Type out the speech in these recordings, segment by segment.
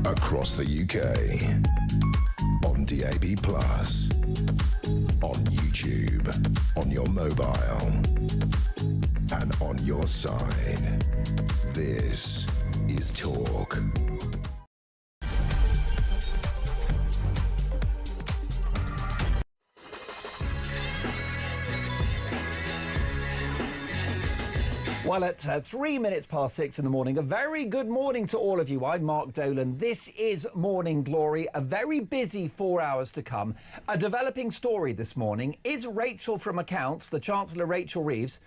across the UK, on DAB+, on YouTube, on your mobile, and on your side. This is Talk. Well, at 3 minutes past 6 in the morning, a very good morning to all of you. I'm Mark Dolan. This is Morning Glory, a very busy 4 hours to come. A developing story this morning. Is Rachel from Accounts, the Chancellor Rachel Reeves,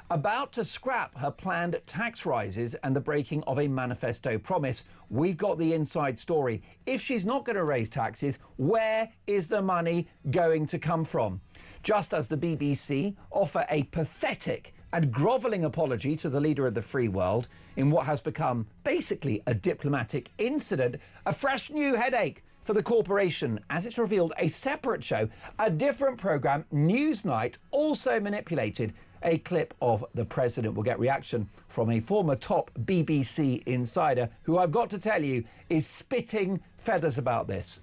about to scrap her planned tax rises and the breaking of a manifesto promise? We've got the inside story. If she's not going to raise taxes, where is the money going to come from? Just as the BBC offer a pathetic and grovelling apology to the leader of the free world in what has become basically a diplomatic incident, a fresh new headache for the corporation as it's revealed a separate show, a different programme, Newsnight, also manipulated a clip of the president. We'll get reaction from a former top BBC insider who I've got to tell you is spitting feathers about this.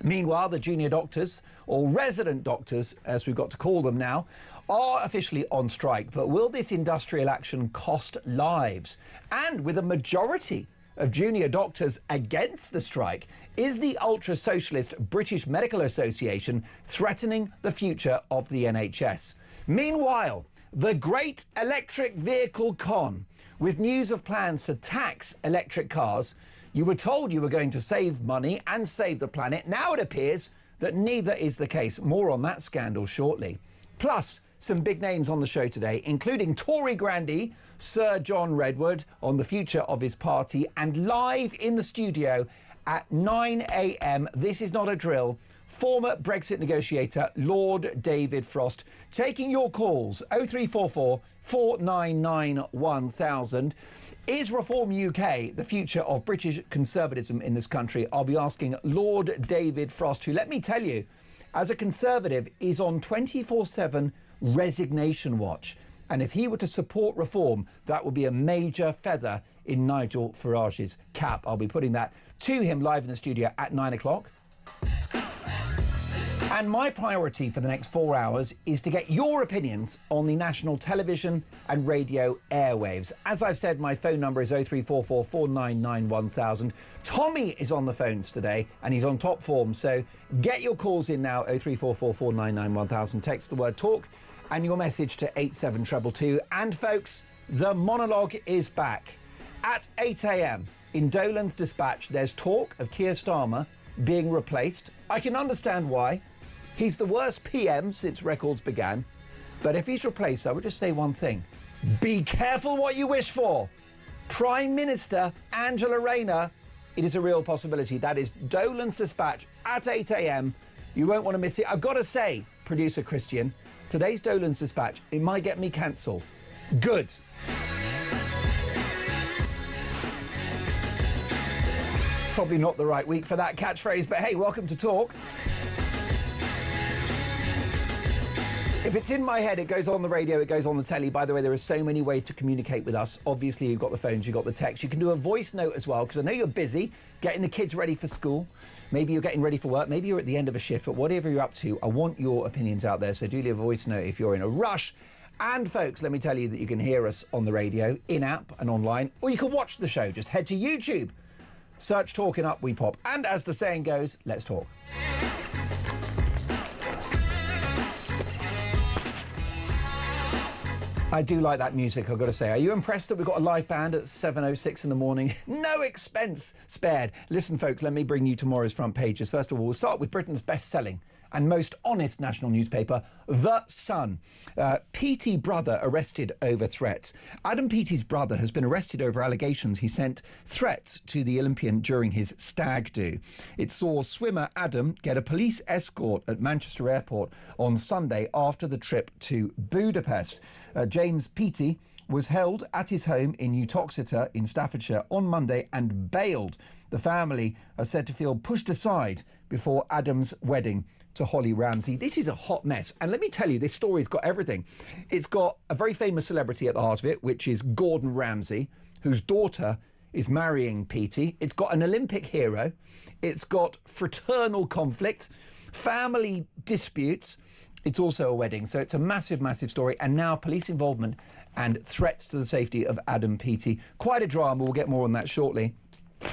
Meanwhile, the junior doctors, or resident doctors, as we've got to call them now, are officially on strike. But will this industrial action cost lives? And with a majority of junior doctors against the strike, is the ultra-socialist British Medical Association threatening the future of the NHS? Meanwhile, the great electric vehicle con, with news of plans to tax electric cars. You were told you were going to save money and save the planet. Now it appears that neither is the case. More on that scandal shortly. Plus, some big names on the show today, including Tory grandee Sir John Redwood on the future of his party, and live in the studio at 9 a.m. This is not a drill. Former Brexit negotiator Lord David Frost taking your calls 0344 499 1000. Is Reform UK the future of British conservatism in this country? I'll be asking Lord David Frost, who, let me tell you, as a Conservative, is on 24/7 resignation watch. And if he were to support reform, that would be a major feather in Nigel Farage's cap. I'll be putting that to him live in the studio at 9 o'clock. And my priority for the next 4 hours is to get your opinions on the national television and radio airwaves. As I've said, my phone number is 0344 499 1000. Tommy is on the phones today and he's on top form. So get your calls in now, 0344 499 1000. Text the word talk and your message to 87222. And folks, the monologue is back. At 8 a.m. in Dolan's Dispatch, there's talk of Keir Starmer being replaced. I can understand why. He's the worst PM since records began. But if he's replaced, I would just say one thing. Be careful what you wish for. Prime Minister Angela Rayner, it is a real possibility. That is Dolan's Dispatch at 8 a.m. You won't want to miss it. I've got to say, producer Christian, today's Dolan's Dispatch, it might get me cancelled. Good. Probably not the right week for that catchphrase, but hey, welcome to Talk. If it's in my head, it goes on the radio, it goes on the telly. By the way, there are so many ways to communicate with us. Obviously, you've got the phones, you've got the text. You can do a voice note as well, because I know you're busy getting the kids ready for school. Maybe you're getting ready for work. Maybe you're at the end of a shift. But whatever you're up to, I want your opinions out there. So do leave a voice note if you're in a rush. And, folks, let me tell you that you can hear us on the radio, in-app and online. Or you can watch the show. Just head to YouTube. Search Talking Up, we pop. And as the saying goes, let's talk. I do like that music, I've got to say. Are you impressed that we've got a live band at 7:06 in the morning? No expense spared. Listen, folks, let me bring you tomorrow's front pages. First of all, we'll start with Britain's best-selling and most honest national newspaper, The Sun. Petey brother arrested over threats. Adam Petey's brother has been arrested over allegations he sent threats to the Olympian during his stag do. It saw swimmer Adam get a police escort at Manchester Airport on Sunday after the trip to Budapest. James Petey was held at his home in Uttoxeter in Staffordshire on Monday and bailed. The family are said to feel pushed aside before Adam's wedding to Holly Ramsey. This is a hot mess. And let me tell you, this story's got everything. It's got a very famous celebrity at the heart of it, which is Gordon Ramsay, whose daughter is marrying Petey. It's got an Olympic hero. It's got fraternal conflict, family disputes. It's also a wedding. So it's a massive, massive story. And now police involvement and threats to the safety of Adam Petey. Quite a drama. We'll get more on that shortly.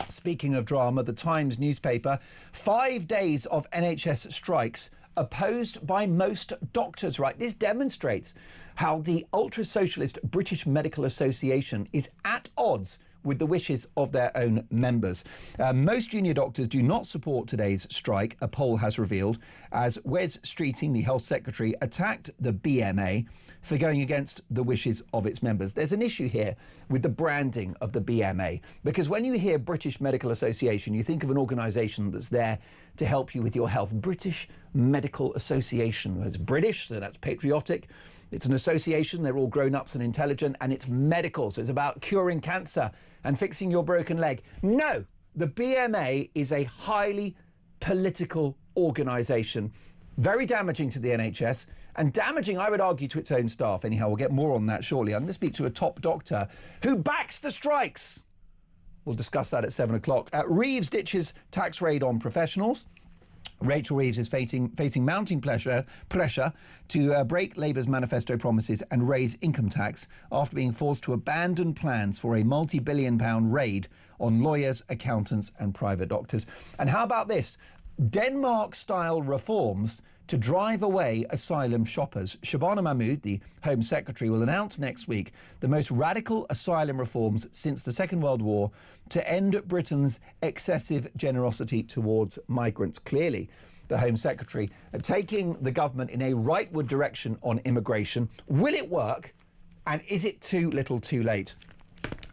Speaking of drama, the Times newspaper, 5 days of NHS strikes opposed by most doctors, right? This demonstrates how the ultra-socialist British Medical Association is at odds with the wishes of their own members. Most junior doctors do not support today's strike, a poll has revealed, as Wes Streeting, the Health Secretary, attacked the BMA for going against the wishes of its members. There's an issue here with the branding of the BMA, because when you hear British Medical Association, you think of an organisation that's there to help you with your health. British Medical Association. It's British, so that's patriotic. It's an association, they're all grown-ups and intelligent, and it's medical, so it's about curing cancer and fixing your broken leg. No, the BMA is a highly political organisation, very damaging to the NHS, and damaging, I would argue, to its own staff. Anyhow, we'll get more on that shortly. I'm going to speak to a top doctor who backs the strikes. We'll discuss that at 7 o'clock. Reeves ditches tax raid on professionals. Rachel Reeves is facing mounting pressure to break Labour's manifesto promises and raise income tax after being forced to abandon plans for a multi-billion-pound raid on lawyers, accountants and private doctors. And how about this? Denmark-style reforms to drive away asylum shoppers. Shabana Mahmood, the Home Secretary, will announce next week the most radical asylum reforms since the Second World War to end Britain's excessive generosity towards migrants. Clearly, the Home Secretary taking the government in a rightward direction on immigration. Will it work? And is it too little too late?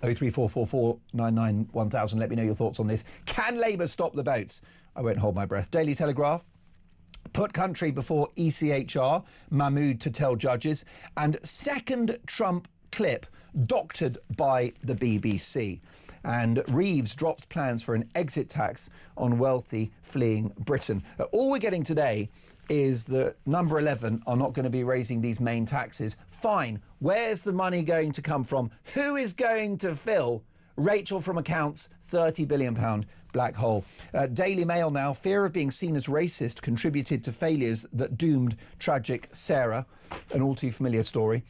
03444991000. Let me know your thoughts on this. Can Labour stop the boats? I won't hold my breath. Daily Telegraph. Put country before ECHR, Mahmood to tell judges, and second Trump clip doctored by the BBC. And Reeves drops plans for an exit tax on wealthy fleeing Britain. All we're getting today is that number 11 are not going to be raising these main taxes. Fine. Where's the money going to come from? Who is going to fill Rachel from accounts £30 billion black hole? Daily Mail now, fear of being seen as racist contributed to failures that doomed tragic Sarah, an all too familiar story.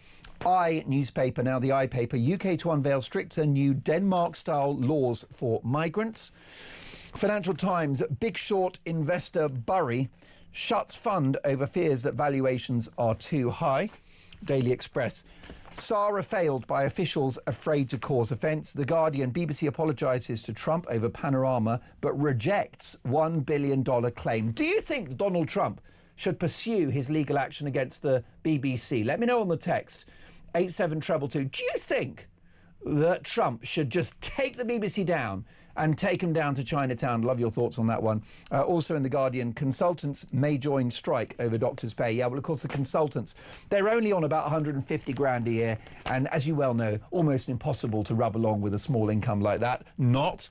I newspaper, now the I paper, UK to unveil stricter new Denmark-style laws for migrants. Financial Times, Big Short investor Burry shuts fund over fears that valuations are too high. Daily Express, Sarah failed by officials afraid to cause offence. The Guardian, BBC apologises to Trump over Panorama but rejects $1 billion claim. Do you think Donald Trump should pursue his legal action against the BBC? Let me know on the text, 87222. Do you think that Trump should just take the BBC down and take them down to Chinatown? Love your thoughts on that one. Also in The Guardian, consultants may join strike over doctors' pay. Yeah, well, of course, the consultants, they're only on about 150 grand a year. And as you well know, almost impossible to rub along with a small income like that. Not.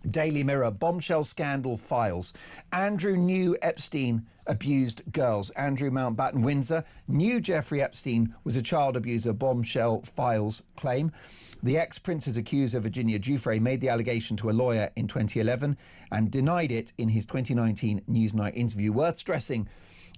Daily Mirror, bombshell scandal files. Andrew knew Epstein abused girls. Andrew Mountbatten Windsor knew Jeffrey Epstein was a child abuser, bombshell files claim. The ex-Prince's accuser, Virginia Giuffre, made the allegation to a lawyer in 2011 and denied it in his 2019 Newsnight interview. Worth stressing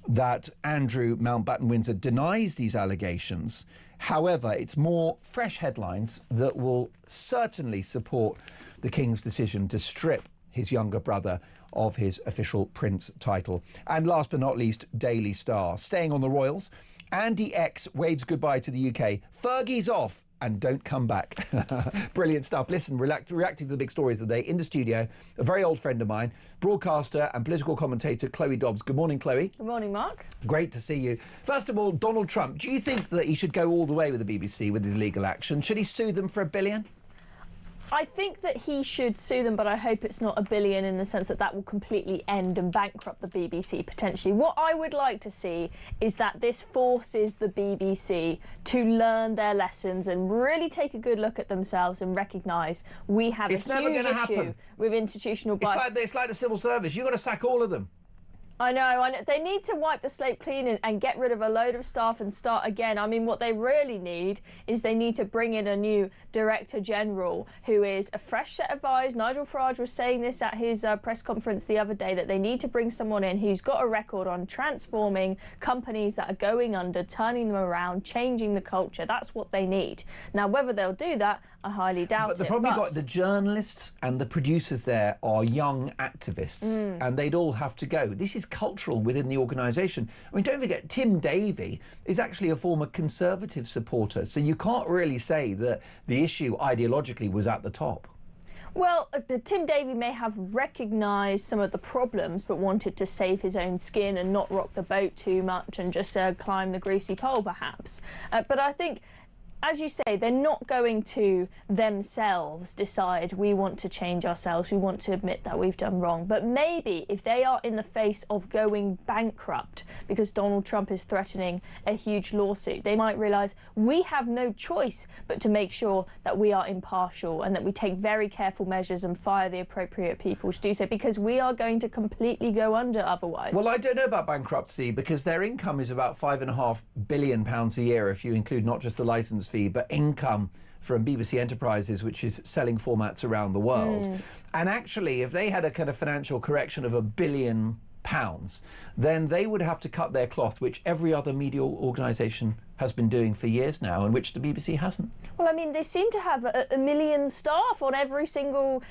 that Andrew Mountbatten Windsor denies these allegations. However, it's more fresh headlines that will certainly support the King's decision to strip his younger brother of his official Prince title. And last but not least, Daily Star. Staying on the Royals, Andy X waves goodbye to the UK. Fergie's off and don't come back. Brilliant stuff. Listen, reacting to the big stories of the day in the studio, a very old friend of mine, broadcaster and political commentator Chloe Dobbs. Good morning, Chloe. Good morning, Mark. Great to see you. First of all, Donald Trump, do you think that he should go all the way with the BBC with his legal action? Should he sue them for $1 billion? I think that he should sue them, but I hope it's not $1 billion in the sense that that will completely end and bankrupt the BBC potentially. What I would like to see is that this forces the BBC to learn their lessons and really take a good look at themselves and recognise we have a huge issue with institutional bias. It's like the civil service. You've got to sack all of them. I know. They need to wipe the slate clean and get rid of a load of staff and start again. I mean, what they really need is they need to bring in a new Director General who is a fresh set of eyes. Nigel Farage was saying this at his press conference the other day, that they need to bring someone in who's got a record on transforming companies that are going under, turning them around, changing the culture. That's what they need. Now, whether they'll do that, I highly doubt it. But the problem you've got, the journalists and the producers there are young activists, and they'd all have to go. This is cultural within the organisation. I mean, don't forget, Tim Davie is actually a former Conservative supporter, so you can't really say that the issue ideologically was at the top. Well, Tim Davie may have recognised some of the problems but wanted to save his own skin and not rock the boat too much and just climb the greasy pole, perhaps. But I think, as you say, they're not going to themselves decide we want to change ourselves, we want to admit that we've done wrong. But maybe if they are in the face of going bankrupt because Donald Trump is threatening a huge lawsuit, they might realise we have no choice but to make sure that we are impartial and that we take very careful measures and fire the appropriate people to do so, because we are going to completely go under otherwise. Well, I don't know about bankruptcy, because their income is about £5.5 billion a year if you include not just the licence fee, but income from BBC Enterprises, which is selling formats around the world. And actually, if they had a kind of financial correction of £1 billion, then they would have to cut their cloth, which every other media organisation has been doing for years now, and which the BBC hasn't. Well, I mean, they seem to have a million staff on every single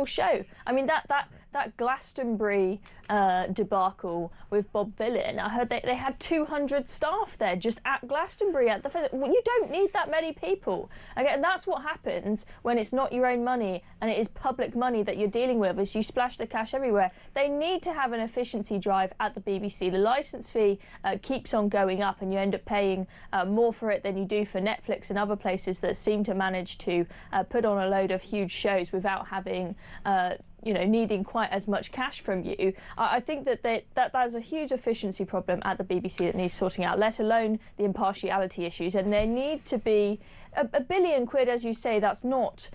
show. I mean, that Glastonbury debacle with Bob Vylan, I heard they had 200 staff there just at Glastonbury at the festival. Well, you don't need that many people. Okay, and that's what happens when it's not your own money and it is public money that you're dealing with, is you splash the cash everywhere. They need to have an efficiency drive at the BBC. The licence fee keeps on going up, and you end up paying more for it than you do for Netflix and other places that seem to manage to put on a load of huge shows without having needing quite as much cash from you. I think that there's a huge efficiency problem at the BBC that needs sorting out, let alone the impartiality issues. And there need to be £1 billion, as you say. That's not...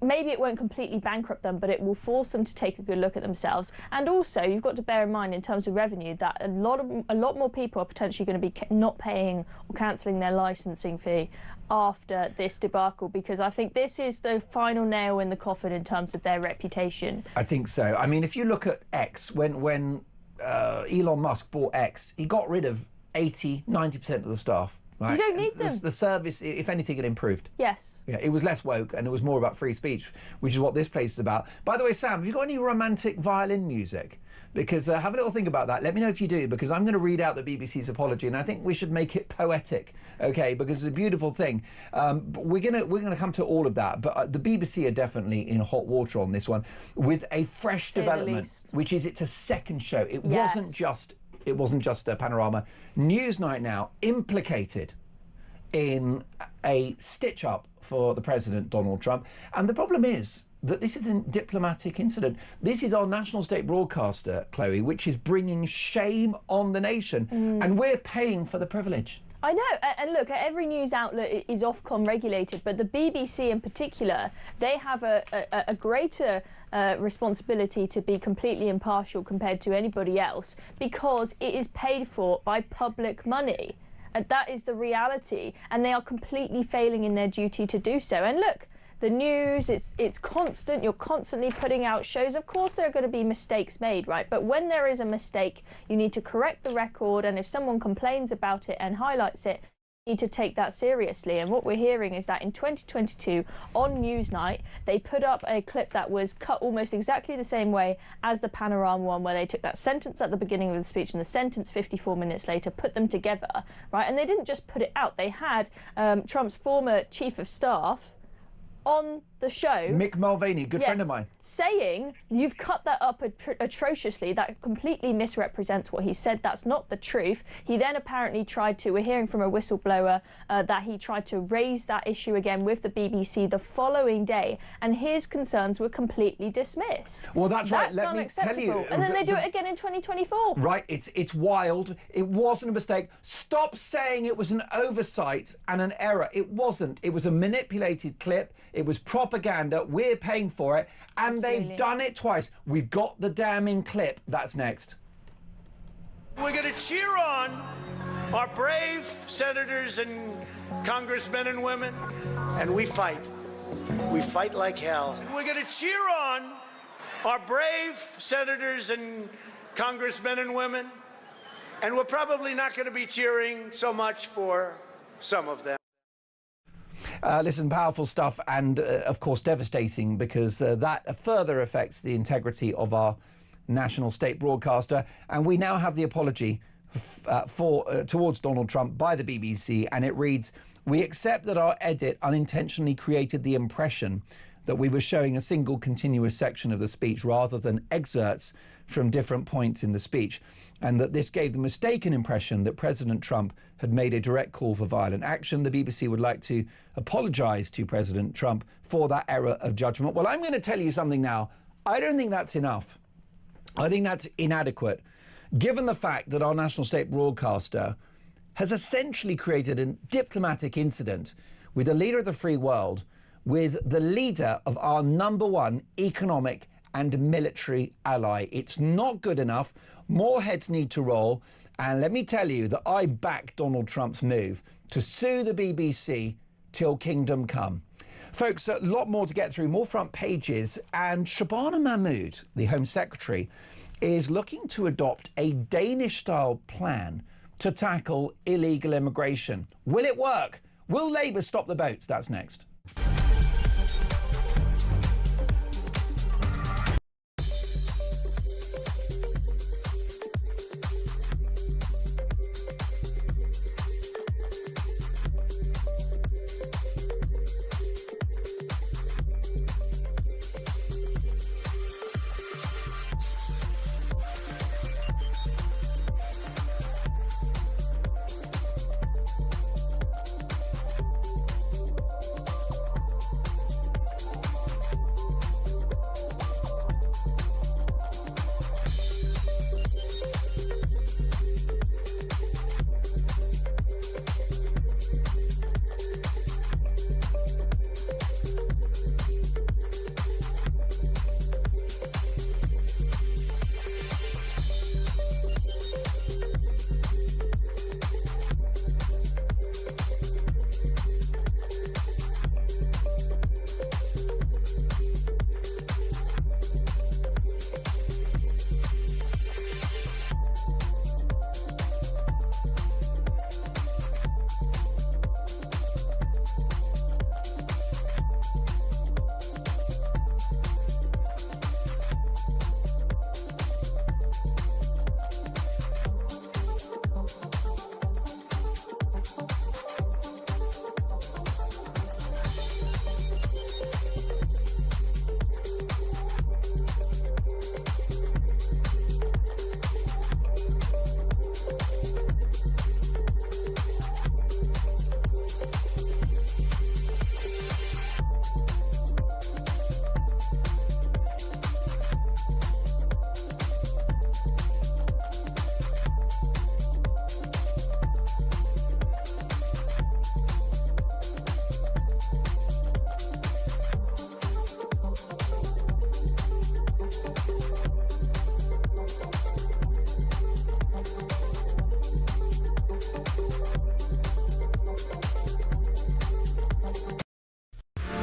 Maybe it won't completely bankrupt them, but it will force them to take a good look at themselves. And also, you've got to bear in mind, in terms of revenue, that a lot more people are potentially going to be not paying or cancelling their licensing fee after this debacle, because I think this is the final nail in the coffin in terms of their reputation. I think so. I mean, if you look at X, when Elon Musk bought X, he got rid of 80-90% of the staff. Right. You don't need them. The service, if anything, it improved. Yes. Yeah, it was less woke and it was more about free speech, which is what this place is about. By the way, Sam, have you got any romantic violin music? Because have a little think about that. Let me know if you do, because I'm going to read out the BBC's apology, and I think we should make it poetic, okay? Because it's a beautiful thing. But we're gonna come to all of that. But the BBC are definitely in hot water on this one, with a fresh development, which is it's a second show. It wasn't just a Panorama. Newsnight now implicated in a stitch-up for the President, Donald Trump. And the problem is that this is a diplomatic incident. This is our national state broadcaster, Chloe, which is bringing shame on the nation. And we're paying for the privilege. I know, and look, every news outlet is Ofcom regulated, but the BBC in particular, they have a greater responsibility to be completely impartial compared to anybody else, because it is paid for by public money. And that is the reality, and they are completely failing in their duty to do so. And look, the news, it's constant. You're constantly putting out shows. Of course, there are going to be mistakes made, right? But when there is a mistake, you need to correct the record. And if someone complains about it and highlights it, you need to take that seriously. And what we're hearing is that in 2022, on Newsnight, they put up a clip that was cut almost exactly the same way as the Panorama one, where they took that sentence at the beginning of the speech and the sentence 54 minutes later, put them together, right? And they didn't just put it out. They had Trump's former chief of staff on the show, Mick Mulvaney, good friend of mine, saying you've cut that up atrociously, that completely misrepresents what he said, that's not the truth. He then apparently tried to, we're hearing from a whistleblower that he tried to raise that issue again with the BBC the following day, and his concerns were completely dismissed. Well, that's right. Let me tell you. And then they do it again in 2024. Right, it's wild. It wasn't a mistake. Stop saying it was an oversight and an error. It wasn't. It was a manipulated clip. It was propaganda. We're paying for it. And they've done it twice. We've got the damning clip. That's next. We're going to cheer on our brave senators and congressmen and women, and we fight. We fight like hell. We're going to cheer on our brave senators and congressmen and women, and we're probably not going to be cheering so much for some of them. Listen, powerful stuff and, of course, devastating because that further affects the integrity of our national state broadcaster. And we now have the apology towards Donald Trump by the BBC, and it reads, "We accept that our edit unintentionally created the impression that we were showing a single continuous section of the speech rather than excerpts from different points in the speech, and that this gave the mistaken impression that President Trump had made a direct call for violent action. The BBC would like to apologise to President Trump for that error of judgment." Well, I'm going to tell you something now. I don't think that's enough. I think that's inadequate, given the fact that our national state broadcaster has essentially created a diplomatic incident with the leader of the free world, with the leader of our number one economic and military ally. It's not good enough. More heads need to roll. And let me tell you that I back Donald Trump's move to sue the BBC till kingdom come. Folks, a lot more to get through, more front pages. And Shabana Mahmood, the Home Secretary, is looking to adopt a Danish-style plan to tackle illegal immigration. Will it work? Will Labour stop the boats? That's next.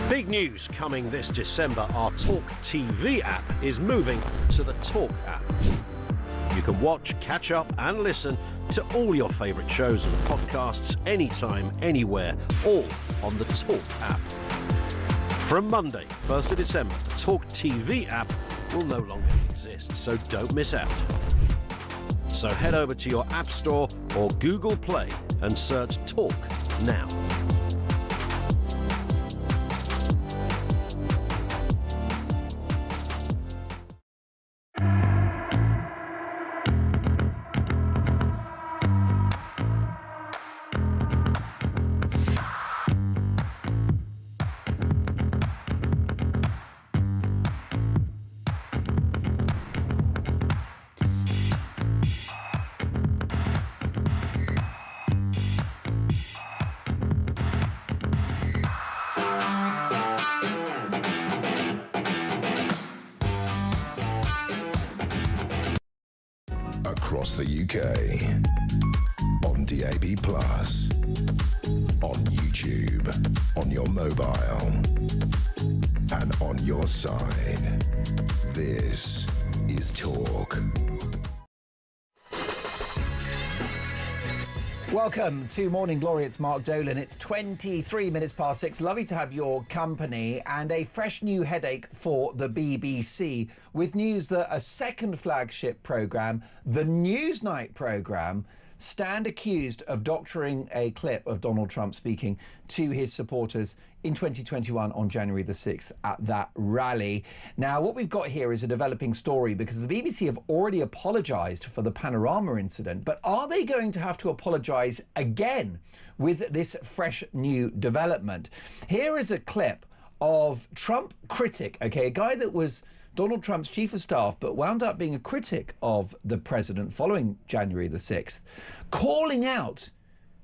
Big news coming this December. Our talkTV app is moving to the Talk app. You can watch, catch up and listen to all your favourite shows and podcasts anytime, anywhere, all on the Talk app. From Monday, 1st of December, the talkTV app will no longer exist, so don't miss out. So head over to your App Store or Google Play and search Talk now. across the UK. On DAB+, on YouTube, on your mobile, and on your side. This is Talk. Welcome to Morning Glory. It's Mark Dolan. It's 23 minutes past 6. Lovely to have your company, and a fresh new headache for the BBC with news that a second flagship programme, the Newsnight programme, stand accused of doctoring a clip of Donald Trump speaking to his supporters in 2021 on January the 6th at that rally. Now, what we've got here is a developing story because the BBC have already apologised for the Panorama incident, but are they going to have to apologise again with this fresh new development? Here is a clip of Trump critic, a guy that was Donald Trump's chief of staff, but wound up being a critic of the president following January the 6th, calling out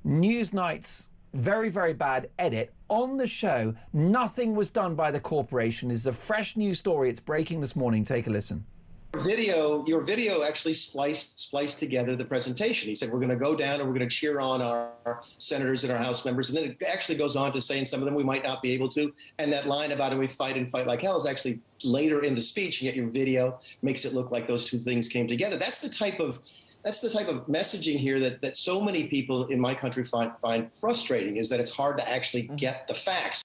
Newsnight's very, very bad edit on the show. Nothing was done by the corporation. This is a fresh news story. It's breaking this morning. Take a listen. Your video actually spliced together the presentation. He said, we're going to go down and we're going to cheer on our senators and our House members. And then it actually goes on to say, in some of them we might not be able to. And that line about it, we fight and fight like hell, is actually later in the speech. And yet your video makes it look like those two things came together. That's the type of messaging here that so many people in my country find frustrating, is that it's hard to actually get the facts.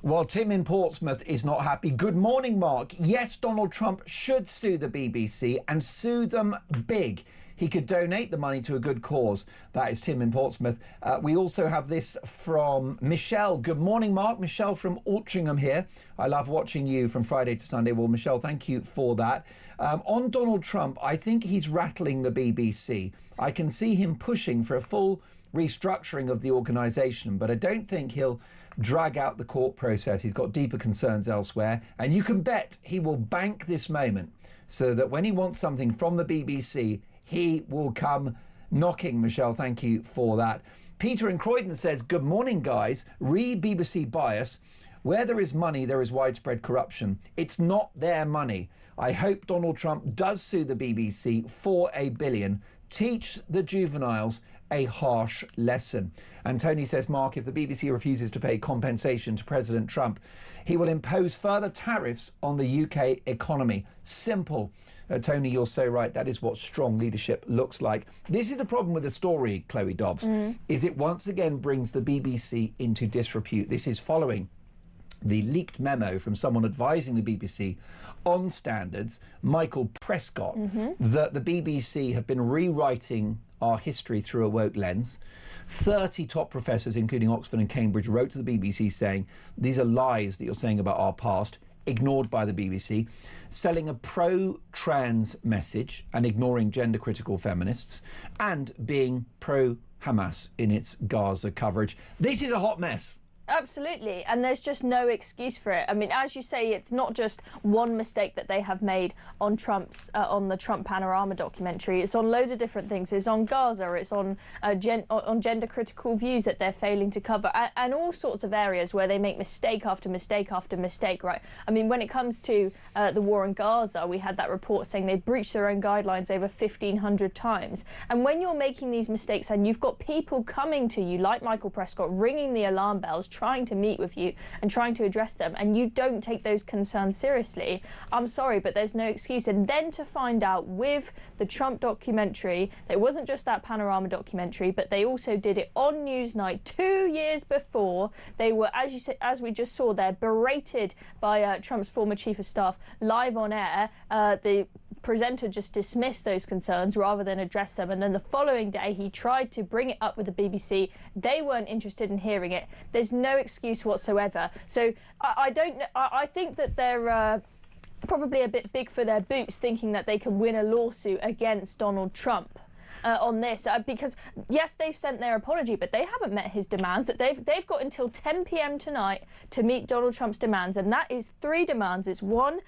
Well, Tim in Portsmouth is not happy. Good morning, Mark. Yes, Donald Trump should sue the BBC and sue them big. He could donate the money to a good cause. That is Tim in Portsmouth. We also have this from Michelle. Good morning, Mark. Michelle from Altrincham here. I love watching you from Friday to Sunday. Well, Michelle, thank you for that. On Donald Trump, I think he's rattling the BBC. I can see him pushing for a full restructuring of the organisation, but I don't think he'll drag out the court process. He's got deeper concerns elsewhere, and you can bet he will bank this moment so that when he wants something from the BBC, he will come knocking. Michelle, thank you for that. Peter in Croydon says, good morning, guys. Read BBC bias. Where there is money, there is widespread corruption. It's not their money. I hope Donald Trump does sue the BBC for $1 billion. Teach the juveniles a harsh lesson. And Tony says, Mark, if the BBC refuses to pay compensation to President Trump, he will impose further tariffs on the UK economy. Simple. Tony, you're so right. That is what strong leadership looks like. This is the problem with the story, Chloe Dobbs, is it once again brings the BBC into disrepute. This is following the leaked memo from someone advising the BBC on standards, Michael Prescott, that the BBC have been rewriting our history through a woke lens. 30 top professors, including Oxford and Cambridge, wrote to the BBC saying, these are lies that you're saying about our past, ignored by the BBC, selling a pro-trans message and ignoring gender-critical feminists, and being pro-Hamas in its Gaza coverage. This is a hot mess. Absolutely, and there's just no excuse for it. I mean, as you say, it's not just one mistake that they have made on on the Trump Panorama documentary. It's on loads of different things. It's on Gaza. It's on gender-critical views that they're failing to cover, and all sorts of areas where they make mistake after mistake after mistake. Right? I mean, when it comes to the war in Gaza, we had that report saying they breached their own guidelines over 1,500 times. And when you're making these mistakes, and you've got people coming to you like Michael Prescott, ringing the alarm bells, trying to meet with you and trying to address them, and you don't take those concerns seriously, I'm sorry, but there's no excuse. And then to find out with the Trump documentary, that it wasn't just that Panorama documentary, but they also did it on Newsnight 2 years before. They were, as you said, as we just saw there, berated by Trump's former chief of staff live on air. The presenter just dismissed those concerns rather than address them, and then the following day he tried to bring it up with the BBC. They weren't interested in hearing it. There's no excuse whatsoever. So I think that they're probably a bit big for their boots, thinking that they can win a lawsuit against Donald Trump on this, because yes, they've sent their apology, but they haven't met his demands. They've got until 10 p.m. tonight to meet Donald Trump's demands, and that is 3 demands. It's one,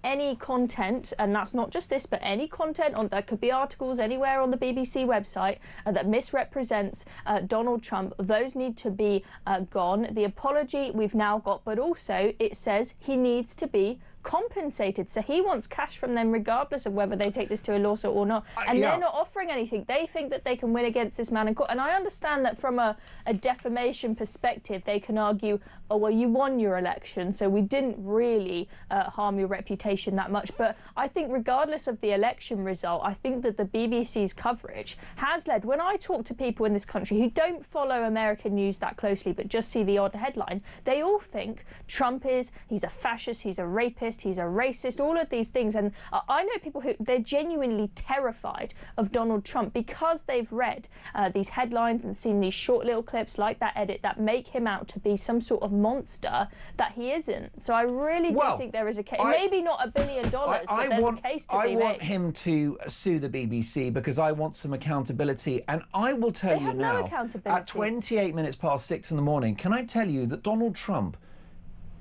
any content, and that's not just this, but any content on that could be articles anywhere on the BBC website that misrepresents Donald Trump. Those need to be gone. The apology we've now got, but also it says he needs to be compensated. So he wants cash from them regardless of whether they take this to a lawsuit or not. And they're not offering anything. They think that they can win against this man in court. And I understand that from a defamation perspective, they can argue, oh, well, you won your election, so we didn't really harm your reputation that much. But I think regardless of the election result, I think that the BBC's coverage has led, when I talk to people in this country who don't follow American news that closely but just see the odd headline, they all think Trump he's a fascist, he's a rapist, he's a racist, all of these things. And I know people who, they're genuinely terrified of Donald Trump because they've read these headlines and seen these short little clips like that edit that make him out to be some sort of monster that he isn't. So I really do think there is a case, maybe not $1 billion, but there's a case to be made. I want him to sue the BBC because I want some accountability. And I will tell you now, at 28 minutes past 6 in the morning, can I tell you that Donald Trump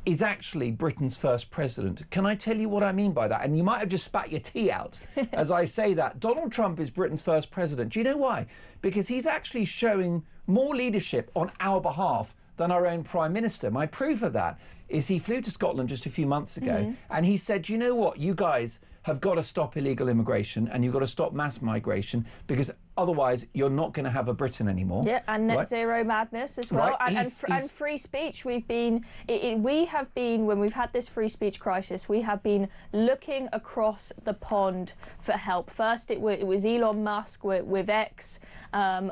is actually Britain's first president? Can I tell you what I mean by that? And you might have just spat your tea out as I say that. Donald Trump is Britain's first president. Do you know why? Because he's actually showing more leadership on our behalf than our own Prime Minister. My proof of that is he flew to Scotland just a few months ago and he said, you know what, you guys have got to stop illegal immigration and you've got to stop mass migration because otherwise you're not going to have a Britain anymore. Yeah, and net zero madness as well. And free speech. We have been, when we've had this free speech crisis, we have been looking across the pond for help. First it was Elon Musk with X,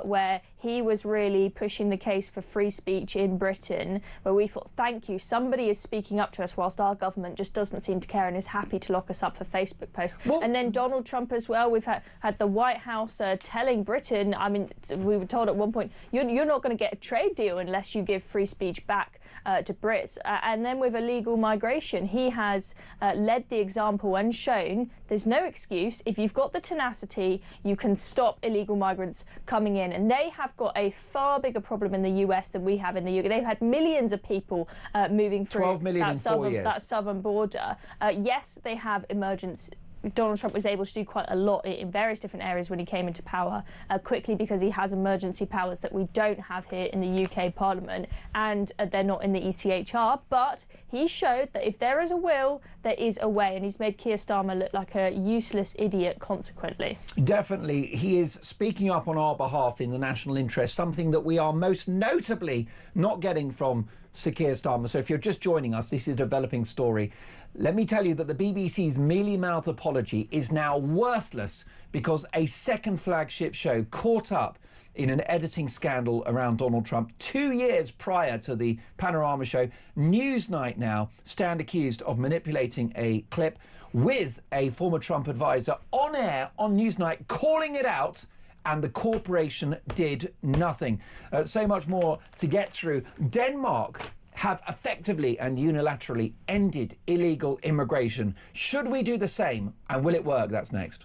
where he was really pushing the case for free speech in Britain, where we thought, thank you, somebody is speaking up to us whilst our government just doesn't seem to care and is happy to lock us up for Facebook posts. And then Donald Trump as well. We've had the White House telling Britain, I mean, we were told at one point, you're not going to get a trade deal unless you give free speech back to Brits. And then with illegal migration, he has led the example and shown there's no excuse. If you've got the tenacity, you can stop illegal migrants coming in. And they have got a far bigger problem in the US than we have in the UK. They've had millions of people moving through 12 million that southern border. Yes, they have emergency. Donald Trump was able to do quite a lot in various different areas when he came into power quickly because he has emergency powers that we don't have here in the UK Parliament, and they're not in the ECHR. But he showed that if there is a will, there is a way, and he's made Keir Starmer look like a useless idiot consequently. Definitely. He is speaking up on our behalf in the national interest, something that we are most notably not getting from Sir Keir Starmer. So if you're just joining us, this is a developing story. Let me tell you that the BBC's mealy-mouthed apology is now worthless because a second flagship show caught up in an editing scandal around Donald Trump 2 years prior to the Panorama show. Newsnight now stand accused of manipulating a clip with a former Trump advisor on air on Newsnight, calling it out, and the corporation did nothing. So much more to get through. Denmark have effectively and unilaterally ended illegal immigration. Should we do the same? And will it work? That's next.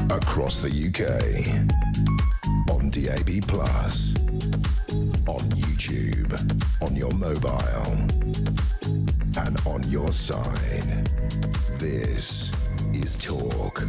across the UK. On DAB+, on YouTube, on your mobile, and on your side. This is Talk.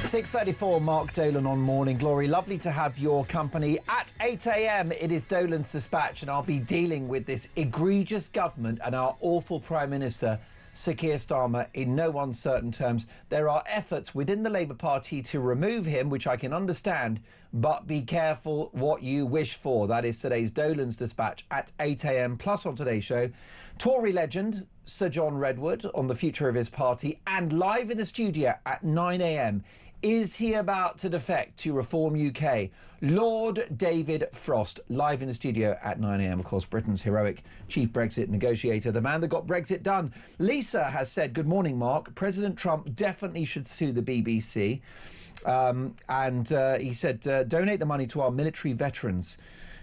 6:34, Mark Dolan on Morning Glory. Lovely to have your company. At 8 a.m, it is Dolan's Dispatch, and I'll be dealing with this egregious government and our awful Prime Minister, Sir Keir Starmer, in no uncertain terms. There are efforts within the Labour Party to remove him, which I can understand, but be careful what you wish for. That is today's Dolan's Dispatch at 8 a.m. Plus on today's show, Tory legend Sir John Redwood on the future of his party, and live in the studio at 9 a.m, is he about to defect to Reform UK? Lord David Frost, live in the studio at 9 a.m. Of course, Britain's heroic chief Brexit negotiator, the man that got Brexit done. Lisa has said, good morning, Mark. President Trump definitely should sue the BBC. He said, donate the money to our military veterans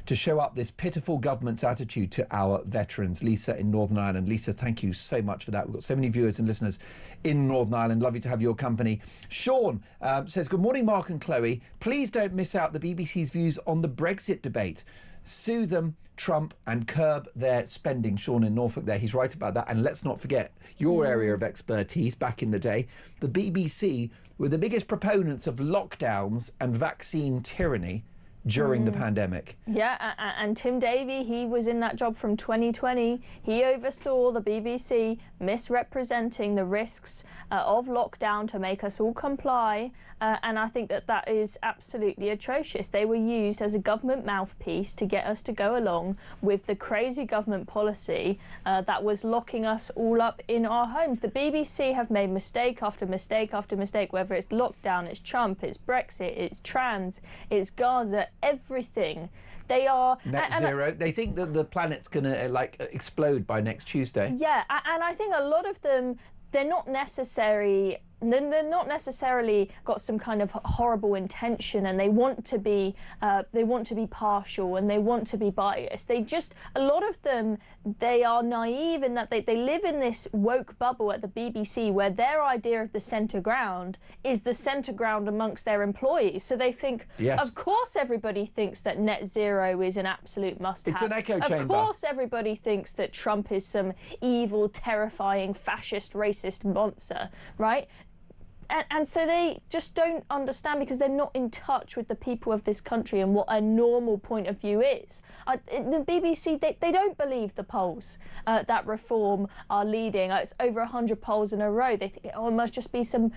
to show up this pitiful government's attitude to our veterans. Lisa in Northern Ireland. Lisa, thank you so much for that. We've got so many viewers and listeners in Northern Ireland. Lovely to have your company. Sean says, good morning, Mark and Chloe. Please don't miss out the BBC's views on the Brexit debate. Sue them, Trump, and curb their spending. Sean in Norfolk there, he's right about that. And let's not forget your area of expertise back in the day. The BBC were the biggest proponents of lockdowns and vaccine tyranny during the pandemic. Yeah, and Tim Davie, he was in that job from 2020. He oversaw the BBC misrepresenting the risks of lockdown to make us all comply. And I think that is absolutely atrocious. They were used as a government mouthpiece to get us to go along with the crazy government policy that was locking us all up in our homes. The BBC have made mistake after mistake after mistake, whether it's lockdown, it's Trump, it's Brexit, it's trans, it's Gaza, everything. They are net zero. They think that the planet's going to explode by next Tuesday. Yeah, and I think a lot of them, they're not necessarily got some kind of horrible intention, and they want to be partial, and they want to be biased. They just, a lot of them, they are naive in that they live in this woke bubble at the BBC where their idea of the centre ground is the centre ground amongst their employees. So they think, yes, of course everybody thinks that net zero is an absolute must-have. It's an echo chamber. Of course everybody thinks that Trump is some evil, terrifying, fascist, racist monster, right? And so they just don't understand, because they're not in touch with the people of this country and what a normal point of view is. The BBC, they don't believe the polls that Reform are leading. It's over 100 polls in a row. They think, oh, it must just be some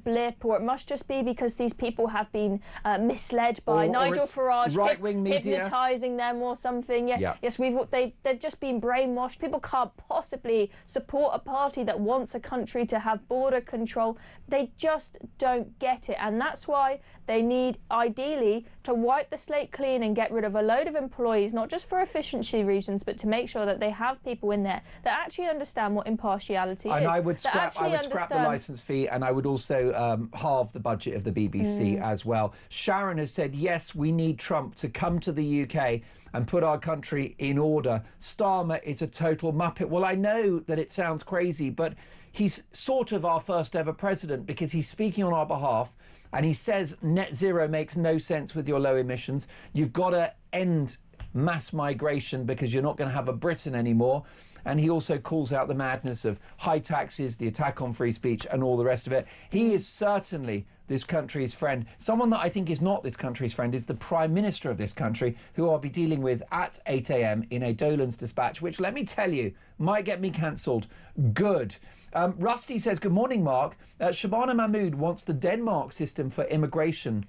blip, or it must just be because these people have been misled by Nigel Farage right-wing media hypnotising them or something. Yes, they've just been brainwashed. People can't possibly support a party that wants a country to have border control. They just don't get it, and that's why they need, ideally, to wipe the slate clean and get rid of a load of employees, not just for efficiency reasons, but to make sure that they have people in there that actually understand what impartiality is. And I would scrap the licence fee, and I would also halve the budget of the BBC as well. Sharon has said, yes, we need Trump to come to the UK and put our country in order. Starmer is a total muppet. Well, I know that it sounds crazy, but he's sort of our first ever president, because he's speaking on our behalf, and he says net zero makes no sense with your low emissions. You've got to end mass migration because you're not going to have a Britain anymore. And he also calls out the madness of high taxes, the attack on free speech, and all the rest of it. He is certainly this country's friend. Someone that I think is not this country's friend is the Prime Minister of this country, who I'll be dealing with at 8 a.m. in a Dolan's Dispatch, which, let me tell you, might get me cancelled. Good. Rusty says, good morning, Mark. Shabana Mahmood wants the Denmark system for immigration.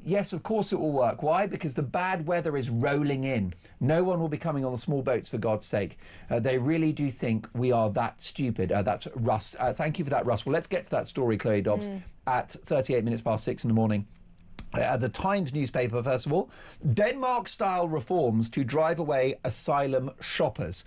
Yes, of course it will work. Why? Because the bad weather is rolling in. No one will be coming on the small boats, for God's sake. They really do think we are that stupid. That's Russ. Thank you for that, Russ. Well, let's get to that story, Chloe Dobbs, at 38 minutes past 6 in the morning. The Times newspaper, first of all. Denmark-style reforms to drive away asylum shoppers.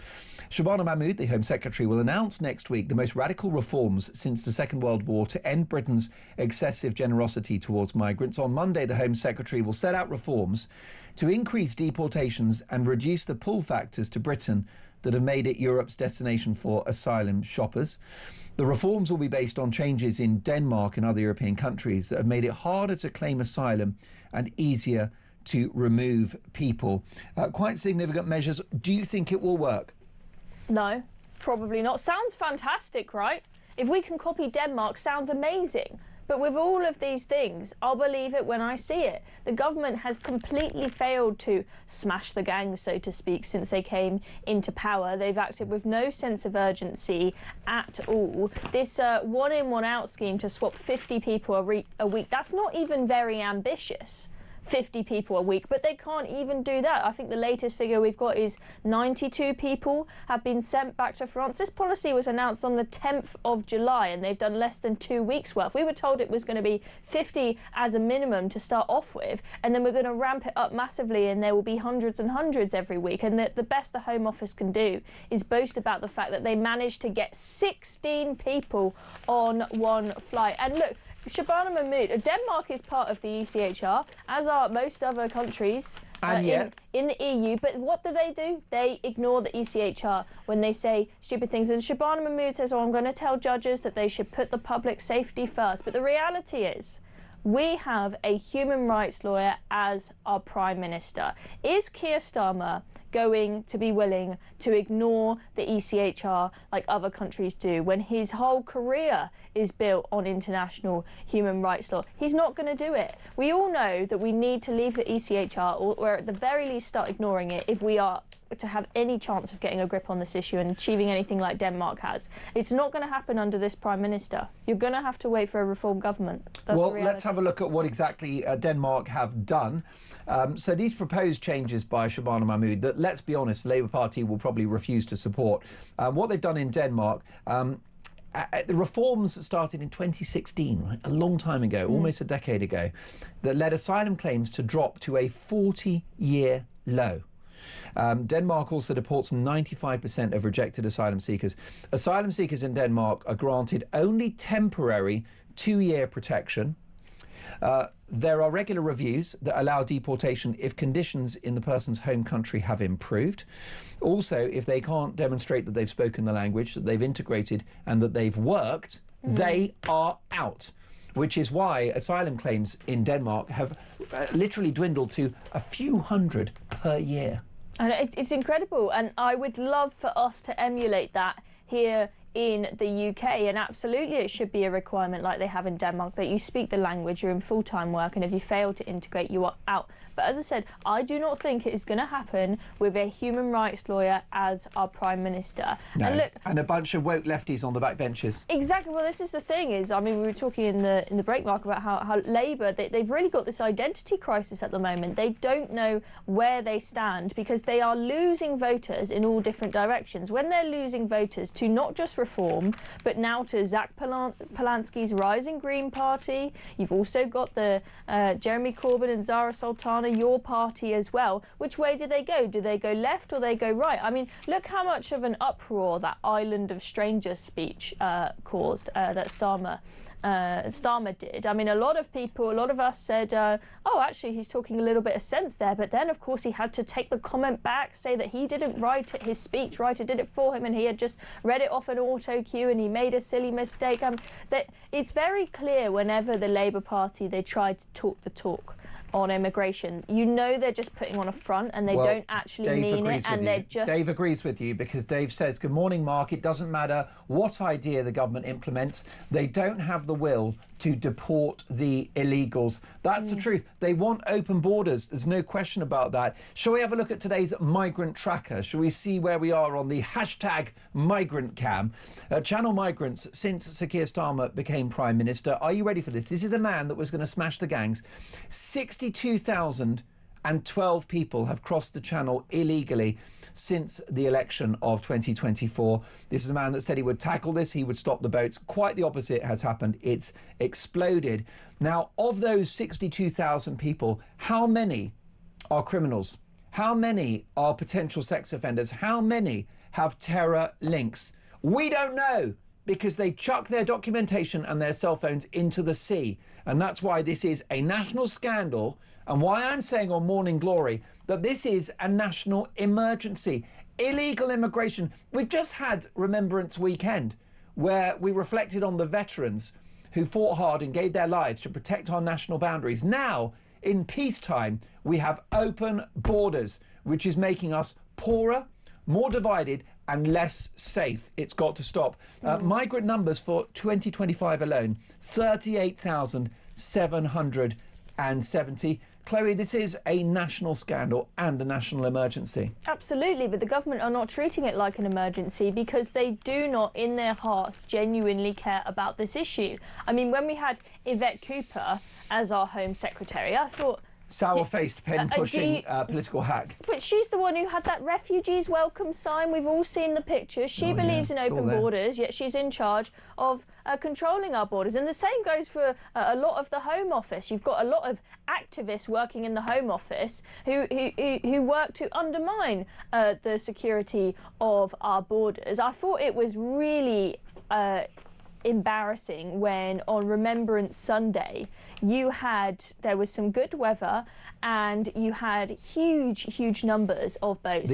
Shabana Mahmood, the Home Secretary, will announce next week the most radical reforms since the Second World War to end Britain's excessive generosity towards migrants. On Monday, the Home Secretary will set out reforms to increase deportations and reduce the pull factors to Britain that have made it Europe's destination for asylum shoppers. The reforms will be based on changes in Denmark and other European countries that have made it harder to claim asylum and easier to remove people. Quite significant measures. Do you think it will work? No, probably not. Sounds fantastic, right? If we can copy Denmark, sounds amazing. But with all of these things, I'll believe it when I see it. The government has completely failed to smash the gangs, so to speak, since they came into power. They've acted with no sense of urgency at all. This one in, one out scheme to swap 50 people a week, that's not even very ambitious. 50 people a week, but they can't even do that. I think the latest figure we've got is 92 people have been sent back to France. This policy was announced on the 10th of July and they've done less than 2 weeks worth. We were told it was going to be 50 as a minimum to start off with, and then we're going to ramp it up massively and there will be hundreds and hundreds every week. And the best the Home Office can do is boast about the fact that they managed to get 16 people on one flight. And look, Shabana Mahmood, Denmark is part of the ECHR, as are most other countries in the EU. But what do? They ignore the ECHR when they say stupid things. And Shabana Mahmood says, oh, I'm going to tell judges that they should put the public safety first. But the reality is, we have a human rights lawyer as our Prime Minister. Is Keir Starmer going to be willing to ignore the ECHR like other countries do when his whole career is built on international human rights law? He's not going to do it. We all know that we need to leave the ECHR or at the very least start ignoring it if we are to have any chance of getting a grip on this issue and achieving anything like Denmark has. It's not going to happen under this Prime Minister. You're going to have to wait for a reform government. That's well, let's have a look at what exactly Denmark have done. So these proposed changes by Shabana Mahmood that, let's be honest, the Labour Party will probably refuse to support. What they've done in Denmark, the reforms started in 2016, right? A long time ago, almost a decade ago, that led asylum claims to drop to a 40-year low. Denmark also deports 95% of rejected asylum seekers. Asylum seekers in Denmark are granted only temporary 2-year protection. There are regular reviews that allow deportation if conditions in the person's home country have improved. Also, if they can't demonstrate that they've spoken the language, that they've integrated and that they've worked, they are out. Which is why asylum claims in Denmark have literally dwindled to a few hundred per year. And it's incredible, and I would love for us to emulate that here in the UK, and absolutely it should be a requirement like they have in Denmark, that you speak the language, you're in full-time work, and if you fail to integrate, you are out. But as I said, I do not think it is going to happen with a human rights lawyer as our Prime Minister. No. And look, and a bunch of woke lefties on the back benches. Exactly. Well, this is the thing is, I mean, we were talking in the break, Mark, about how Labour, they've really got this identity crisis at the moment. They don't know where they stand because they are losing voters in all different directions. When they're losing voters to not just Reform, but now to Zach Polanski's Rising Green Party, you've also got the Jeremy Corbyn and Zara Sultana, your party as well. Which way do they go? Do they go left or they go right? I mean, look how much of an uproar that Island of Strangers speech caused, that Starmer did. I mean, a lot of people, a lot of us said, oh, actually, he's talking a little bit of sense there. But then, of course, he had to take the comment back, say that he didn't write it, his speechwriter did it for him, and he had just read it off an auto cue and he made a silly mistake. That it's very clear whenever the Labour Party, they try to talk the talk on immigration, you know they're just putting on a front and they don't actually mean it, and they're just... Dave agrees with you because Dave says, good morning, Mark, it doesn't matter what idea the government implements, they don't have the will to deport the illegals. That's the truth. They want open borders. There's no question about that. Shall we have a look at today's migrant tracker? Shall we see where we are on the hashtag migrant cam? Channel migrants since Sir Keir Starmer became Prime Minister. Are you ready for this? This is a man that was going to smash the gangs. 62,012 people have crossed the channel illegally since the election of 2024. This is a man that said he would tackle this, he would stop the boats. Quite the opposite has happened. It's exploded. Now, of those 62,000 people, how many are criminals? How many are potential sex offenders? How many have terror links? We don't know, because they chuck their documentation and their cell phones into the sea. And that's why this is a national scandal, and why I'm saying on Morning Glory that this is a national emergency. Illegal immigration. We've just had Remembrance Weekend. where we reflected on the veterans who fought hard and gave their lives to protect our national boundaries. Now, in peacetime, we have open borders, which is making us poorer, more divided and less safe. It's got to stop. Migrant numbers for 2025 alone, 38,770. Chloe, this is a national scandal and a national emergency. Absolutely, but the government are not treating it like an emergency because they do not, in their hearts, genuinely care about this issue. I mean, when we had Yvette Cooper as our Home Secretary, I thought... Sour-faced, pen-pushing political hack. But she's the one who had that refugees welcome sign. We've all seen the pictures. She believes in open borders, yet she's in charge of controlling our borders. And the same goes for a lot of the Home Office. You've got a lot of activists working in the Home Office who work to undermine the security of our borders. I thought it was really... embarrassing when on Remembrance Sunday there was some good weather and you had huge numbers of boats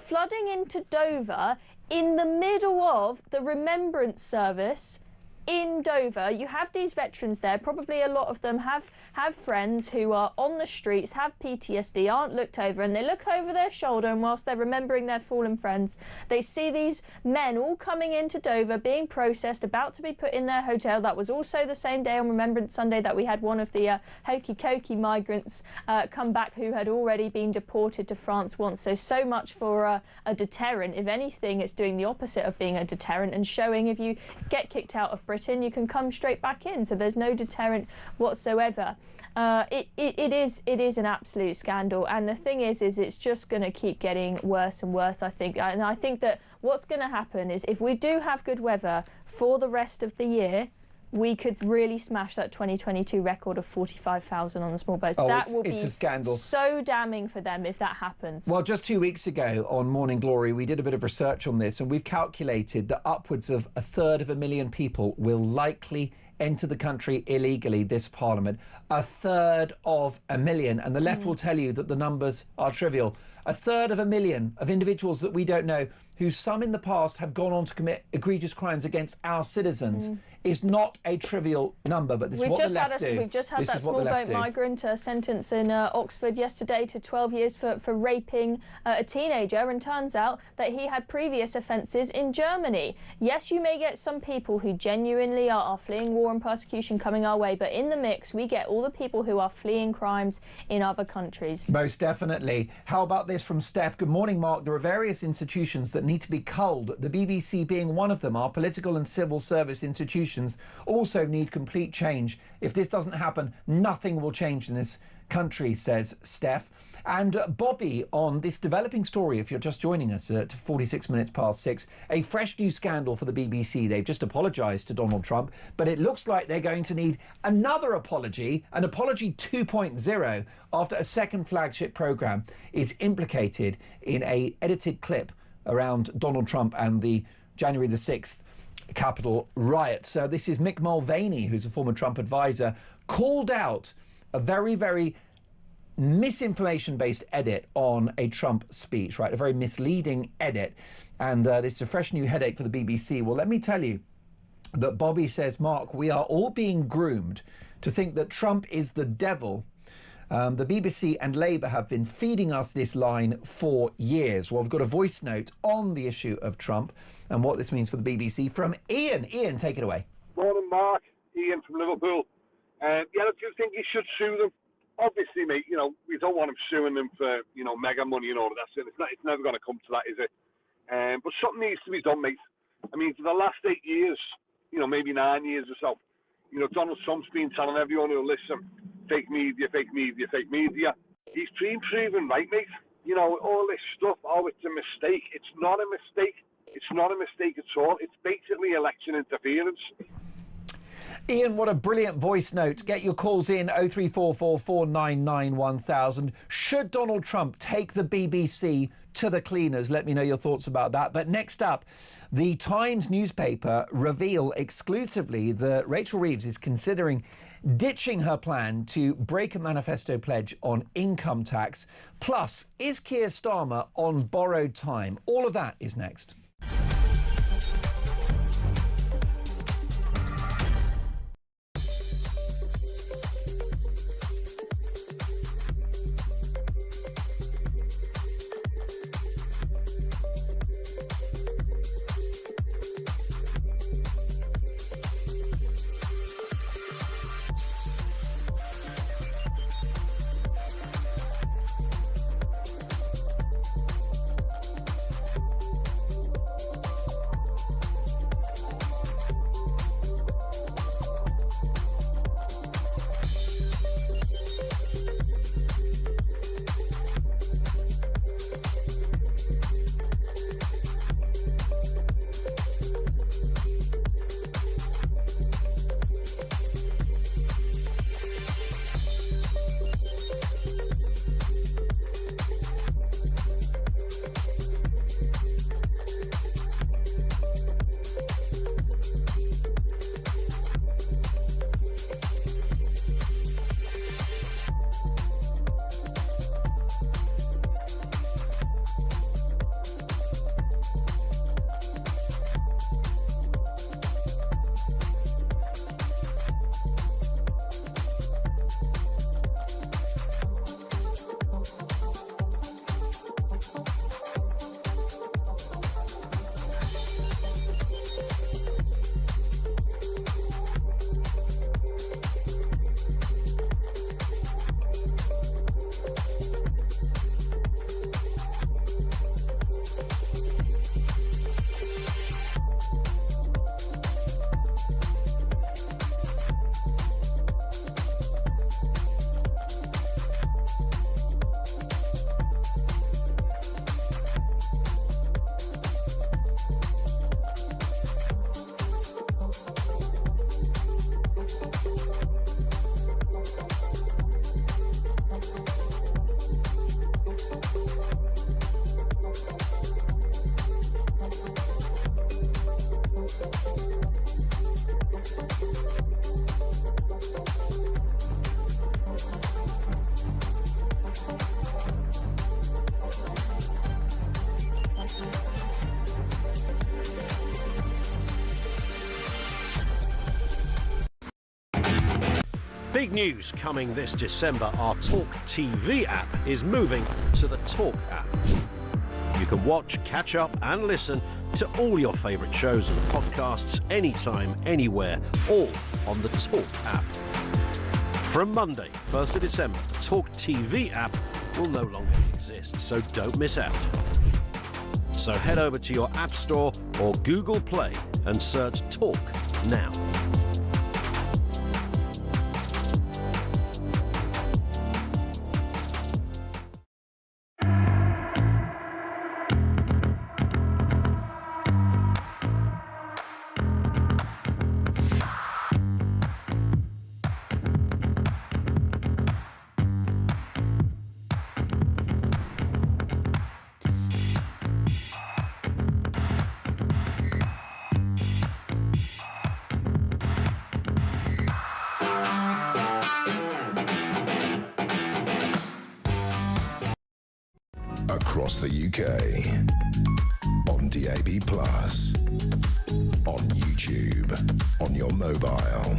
flooding into Dover in the middle of the Remembrance service in Dover. You have these veterans there, probably a lot of them have friends who are on the streets, have PTSD, aren't looked over, and they look over their shoulder, and whilst they're remembering their fallen friends, they see these men all coming into Dover, being processed, about to be put in their hotel. That was also the same day on Remembrance Sunday that we had one of the hokey-cokey migrants come back who had already been deported to France once. So much for a deterrent. If anything, it's doing the opposite of being a deterrent and showing if you get kicked out of Britain, you can come straight back in, so there's no deterrent whatsoever. It is an absolute scandal, and the thing is it's just going to keep getting worse and worse, I think. And I think that what's going to happen is if we do have good weather for the rest of the year, we could really smash that 2022 record of 45,000 on the small boats. That will be a scandal. So damning for them if that happens. Well, just 2 weeks ago on Morning Glory, we did a bit of research on this, and we've calculated that upwards of 1/3 people will likely enter the country illegally this Parliament. 1/3 and the left will tell you that the numbers are trivial. 1/3 of individuals that we don't know, who some in the past have gone on to commit egregious crimes against our citizens, is not a trivial number, but this is what the left do. We've just had that small boat migrant sentence in Oxford yesterday to 12 years for raping a teenager, and turns out that he had previous offences in Germany. Yes, you may get some people who genuinely are fleeing war and persecution coming our way, but in the mix we get all the people who are fleeing crimes in other countries. Most definitely. How about this from Steph? Good morning, Mark. There are various institutions that need to be culled, the BBC being one of them. Our political and civil service institutions also need complete change. If this doesn't happen, nothing will change in this country, says Steph. And Bobby on this developing story, if you're just joining us at 46 minutes past 6, a fresh new scandal for the BBC. They've just apologised to Donald Trump, but it looks like they're going to need another apology, an apology 2.0, after a second flagship programme is implicated in a edited clip around Donald Trump and the January the 6th Capitol riots. This is Mick Mulvaney, who's a former Trump advisor, called out a very misinformation-based edit on a Trump speech, right? A very misleading edit. And this is a fresh new headache for the BBC. Well, let me tell you that Bobby says, Mark, we are all being groomed to think that Trump is the devil. The BBC and Labour have been feeding us this line for years. Well, we've got a voice note on the issue of Trump and what this means for the BBC from Ian. Ian, take it away. Morning, Mark. Ian from Liverpool. I do think you should sue them. Obviously, mate, we don't want them suing them for, mega money and all of that. It's never going to come to that, is it? But something needs to be done, mate. I mean, for the last 8 years, maybe 9 years or so, Donald Trump's been telling everyone who'll listen, fake media, fake media, fake media. He's been proven right, mate. All this stuff, it's a mistake. It's not a mistake. It's not a mistake at all. It's basically election interference. Ian, what a brilliant voice note. Get your calls in 0344 499 1000. Should Donald Trump take the BBC to the cleaners? Let me know your thoughts about that. But next up, the Times newspaper reveal exclusively that Rachel Reeves is considering ditching her plan to break a manifesto pledge on income tax. Plus, is Keir Starmer on borrowed time? All of that is next. Big news coming this December. Our talkTV app is moving to the Talk app. You can watch, catch up and listen to all your favourite shows and podcasts anytime, anywhere, all on the Talk app. From Monday, 1st of December, the talkTV app will no longer exist, so don't miss out. So head over to your App Store or Google Play and search Talk now. Across the UK, on DAB+, on YouTube, on your mobile,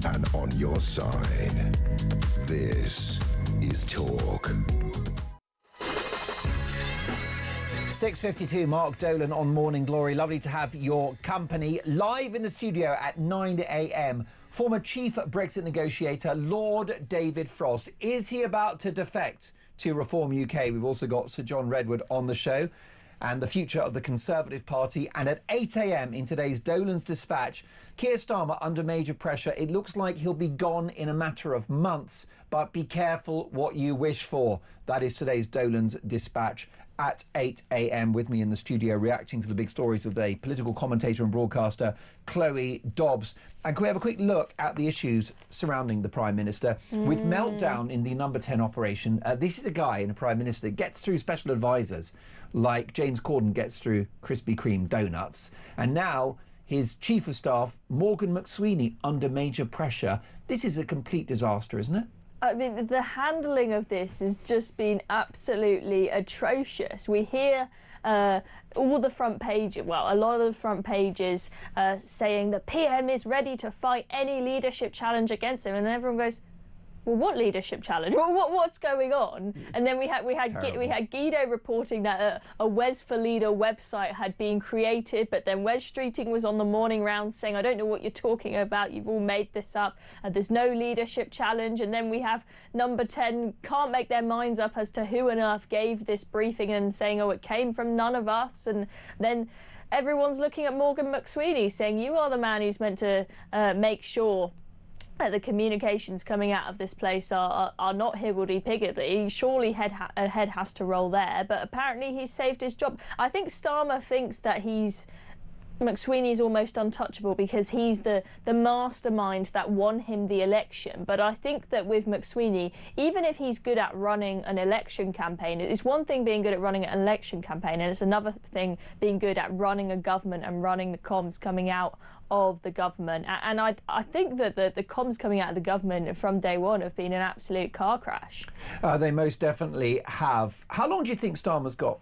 and on your side. This is Talk. 6:52, Mark Dolan on Morning Glory. Lovely to have your company. Live in the studio at 9 a.m, former chief Brexit negotiator, Lord David Frost. Is he about to defect to Reform UK? We've also got Sir John Redwood on the show and the future of the Conservative Party. And at 8 a.m. in today's Dolan's Dispatch, Keir Starmer under major pressure. It looks like he'll be gone in a matter of months, but be careful what you wish for. That is today's Dolan's Dispatch at 8 a.m. With me in the studio reacting to the big stories of the day, political commentator and broadcaster Chloe Dobbs. And can we have a quick look at the issues surrounding the Prime Minister? With meltdown in the number 10 operation, this is a guy in a Prime Minister that gets through special advisors like James Corden gets through Krispy Kreme donuts. And now his Chief of Staff, Morgan McSweeney, under major pressure. This is a complete disaster, isn't it? I mean, the handling of this has just been absolutely atrocious. We hear all the front pages, well, a lot of the front pages saying the PM is ready to fight any leadership challenge against him, and then everyone goes, well, what leadership challenge? What's going on? And then we had Guido reporting that a Wes for Leader website had been created, but then Wes Streeting was on the morning round saying, I don't know what you're talking about, you've all made this up, there's no leadership challenge. And then we have number 10 can't make their minds up as to who on earth gave this briefing and saying, oh, it came from none of us. And then everyone's looking at Morgan McSweeney saying, you are the man who's meant to make sure the communications coming out of this place are not higgledy-piggledy. Surely a head has to roll there, but apparently he's saved his job. I think Starmer thinks that McSweeney's almost untouchable because he's the mastermind that won him the election. But I think that with McSweeney, even if he's good at running an election campaign, it's one thing being good at running an election campaign, and it's another thing being good at running a government and running the comms coming out of the government. And I think that the comms coming out of the government from day one have been an absolute car crash. They most definitely have. How long do you think Starmer's got?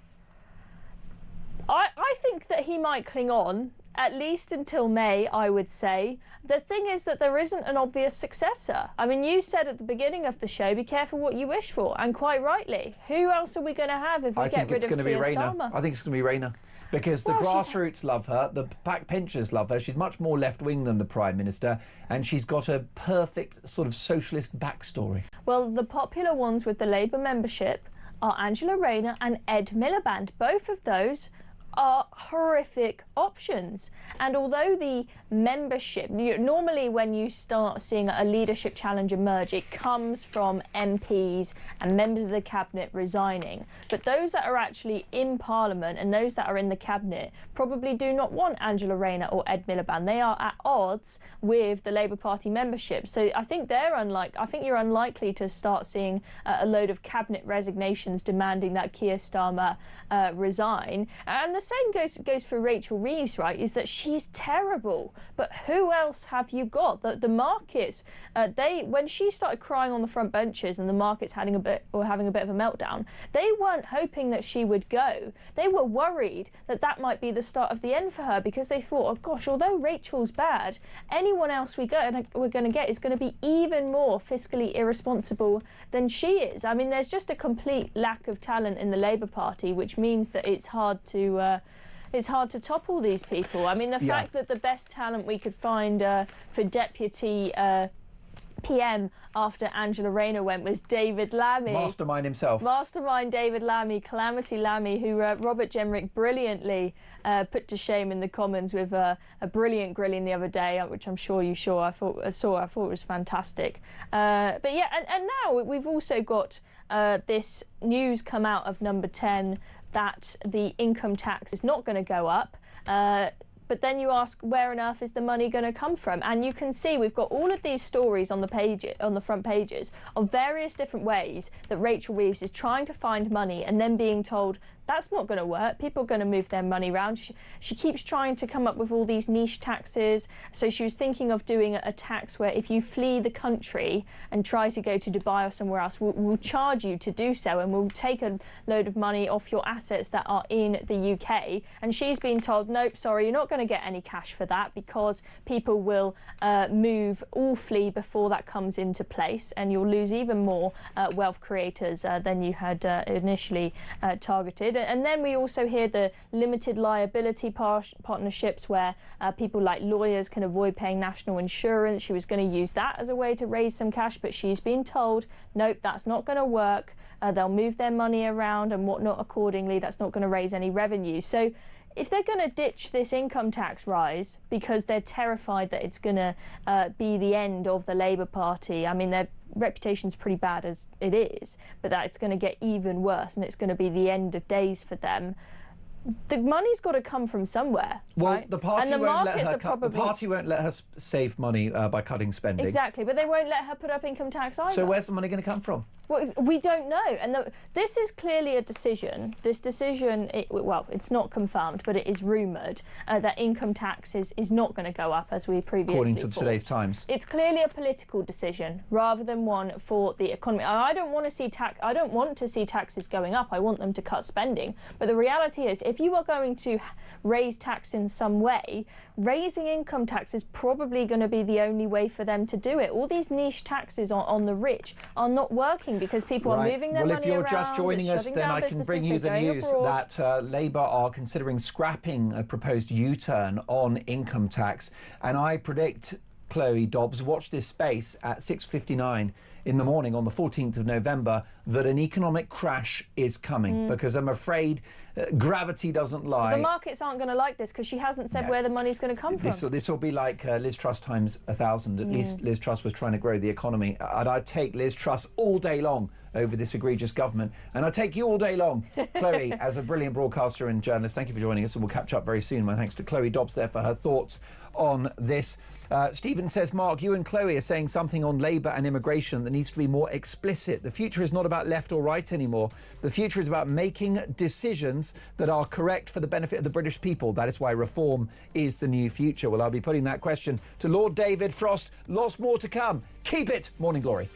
I think that he might cling on, at least until May, I would say. The thing is that there isn't an obvious successor. I mean, you said at the beginning of the show, be careful what you wish for, and quite rightly. Who else are we going to have if we get rid of Keir Starmer? I think it's going to be Rayner. Because the grassroots love her, the backbenchers love her. She's much more left-wing than the Prime Minister, and she's got a perfect sort of socialist backstory. Well, the popular ones with the Labour membership are Angela Rayner and Ed Miliband. Both of those are horrific options. And although the membership, normally when you start seeing a leadership challenge emerge, it comes from MPs and members of the cabinet resigning. But those that are actually in Parliament and those that are in the cabinet probably do not want Angela Rayner or Ed Miliband. They are at odds with the Labour Party membership. So I think you're unlikely to start seeing a load of cabinet resignations demanding that Keir Starmer resign. And the same goes for Rachel Reeves, right? Is that she's terrible, but who else have you got? The markets, when she started crying on the front benches and the markets having a bit of a meltdown, they weren't hoping that she would go. They were worried that that might be the start of the end for her, because they thought, oh gosh, although Rachel's bad, anyone else we're going to get is going to be even more fiscally irresponsible than she is. I mean, there's just a complete lack of talent in the Labour Party, which means that it's hard to topple these people. I mean, the fact that the best talent we could find for deputy PM after Angela Rayner went was David Lammy. Mastermind himself. Mastermind David Lammy, Calamity Lammy, who Robert Jenrick brilliantly put to shame in the Commons with a brilliant grilling the other day, which I'm sure you saw. I thought it was fantastic. But yeah, and now we've also got this news come out of Number 10 that the income tax is not going to go up. But then you ask, where on earth is the money going to come from? And you can see we've got all of these stories on the front pages of various different ways that Rachel Reeves is trying to find money and then being told, that's not going to work. People are going to move their money around. She keeps trying to come up with all these niche taxes. So she was thinking of doing a tax where if you flee the country and try to go to Dubai or somewhere else, we'll charge you to do so, and we'll take a load of money off your assets that are in the UK. And she's been told, nope, sorry, you're not going to get any cash for that, because people will flee before that comes into place, and you'll lose even more wealth creators than you had initially targeted. And then we also hear the limited liability partnerships where people like lawyers can avoid paying national insurance. She was going to use that as a way to raise some cash, but she's been told, nope, that's not going to work. They'll move their money around and whatnot accordingly. That's not going to raise any revenue. So if they're going to ditch this income tax rise because they're terrified that it's going to be the end of the Labour Party, I mean, their reputation's pretty bad as it is, but that it's going to get even worse and it's going to be the end of days for them. The money's got to come from somewhere. Well, right? the party won't let her probably... The party won't let her save money by cutting spending. Exactly, but they won't let her put up income tax either. So where's the money going to come from? Well, we don't know, and this is clearly a decision. This decision, it's not confirmed, but it is rumoured that income tax is not going to go up as we previously according to thought. today's Times. It's clearly a political decision rather than one for the economy. I don't want to see taxes going up. I want them to cut spending. But the reality is, if you are going to raise tax in some way, raising income tax is probably going to be the only way for them to do it. All these niche taxes on the rich are not working because people are moving their money around. Well, if you're just joining us, then I can bring you the news that Labour are considering scrapping a proposed U-turn on income tax. And I predict, Chloe Dobbs, watch this space at 6:59 in the morning on the 14th of November, that an economic crash is coming, because I'm afraid gravity doesn't lie. The markets aren't going to like this because she hasn't said where the money's going to come from. This will be like Liz Truss times 1,000. At least Liz Truss was trying to grow the economy. And I'd take Liz Truss all day long over this egregious government. And I'd take you all day long, Chloe, as a brilliant broadcaster and journalist. Thank you for joining us, and we'll catch up very soon. My thanks to Chloe Dobbs there for her thoughts on this. Stephen says, Mark, you and Chloe are saying something on Labour and immigration that needs to be more explicit. The future is not about left or right anymore. The future is about making decisions that are correct for the benefit of the British people. That is why reform is the new future. Well, I'll be putting that question to Lord David Frost. Lots more to come. Keep it. Morning Glory.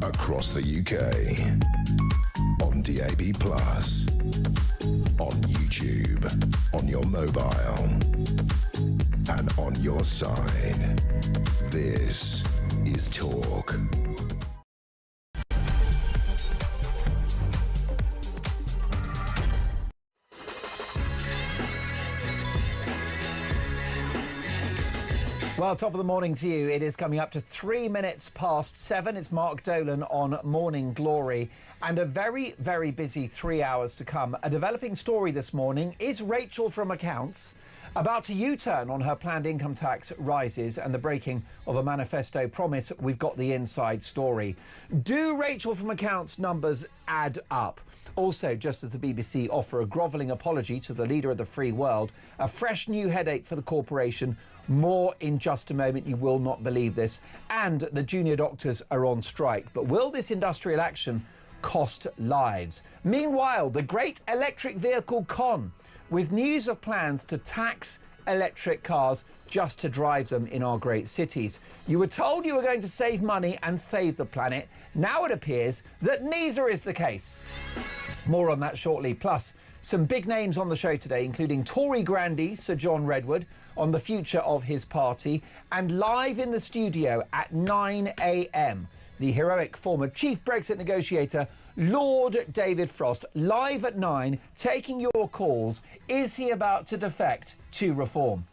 across the UK, on DAB+, on YouTube, on your mobile, and on your side. This is Talk. Well, top of the morning to you. It is coming up to 3 minutes past 7. It's Mark Dolan on Morning Glory. And a very, very busy 3 hours to come. A developing story this morning. Is Rachel from Accounts about to U-turn on her planned income tax rises and the breaking of a manifesto promise? We've got the inside story. Do Rachel from Accounts numbers add up? Also, just as the BBC offer a grovelling apology to the leader of the free world, a fresh new headache for the corporation. More in just a moment. You will not believe this. And the junior doctors are on strike. But will this industrial action cost lives? Meanwhile, the great electric vehicle con, with news of plans to tax electric cars just to drive them in our great cities. You were told you were going to save money and save the planet. Now it appears that neither is the case. More on that shortly. Plus, some big names on the show today, including Tory grandee Sir John Redwood on the future of his party, and live in the studio at 9 a.m, the heroic former chief Brexit negotiator, Lord David Frost, live at 9, taking your calls. Is he about to defect to reform?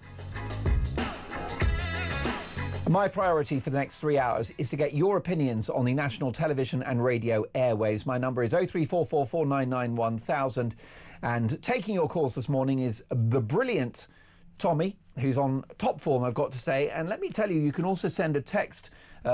My priority for the next 3 hours is to get your opinions on the national television and radio airwaves. My number is 03444991000. And taking your calls this morning is the brilliant Tommy, who's on top form, I've got to say. And let me tell you, you can also send a text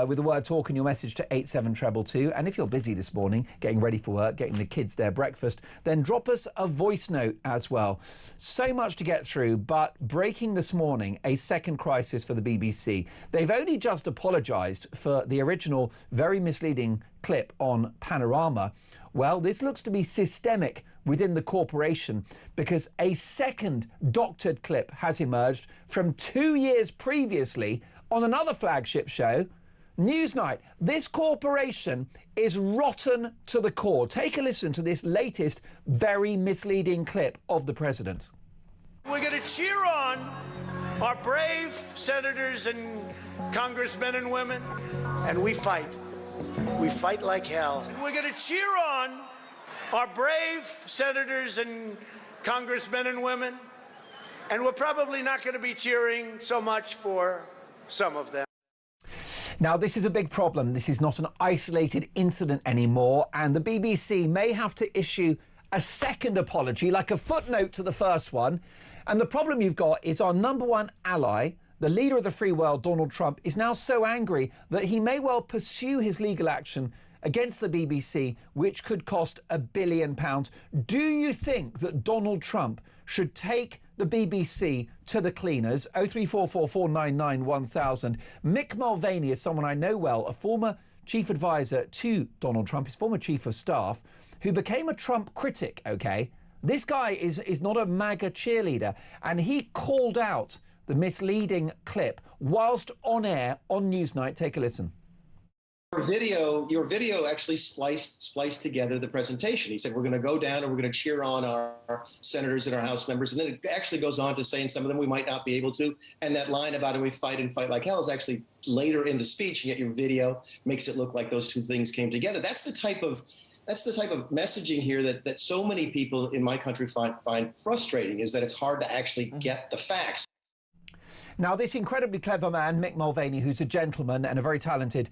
with the word talk in your message to 87222. And if you're busy this morning, getting ready for work, getting the kids their breakfast, then drop us a voice note as well. So much to get through, but breaking this morning, a second crisis for the BBC. They've only just apologised for the original very misleading clip on Panorama. Well, this looks to be systemic within the corporation, because a second doctored clip has emerged from 2 years previously on another flagship show, Newsnight. This corporation is rotten to the core. Take a listen to this latest very misleading clip of the president. We're going to cheer on our brave senators and congressmen and women, and we fight. We fight like hell. We're going to cheer on our brave senators and congressmen and women, and we're probably not going to be cheering so much for some of them. Now, this is a big problem. This is not an isolated incident anymore, and the BBC may have to issue a second apology, like a footnote to the first one. And the problem you've got is our number one ally, the leader of the free world, Donald Trump, is now so angry that he may well pursue his legal action against the BBC, which could cost £1 billion. Do you think that Donald Trump should take the BBC to the cleaners? 03444991000. Mick Mulvaney is someone I know well, a former chief advisor to Donald Trump, his former chief of staff, who became a Trump critic, OK? This guy is not a MAGA cheerleader, and he called out the misleading clip whilst on air on Newsnight. Take a listen. Your video actually spliced together the presentation. He said, we're going to go down and we're going to cheer on our senators and our House members. And then it actually goes on to say, in some of them we might not be able to. And that line about we fight and fight like hell is actually later in the speech, and yet your video makes it look like those two things came together. That's the type of messaging here that so many people in my country find frustrating, is that it's hard to actually get the facts. Now, this incredibly clever man, Mick Mulvaney, who's a gentleman and a very talented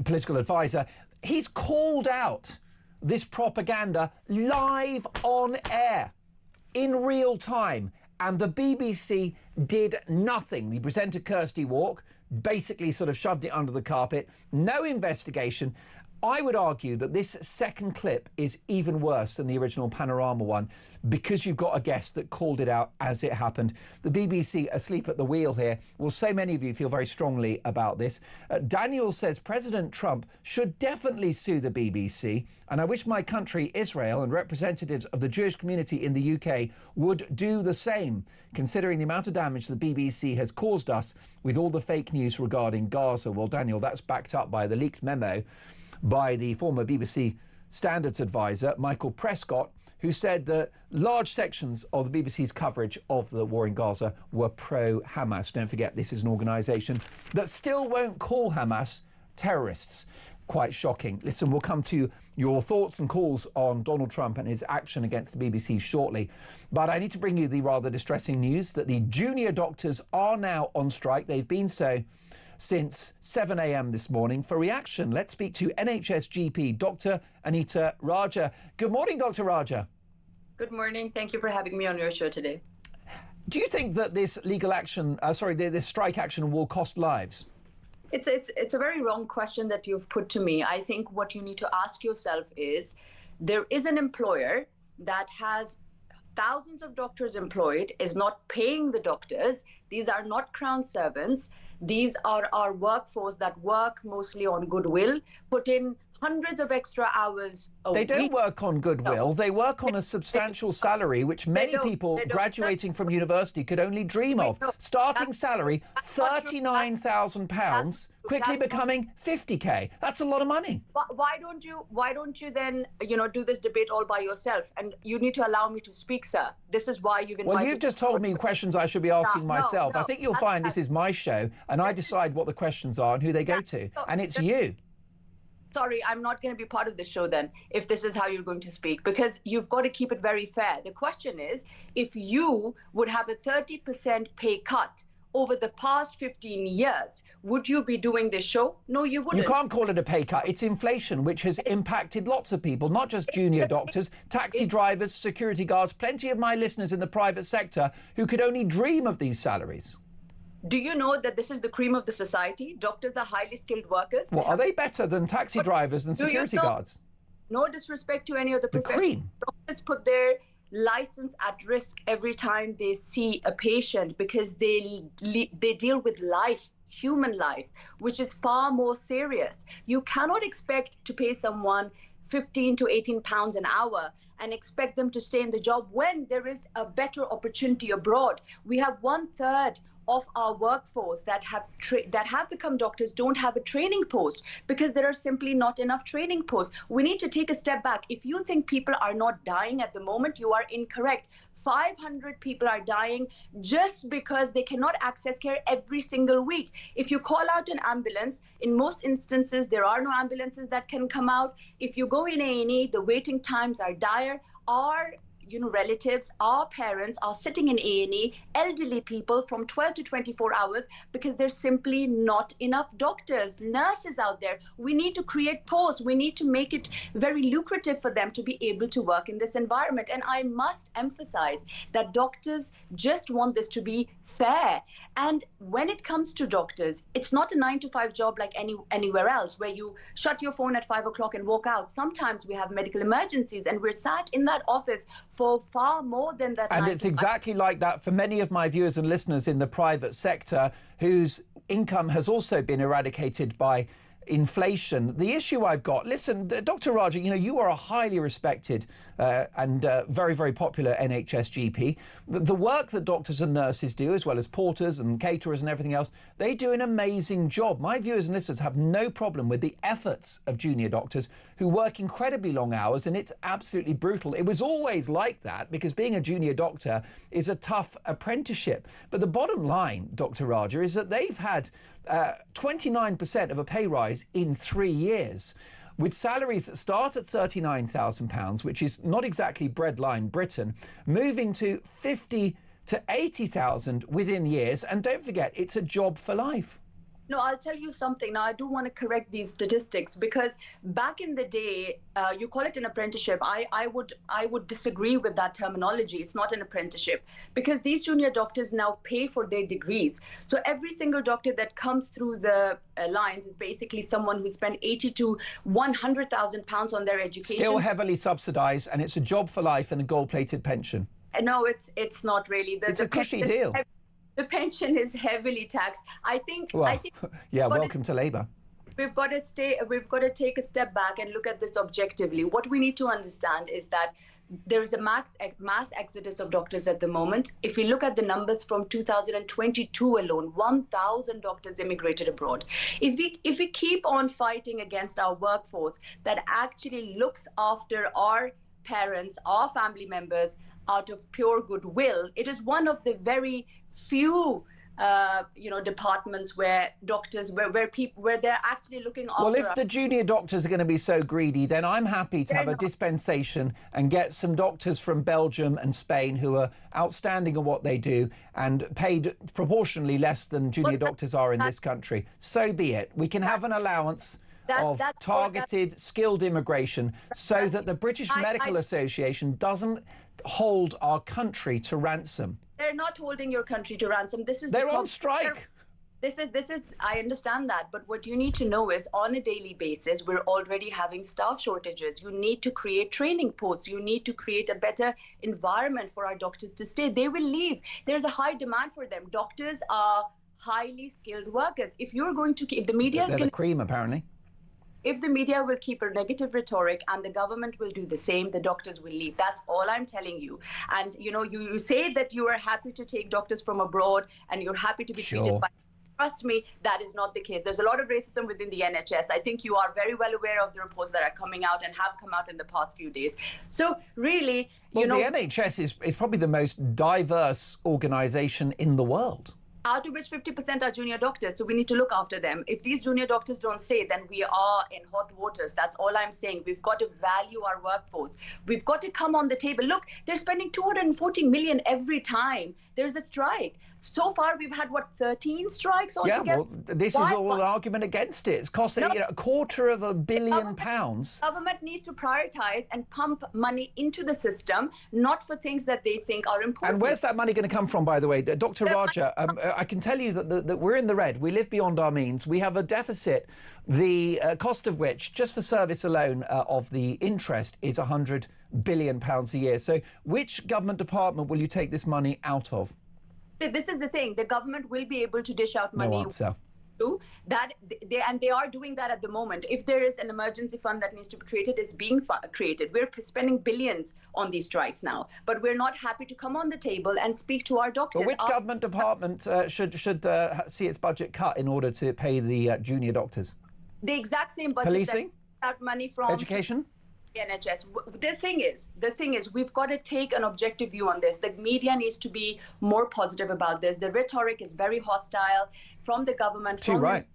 political advisor, he's called out this propaganda live on air in real time. And the BBC did nothing. The presenter, Kirsty Walk, basically sort of shoved it under the carpet. No investigation. I would argue that this second clip is even worse than the original Panorama one, because you've got a guest that called it out as it happened. The BBC asleep at the wheel here. Well, so many of you feel very strongly about this. Daniel says President Trump should definitely sue the BBC, and I wish my country, Israel, and representatives of the Jewish community in the UK would do the same, considering the amount of damage the BBC has caused us with all the fake news regarding Gaza. Well, Daniel, that's backed up by the leaked memo by the former BBC standards advisor, Michael Prescott, who said that large sections of the BBC's coverage of the war in Gaza were pro-Hamas. Don't forget, this is an organisation that still won't call Hamas terrorists. Quite shocking. Listen, we'll come to your thoughts and calls on Donald Trump and his action against the BBC shortly. But I need to bring you the rather distressing news that the junior doctors are now on strike. They've been so since 7 a.m. this morning. For reaction, let's speak to NHS GP Dr. Anita Raja. Good morning, Dr. Raja. Good morning. Thank you for having me on your show today. Do you think that this legal action, this strike action will cost lives? It's a very wrong question that you've put to me. I think what you need to ask yourself is, there is an employer that has thousands of doctors employed, is not paying the doctors. These are not crown servants. These are our workforce that work mostly on goodwill, put in hundreds of extra hours a week. They don't work on goodwill. No. They work on a substantial salary, which many people graduating from university could only dream of. Starting salary, £39,000, quickly becoming 50k. That's a lot of money. Why don't you then, do this debate all by yourself? And you need to allow me to speak, sir. This is why you've invited. Well, you've just told me questions I should be asking myself. I think you'll find this is my show, and I decide what the questions are and who they go to. And it's you. Sorry, I'm not going to be part of the show then, if this is how you're going to speak, because you've got to keep it very fair. The question is, if you would have a 30% pay cut over the past 15 years, would you be doing this show? No, you wouldn't. You can't call it a pay cut. It's inflation, which has impacted lots of people, not just junior doctors, taxi drivers, security guards, plenty of my listeners in the private sector who could only dream of these salaries. Do you know that this is the cream of the society? Doctors are highly skilled workers. Well, are they better than taxi drivers and security guards? No disrespect to any of the professions. The cream. Doctors put their license at risk every time they see a patient, because they deal with life, human life, which is far more serious. You cannot expect to pay someone 15 to 18 pounds an hour and expect them to stay in the job when there is a better opportunity abroad. We have 1/3 of our workforce that have become doctors don't have a training post, because there are simply not enough training posts. We need to take a step back. If you think people are not dying at the moment, you are incorrect. 500 people are dying just because they cannot access care every single week. If you call out an ambulance, in most instances, there are no ambulances that can come out. If you go in A&E, the waiting times are dire. Our relatives, our parents are sitting in A&E, elderly people, from 12 to 24 hours, because there's simply not enough doctors, nurses out there. We need to create posts. We need to make it very lucrative for them to be able to work in this environment. And I must emphasize that doctors just want this to be fair. And when it comes to doctors, it's not a 9-to-5 job like anywhere else, where you shut your phone at 5 o'clock and walk out. Sometimes we have medical emergencies, and we're sat in that office for far more than that. And it's exactly like that for many of my viewers and listeners in the private sector, whose income has also been eradicated by inflation. The issue I've got, listen, Dr. Raja, you are a highly respected and very, very popular NHS GP. The work that doctors and nurses do, as well as porters and caterers and everything else, they do an amazing job. My viewers and listeners have no problem with the efforts of junior doctors who work incredibly long hours, and it's absolutely brutal. It was always like that, because being a junior doctor is a tough apprenticeship. But the bottom line, Dr. Raja, is that they've had 29% of a pay rise in 3 years, with salaries that start at £39,000, which is not exactly breadline Britain, moving to 50 to 80,000 within years. And don't forget, it's a job for life. No, I'll tell you something. Now, I do want to correct these statistics, because back in the day, you call it an apprenticeship. I would disagree with that terminology. It's not an apprenticeship, because these junior doctors now pay for their degrees. So every single doctor that comes through the lines is basically someone who spent 80 to 100,000 pounds on their education. Still heavily subsidised, and it's a job for life and a gold-plated pension. No, it's not really. It's a cushy deal. The pension is heavily taxed. I think. Yeah, welcome to Labour. we've got to take a step back and look at this objectively. What we need to understand is that there is a mass exodus of doctors at the moment. If we look at the numbers from 2022 alone, 1,000 doctors immigrated abroad. If we keep on fighting against our workforce that actually looks after our parents, our family members out of pure goodwill, it is one of the very few departments where doctors, where they're actually looking after. Well, if the junior doctors are going to be so greedy, then I'm happy to have a dispensation and get some doctors from Belgium and Spain who are outstanding at what they do and paid proportionally less than junior doctors are in this country. So be it. We can have an allowance of targeted, skilled immigration so that the British Medical Association doesn't hold our country to ransom. They're not holding your country to ransom. They're on strike. This is, I understand that, but what you need to know is on a daily basis, we're already having staff shortages. You need to create training posts. You need to create a better environment for our doctors to stay. They will leave. There's a high demand for them. Doctors are highly skilled workers. If you're going to keep the media, they're the cream, apparently. If the media will keep a negative rhetoric and the government will do the same, the doctors will leave. That's all I'm telling you. And, you say that you are happy to take doctors from abroad and you're happy to be treated by... Trust me, that is not the case. There's a lot of racism within the NHS. I think you are very well aware of the reports that are coming out and have come out in the past few days. So really, the NHS is probably the most diverse organisation in the world. Out of which 50% are junior doctors, so we need to look after them. If these junior doctors don't stay, then we are in hot waters. That's all I'm saying. We've got to value our workforce. We've got to come on the table. Look, they're spending 240 million every time there's a strike. So far, we've had, 13 strikes altogether? Yeah, well, this is all an argument against it. It's costing £250 million. Government needs to prioritise and pump money into the system, not for things that they think are important. And where's that money going to come from, by the way? Dr. Raja, I can tell you that we're in the red. We live beyond our means. We have a deficit, the cost of which, just for service alone, of the interest is £100 billion a year. So which government department will you take this money out of? This is the thing. The government will be able to dish out money. No answer. They are doing that at the moment. If there is an emergency fund that needs to be created, it's being created. We're spending billions on these strikes now, but we're not happy to come on the table and speak to our doctors. But which government department should see its budget cut in order to pay the junior doctors? The exact same budget. Policing? Out money from education? NHS. The thing is, we've got to take an objective view on this. The media needs to be more positive about this. The rhetoric is very hostile from the government. Too right.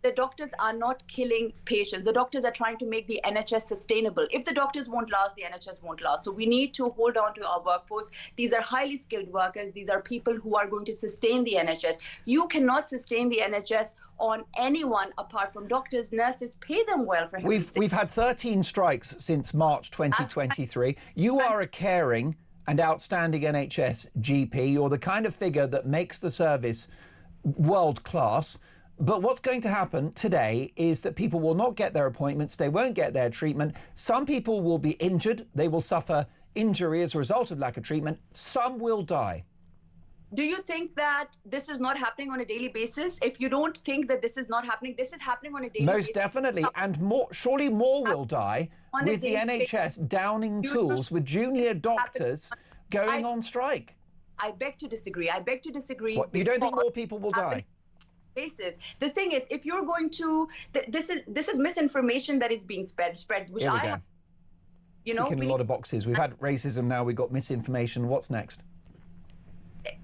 The doctors are not killing patients. The doctors are trying to make the NHS sustainable. If the doctors won't last, the NHS won't last. So we need to hold on to our workforce. These are highly skilled workers. These are people who are going to sustain the NHS. You cannot sustain the NHS on anyone apart from doctors, nurses. Pay them well for heaven's sake. We've had 13 strikes since March 2023. You are a caring and outstanding NHS GP. You're the kind of figure that makes the service world class. But what's going to happen today is that people will not get their appointments. They won't get their treatment. Some people will be injured. They will suffer injury as a result of lack of treatment. Some will die. Do you think that this is not happening on a daily basis? If you don't think that this is not happening, this is happening on a daily basis. Most definitely. And surely more will die with the NHS downing tools, with junior doctors going on strike. I beg to disagree. What, you don't think more people will die? Basis. The thing is, if you're going to, this is misinformation that is being spread, which Here we go. Ticking a lot of boxes. We've had racism, now we've got misinformation. What's next?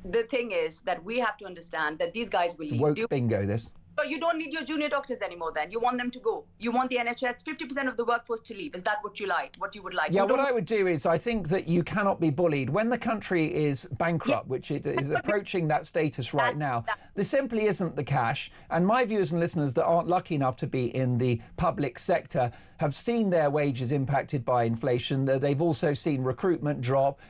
The thing is that we have to understand that these guys will leave. Woke bingo, this. So you don't need your junior doctors anymore then. You want them to go. You want the NHS, 50% of the workforce to leave. Is that what you like? What you would like? Yeah, what I would do is I think that you cannot be bullied. When the country is bankrupt, which it is approaching that status right now, there simply isn't the cash. And my viewers and listeners that aren't lucky enough to be in the public sector have seen their wages impacted by inflation. They've also seen recruitment drop.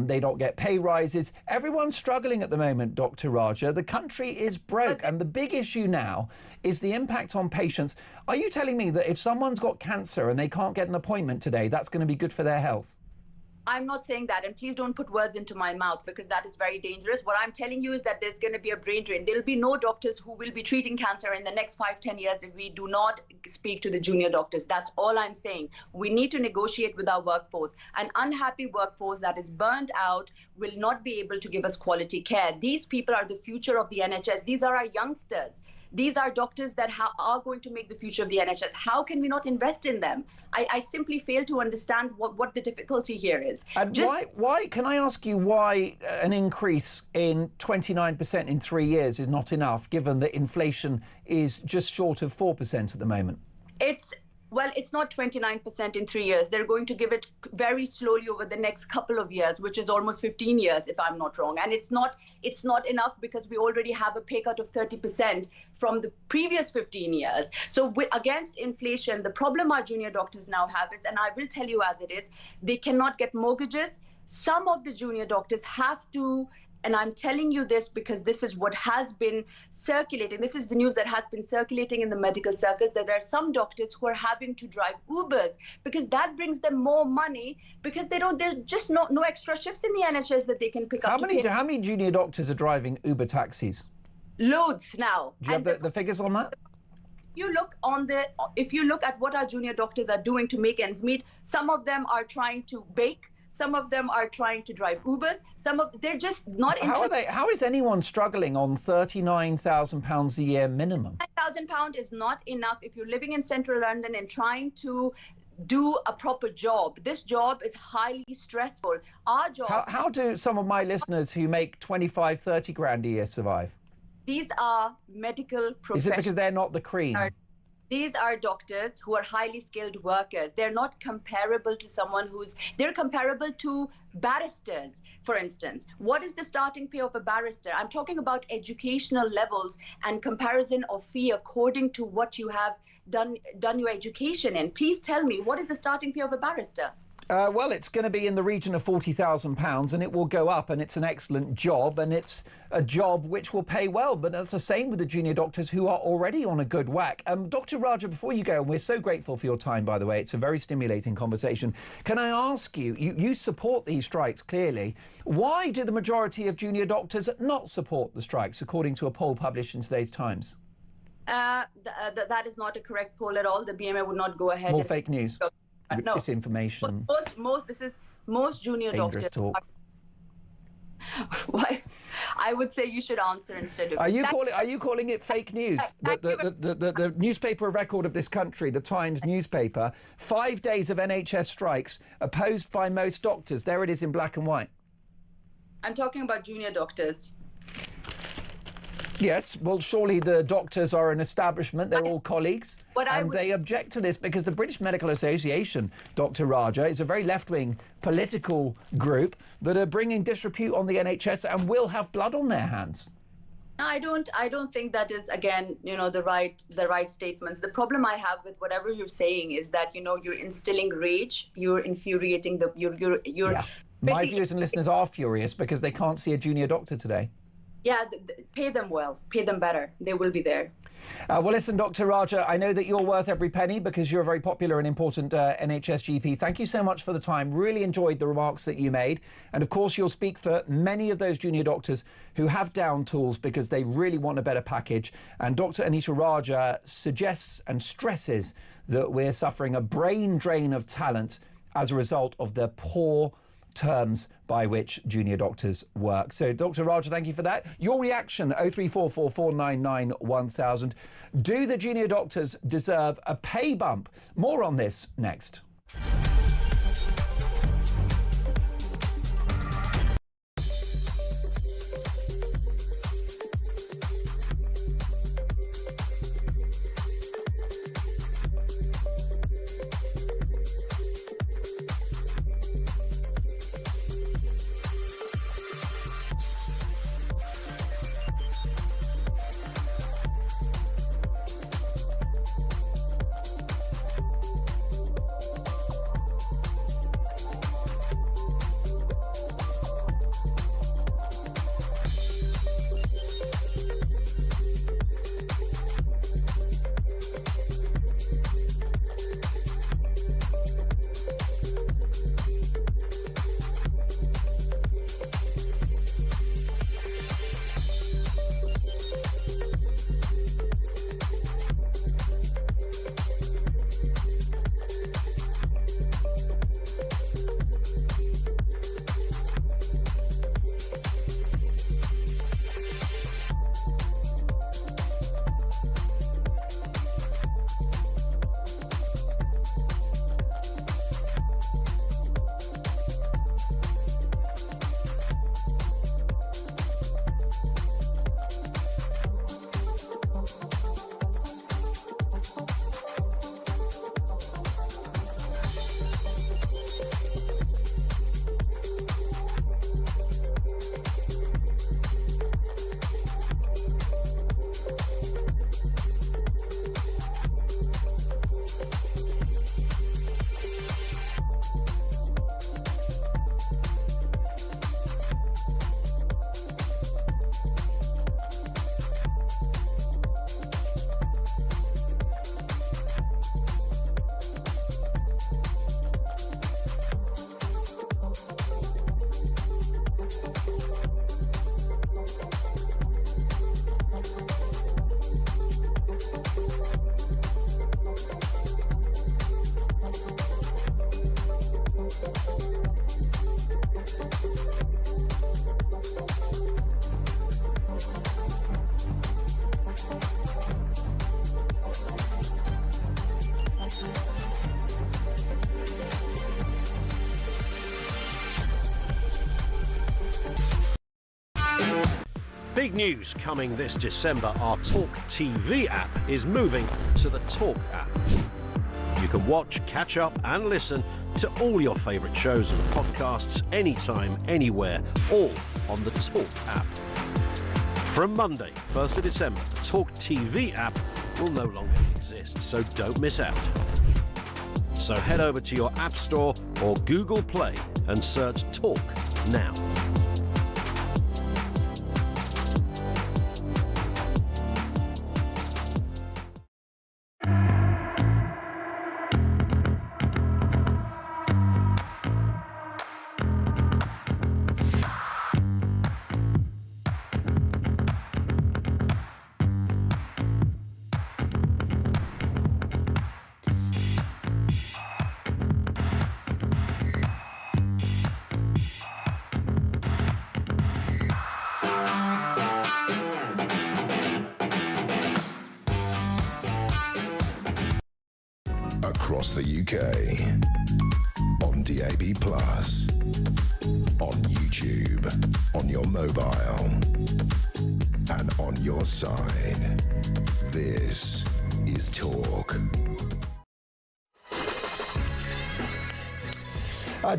They don't get pay rises. Everyone's struggling at the moment, Dr. Raja. The country is broke. And the big issue now is the impact on patients. Are you telling me that if someone's got cancer and they can't get an appointment today, that's going to be good for their health? I'm not saying that, and please don't put words into my mouth because that is very dangerous. What I'm telling you is that there's going to be a brain drain. There will be no doctors who will be treating cancer in the next 5-10 years if we do not speak to the junior doctors. That's all I'm saying. We need to negotiate with our workforce. An unhappy workforce that is burnt out will not be able to give us quality care. These people are the future of the NHS. These are our youngsters. These are doctors that are going to make the future of the NHS. How can we not invest in them? I simply fail to understand what the difficulty here is. And why, can I ask you why an increase in 29% in 3 years is not enough, given that inflation is just short of 4% at the moment? Well, it's not 29% in 3 years. They're going to give it very slowly over the next couple of years, which is almost 15 years, if I'm not wrong. And it's not enough because we already have a pay cut of 30% from the previous 15 years. So against inflation, the problem our junior doctors now have is, and I will tell you as it is, they cannot get mortgages. Some of the junior doctors have to, and I'm telling you this because this is what has been circulating. This is the news that has been circulating in the medical circles, that there are some doctors who are having to drive Ubers because that brings them more money because there's just no extra shifts in the NHS that they can pick up. How many junior doctors are driving Uber taxis? Loads now. Do you have the figures on that? If you look at what our junior doctors are doing to make ends meet, some of them are trying to bake. Some of them are trying to drive Ubers. They're just not interested. How is anyone struggling on £39,000 a year minimum? £9,000 is not enough if you're living in central London and trying to do a proper job. This job is highly stressful. Our job. How do some of my listeners who make 25, 30 grand a year survive? These are medical professionals. Is it because they're not the cream? These are doctors who are highly skilled workers. They're not comparable to they're comparable to barristers, for instance. What is the starting pay of a barrister? I'm talking about educational levels and comparison of fee according to what you have done your education in. Please tell me, what is the starting pay of a barrister? Well, it's going to be in the region of £40,000 and it will go up, and it's an excellent job, and it's a job which will pay well. But that's the same with the junior doctors who are already on a good whack. Dr. Raja, before you go, and we're so grateful for your time, by the way, it's a very stimulating conversation. Can I ask you, you support these strikes clearly. Why do the majority of junior doctors not support the strikes, according to a poll published in today's Times? That is not a correct poll at all. The BMA would not go ahead. More fake news. No. Disinformation. Most junior dangerous doctors. Talk. Why? I would say you should answer instead of. Are you calling it fake news? The newspaper of record of this country, the Times newspaper, 5 days of NHS strikes opposed by most doctors. There it is in black and white. I'm talking about junior doctors. Yes, well, surely the doctors are an establishment. They're all colleagues. And they object to this because the British Medical Association, Dr. Raja, is a very left-wing political group that are bringing disrepute on the NHS and will have blood on their hands. I don't think that is, again, the right statements. The problem I have with whatever you're saying is that, you're instilling rage, you're infuriating Yeah. My viewers and listeners are furious because they can't see a junior doctor today. Yeah, pay them well, pay them better. They will be there. Well, listen, Dr. Raja, I know that you're worth every penny because you're a very popular and important NHS GP. Thank you so much for the time. Really enjoyed the remarks that you made. And of course, you'll speak for many of those junior doctors who have down tools because they really want a better package. And Dr. Anita Raja suggests and stresses that we're suffering a brain drain of talent as a result of the poor terms by which junior doctors work. So, Dr. Raja, thank you for that. Your reaction, 0344 499 1000. Do the junior doctors deserve a pay bump? More on this next. Big news coming this December. Our talkTV app is moving to the Talk app. You can watch, catch up and listen to all your favourite shows and podcasts anytime, anywhere, all on the Talk app. From Monday, 1st of December, the talkTV app will no longer exist, so don't miss out. So head over to your App Store or Google Play and search Talk now. Across the UK, on DAB+, on YouTube, on your mobile, and on your side. This is Talk.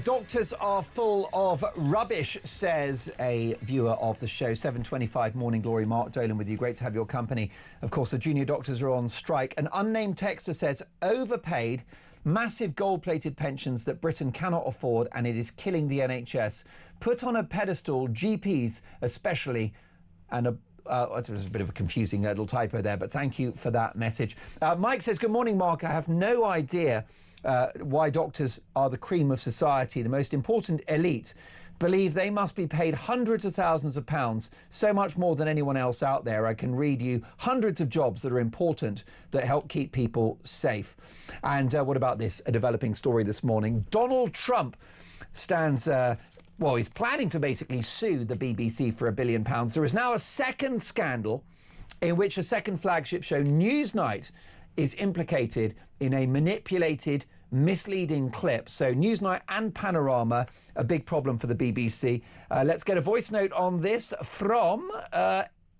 Doctors are full of rubbish, says a viewer of the show. 7:25 Morning Glory, Mark Dolan with you. Great to have your company. Of course, the junior doctors are on strike. An unnamed texter says, overpaid, massive gold-plated pensions that Britain cannot afford, and it is killing the NHS. Put on a pedestal, GPs especially, and there's a bit of a confusing little typo there, but thank you for that message. Mike says, good morning, Mark. I have no idea why doctors are the cream of society. The most important elite believe they must be paid hundreds of thousands of pounds, so much more than anyone else out there. I can read you hundreds of jobs that are important that help keep people safe. And what about this? A developing story this morning. Donald Trump stands... well, he's planning to basically sue the BBC for £1 billion. There is now a second scandal in which a second flagship show, Newsnight, is implicated in a manipulated, misleading clip. So Newsnight and Panorama, a big problem for the BBC. Let's get a voice note on this from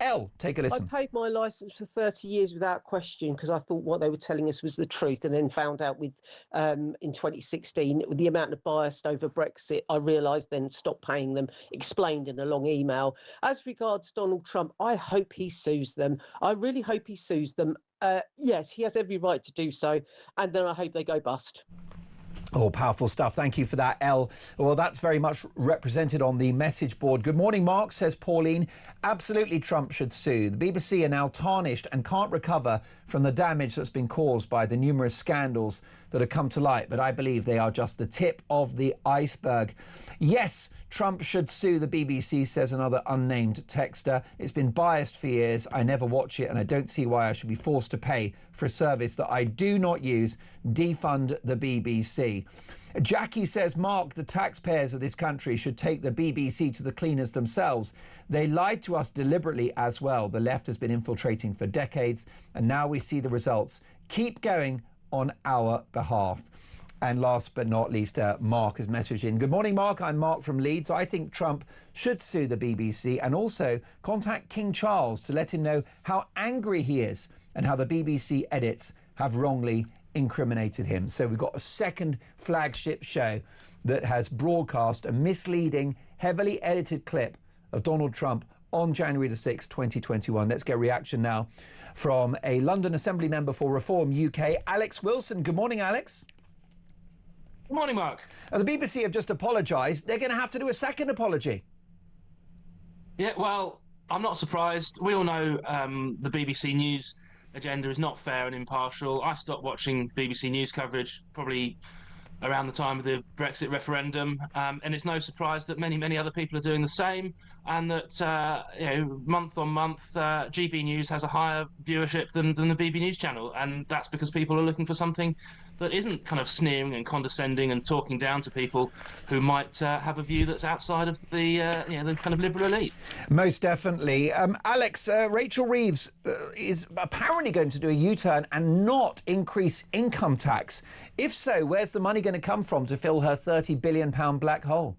Elle. Take a listen. I paid my licence for 30 years without question because I thought what they were telling us was the truth, and then found out with in 2016 with the amount of bias over Brexit, I realised then stopped paying them, explained in a long email. As regards Donald Trump, I hope he sues them. I really hope he sues them. Yes, he has every right to do so, and then I hope they go bust. Oh, powerful stuff. Thank you for that, Elle. Well, that's very much represented on the message board. Good morning, Mark, says Pauline. Absolutely, Trump should sue. The BBC are now tarnished and can't recover from the damage that's been caused by the numerous scandals that have come to light, but I believe they are just the tip of the iceberg. Yes, Trump should sue the BBC, says another unnamed texter. It's been biased for years. I never watch it, and I don't see why I should be forced to pay for a service that I do not use. Defund the BBC. Jackie says, Mark, the taxpayers of this country should take the BBC to the cleaners themselves. They lied to us deliberately as well. The left has been infiltrating for decades, and now we see the results. Keep going on our behalf. And last but not least, Mark has messaged in. Good morning, Mark. I'm Mark from Leeds. I think Trump should sue the BBC and also contact King Charles to let him know how angry he is and how the BBC edits have wrongly incriminated him. So we've got a second flagship show that has broadcast a misleading, heavily edited clip of Donald Trump on January the 6th, 2021. Let's get reaction now from a London Assembly member for Reform UK, Alex Wilson. Good morning, Alex. Good morning, Mark. The BBC have just apologised. They're going to have to do a second apology. Yeah, well, I'm not surprised. We all know the BBC News agenda is not fair and impartial. I stopped watching BBC News coverage probably around the time of the Brexit referendum, and it's no surprise that many other people are doing the same, and that month on month GB News has a higher viewership than the BBC News channel, and that's because people are looking for something that isn't kind of sneering and condescending and talking down to people who might have a view that's outside of the the kind of liberal elite. Most definitely. Alex, Rachel Reeves is apparently going to do a U-turn and not increase income tax. If so, where's the money going to come from to fill her £30 billion black hole?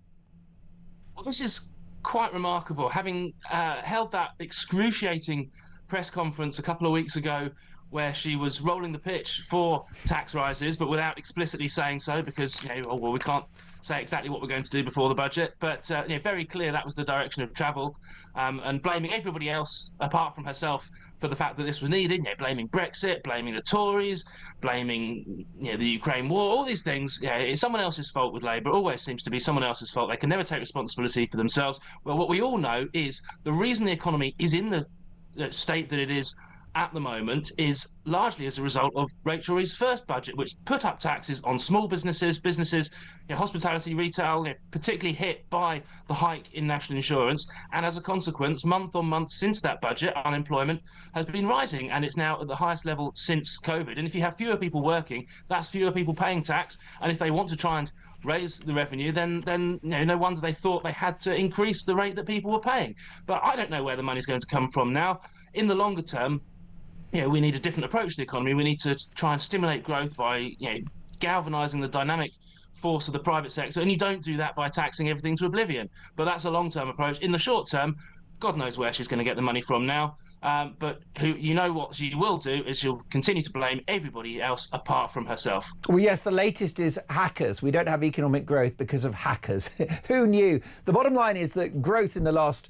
Well, this is quite remarkable. Having held that excruciating press conference a couple of weeks ago where she was rolling the pitch for tax rises, but without explicitly saying so, because, we can't say exactly what we're going to do before the budget, but very clear that was the direction of travel, and blaming everybody else apart from herself for the fact that this was needed, blaming Brexit, blaming the Tories, blaming the Ukraine war, all these things. It's someone else's fault with Labour. It always seems to be someone else's fault. They can never take responsibility for themselves. Well, what we all know is the reason the economy is in the state that it is at the moment is largely as a result of Rachel Reeves' first budget, which put up taxes on small businesses, hospitality, retail, particularly hit by the hike in national insurance. And as a consequence, month on month since that budget, unemployment has been rising, and it's now at the highest level since COVID. And if you have fewer people working, that's fewer people paying tax. And if they want to try and raise the revenue, then no wonder they thought they had to increase the rate that people were paying. But I don't know where the money's going to come from now. In the longer term, we need a different approach to the economy. We need to try and stimulate growth by, galvanising the dynamic force of the private sector. And you don't do that by taxing everything to oblivion. But that's a long-term approach. In the short term, God knows where she's going to get the money from now. But what she will do is she'll continue to blame everybody else apart from herself. Well, yes, the latest is hackers. We don't have economic growth because of hackers. Who knew? The bottom line is that growth in the last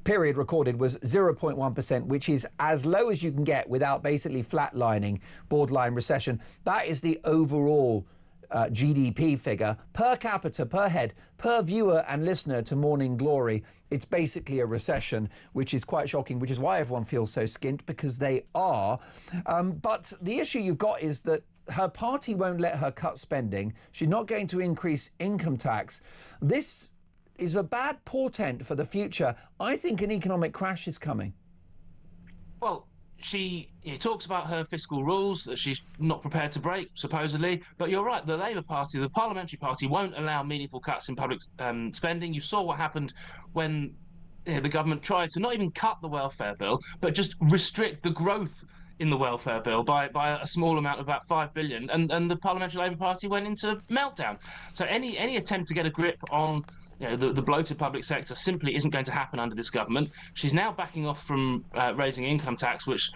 period recorded was 0.1%, which is as low as you can get without basically flatlining, borderline recession. That is the overall GDP figure per capita, per head, per viewer and listener to Morning Glory. It's basically a recession, which is quite shocking, which is why everyone feels so skint, because they are. But the issue you've got is that her party won't let her cut spending. She's not going to increase income tax. This is a bad portent for the future. I think an economic crash is coming. Well, she talks about her fiscal rules that she's not prepared to break, supposedly. But you're right, the Labour Party, the parliamentary party, won't allow meaningful cuts in public spending. You saw what happened when the government tried to not even cut the welfare bill, but just restrict the growth in the welfare bill by a small amount of about 5 billion. And the parliamentary Labour Party went into meltdown. So any attempt to get a grip on the bloated public sector simply isn't going to happen under this government. She's now backing off from raising income tax, which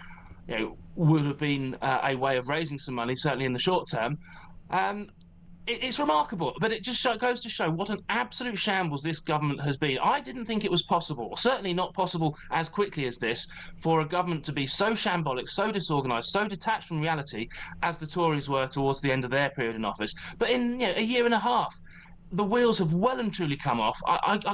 would have been a way of raising some money, certainly in the short term. It's remarkable, but it just goes to show what an absolute shambles this government has been. I didn't think it was possible, or certainly not possible as quickly as this, for a government to be so shambolic, so disorganised, so detached from reality as the Tories were towards the end of their period in office. But in a year and a half, the wheels have well and truly come off.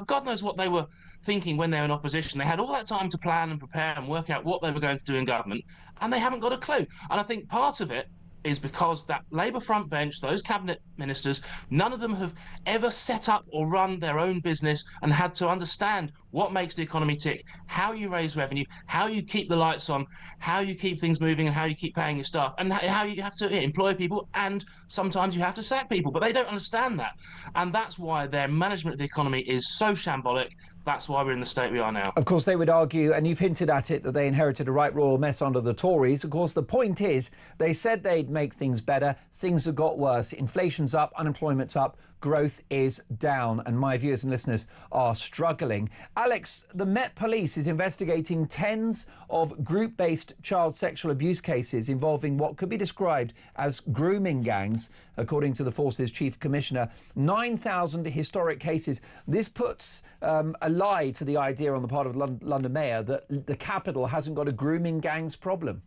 God knows what they were thinking when they were in opposition. They had all that time to plan and prepare and work out what they were going to do in government, and they haven't got a clue. And I think part of it is because that Labour front bench, those cabinet ministers, none of them have ever set up or run their own business and had to understand what makes the economy tick, how you raise revenue, how you keep the lights on, how you keep things moving, and how you keep paying your staff, and how you have to employ people, and sometimes you have to sack people. But they don't understand that. And that's why their management of the economy is so shambolic. That's why we're in the state we are now. Of course, they would argue, and you've hinted at it, that they inherited a right royal mess under the Tories. Of course, the point is, they said they'd make things better. Things have got worse. Inflation's up, unemployment's up, growth is down, and my viewers and listeners are struggling. Alex, the Met Police is investigating tens of group-based child sexual abuse cases involving what could be described as grooming gangs, according to the force's chief commissioner. 9,000 historic cases. This puts a lie to the idea on the part of London Mayor that the capital hasn't got a grooming gangs problem.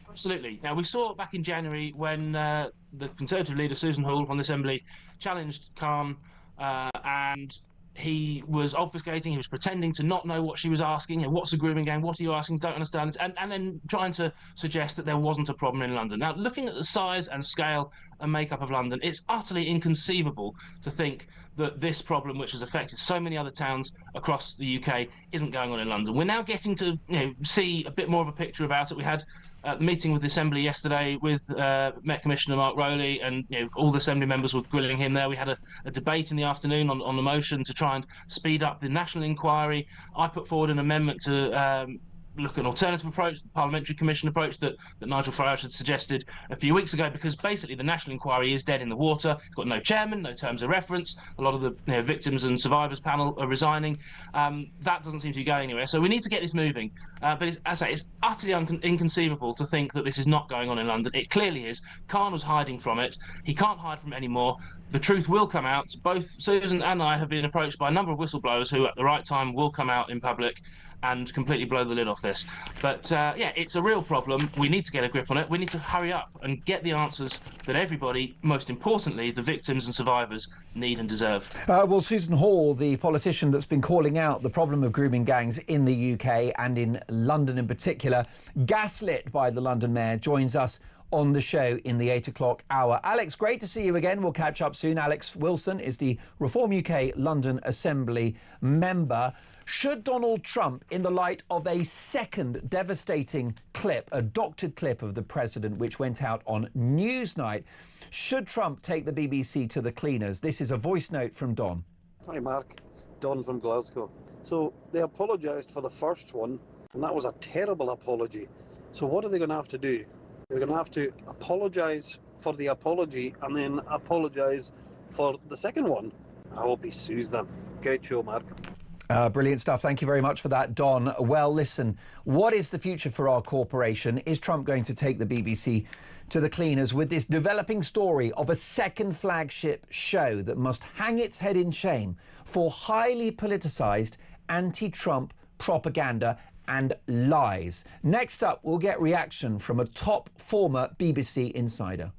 Absolutely. Now, we saw back in January when the Conservative leader, Susan Hall, from the Assembly, challenged Khan, and he was obfuscating, he was pretending to not know what she was asking. What's a grooming gang? What are you asking? Don't understand this. And then trying to suggest that there wasn't a problem in London. Now, looking at the size and scale and makeup of London, it's utterly inconceivable to think that this problem, which has affected so many other towns across the UK, isn't going on in London. We're now getting to see a bit more of a picture about it. We had the meeting with the Assembly yesterday with Met Commissioner Mark Dolan, and all the Assembly members were grilling him there. We had a debate in the afternoon on the motion to try and speed up the national inquiry. I put forward an amendment to look at an alternative approach, the Parliamentary Commission approach that Nigel Farage had suggested a few weeks ago, because basically the National Inquiry is dead in the water. It's got no chairman, no terms of reference. A lot of the victims and survivors panel are resigning. That doesn't seem to be going anywhere. So we need to get this moving. But as I say, it's utterly inconceivable to think that this is not going on in London. It clearly is. Khan was hiding from it. He can't hide from it anymore. The truth will come out. Both Susan and I have been approached by a number of whistleblowers who at the right time will come out in public and completely blow the lid off this. But yeah, it's a real problem. We need to get a grip on it. We need to hurry up and get the answers that everybody, most importantly, the victims and survivors, need and deserve. Well, Susan Hall, the politician that's been calling out the problem of grooming gangs in the UK and in London in particular, gaslit by the London Mayor, joins us on the show in the 8 o'clock hour. Alex, great to see you again. We'll catch up soon. Alex Wilson is the Reform UK London Assembly member. Should Donald Trump, in the light of a second devastating clip, a doctored clip of the president which went out on Newsnight, should Trump take the BBC to the cleaners? This is a voice note from Don. Hi Mark, Don from Glasgow. So they apologised for the first one, and that was a terrible apology. So what are they going to have to do? They're going to have to apologise for the apology and then apologise for the second one. I hope he sues them. Great show, Mark. Brilliant stuff. Thank you very much for that, Don. Well, listen, what is the future for our corporation? Is Trump going to take the BBC to the cleaners with this developing story of a second flagship show that must hang its head in shame for highly politicised anti-Trump propaganda and lies? Next up, we'll get reaction from a top former BBC insider.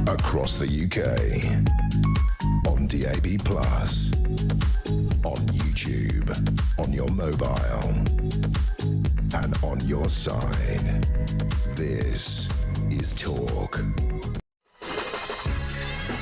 Across the UK, on DAB+, on YouTube, on your mobile, and on your side. This is Talk.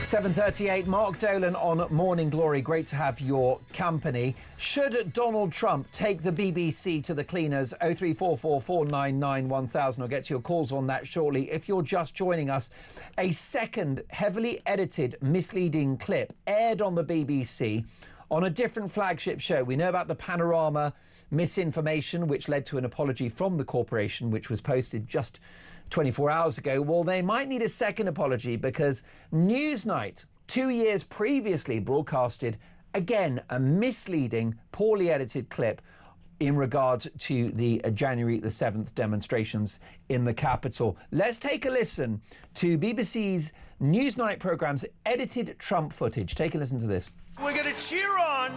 7:38, Mark Dolan on Morning Glory. Great to have your company. Should Donald Trump take the BBC to the cleaners? 0344 499 1000. I'll get to your calls on that shortly. If you're just joining us, a second heavily edited, misleading clip aired on the BBC on a different flagship show. We know about the Panorama misinformation, which led to an apology from the corporation, which was posted just 24 hours ago. Well, they might need a second apology because Newsnight, 2 years previously, broadcasted, again, a misleading, poorly edited clip in regard to the January the 7th demonstrations in the capital. Let's take a listen to BBC's Newsnight programme's edited Trump footage. Take a listen to this. We're going to cheer on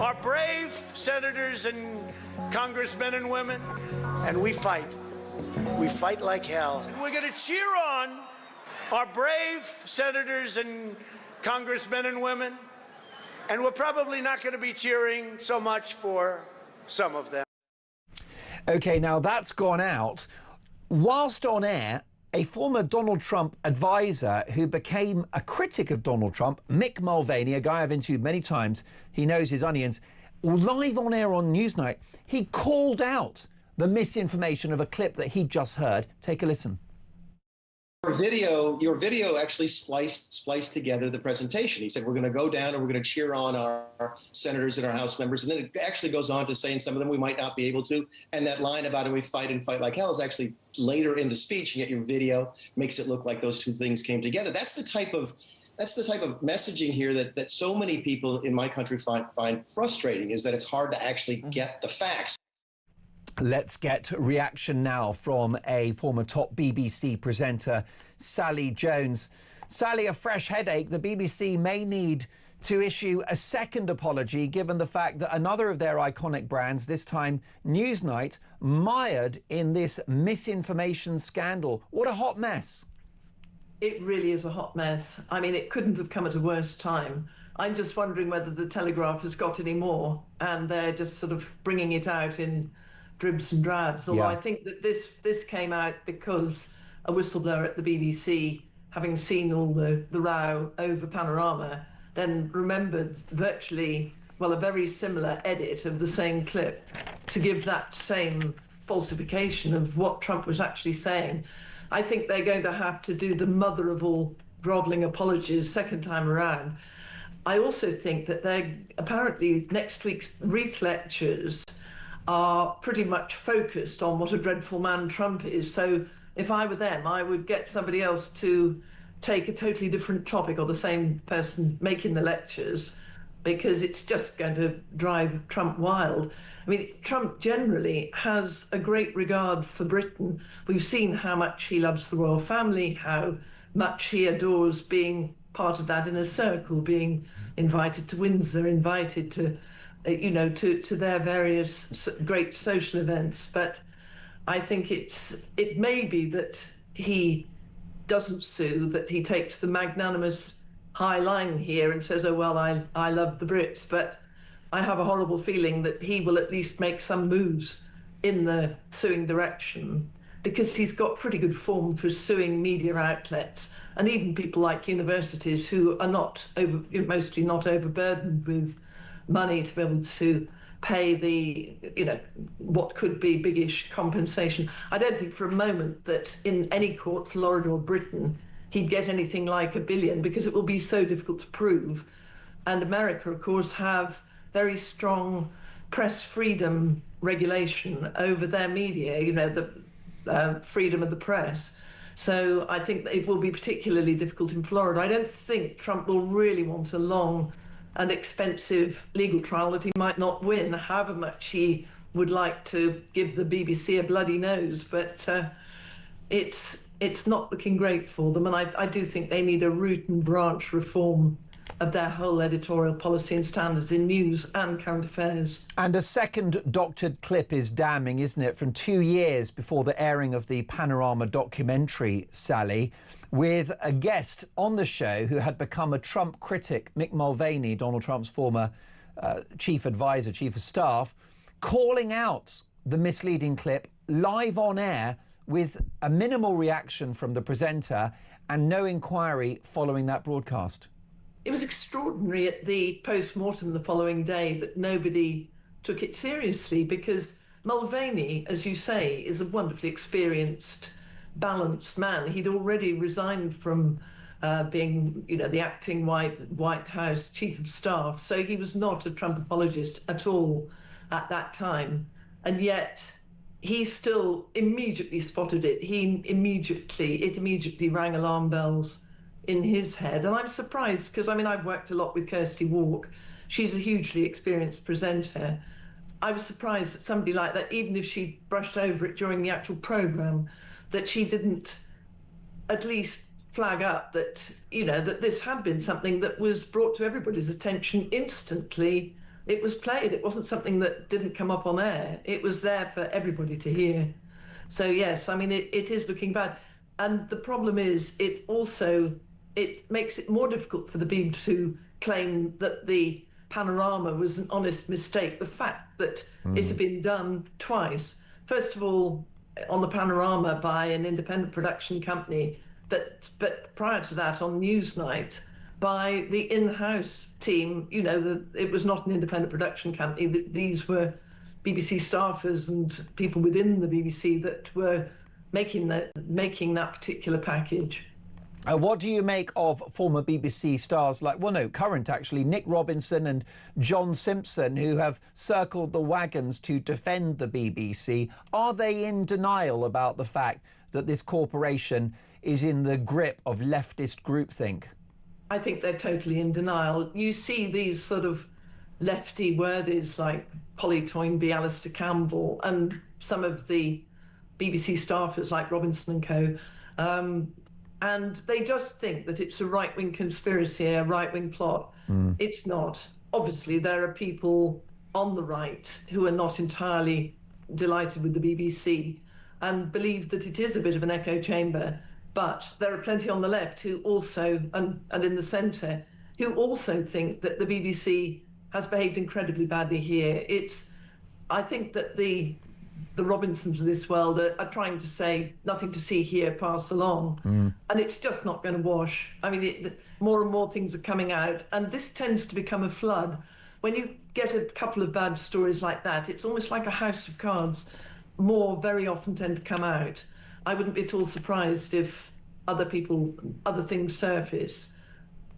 our brave senators and congressmen and women, and we fight. We fight like hell. We're going to cheer on our brave senators and congressmen and women, and we're probably not going to be cheering so much for some of them. OK, now that's gone out. Whilst on air, a former Donald Trump advisor who became a critic of Donald Trump, Mick Mulvaney, a guy I've interviewed many times, he knows his onions, live on air on Newsnight, he called out the misinformation of a clip that he just heard. Take a listen. Your video actually spliced together the presentation. He said, we're going to go down and we're going to cheer on our senators and our House members. And then it actually goes on to say, in some of them, we might not be able to. And that line about it, we fight and fight like hell, is actually later in the speech. And yet your video makes it look like those two things came together. That's the type of messaging here that so many people in my country find frustrating, is that it's hard to actually get the facts. Let's get reaction now from a former top BBC presenter, Sally Jones. Sally, a fresh headache. The BBC may need to issue a second apology, given the fact that another of their iconic brands, this time Newsnight, mired in this misinformation scandal. What a hot mess. It really is a hot mess. I mean, it couldn't have come at a worse time. I'm just wondering whether the Telegraph has got any more, and they're just sort of bringing it out in dribs and drabs. Although I think that this came out because a whistleblower at the BBC, having seen all the row over Panorama, then remembered virtually, well, a very similar edit of the same clip to give that same falsification of what Trump was actually saying. I think they're going to have to do the mother of all grovelling apologies second time around. I also think that they're apparently next week's Wreath lectures are pretty much focused on what a dreadful man Trump is. So if I were them, I would get somebody else to take a totally different topic, or the same person making the lectures, because it's just going to drive Trump wild. I mean, Trump generally has a great regard for Britain. We've seen how much he loves the royal family, how much he adores being part of that inner circle, being invited to Windsor, invited to to their various great social events. But I think it may be that he doesn't sue, that he takes the magnanimous high line here and says, oh, well, I love the Brits. But I have a horrible feeling that he will at least make some moves in the suing direction, because he's got pretty good form for suing media outlets and even people like universities who are mostly not overburdened with money to be able to pay the, what could be biggish compensation. I don't think for a moment that in any court, Florida or Britain, he'd get anything like $1 billion, because it will be so difficult to prove. And America, of course, have very strong press freedom regulation over their media, the freedom of the press. So I think that it will be particularly difficult in Florida. I don't think Trump will really want a long and expensive legal trial that he might not win, however much he would like to give the BBC a bloody nose. But it's not looking great for them, and I do think they need a root and branch reform of their whole editorial policy and standards in news and current affairs. And a second doctored clip is damning, isn't it, from 2 years before the airing of the Panorama documentary, Sally, with a guest on the show who had become a Trump critic, Mick Mulvaney, Donald Trump's former chief advisor, chief of staff, calling out the misleading clip live on air with a minimal reaction from the presenter and no inquiry following that broadcast. It was extraordinary at the post-mortem the following day that nobody took it seriously, because Mulvaney, as you say, is a wonderfully experienced, balanced man. He'd already resigned from being, the acting White House chief of staff, so he was not a Trump apologist at all at that time. And yet he still immediately spotted it. It immediately rang alarm bells in his head. And I'm surprised because, I mean, I've worked a lot with Kirsty Walk. She's a hugely experienced presenter. I was surprised that somebody like that, even if she brushed over it during the actual programme, that she didn't at least flag up that, you know, that this had been something that was brought to everybody's attention instantly. It was played. It wasn't something that didn't come up on air. It was there for everybody to hear. So yes, I mean, it is looking bad. And the problem is it makes it more difficult for the Beeb to claim that the panorama was an honest mistake. The fact that it had been done twice, first of all, on the panorama by an independent production company, but prior to that on Newsnight by the in-house team. You know, it was not an independent production company. These were BBC staffers and people within the BBC that were making that particular package. What do you make of former BBC stars current actually, Nick Robinson and John Simpson, who have circled the wagons to defend the BBC? Are they in denial about the fact that this corporation is in the grip of leftist groupthink? I think they're totally in denial. You see these sort of lefty worthies like Polly Toynbee, Alistair Campbell, and some of the BBC staffers like Robinson and co. And they just think that it's a right-wing conspiracy, a right-wing plot. It's not. Obviously, there are people on the right who are not entirely delighted with the BBC and believe that it is a bit of an echo chamber. But there are plenty on the left who also, and in the centre, who also think that the BBC has behaved incredibly badly here. I think that the Robinsons of this world are trying to say nothing to see here, pass along. And it's just not going to wash. I mean, more and more things are coming out, and this tends to become a flood. When you get a couple of bad stories like that, it's almost like a house of cards. More very often tend to come out. I wouldn't be at all surprised if other things surface,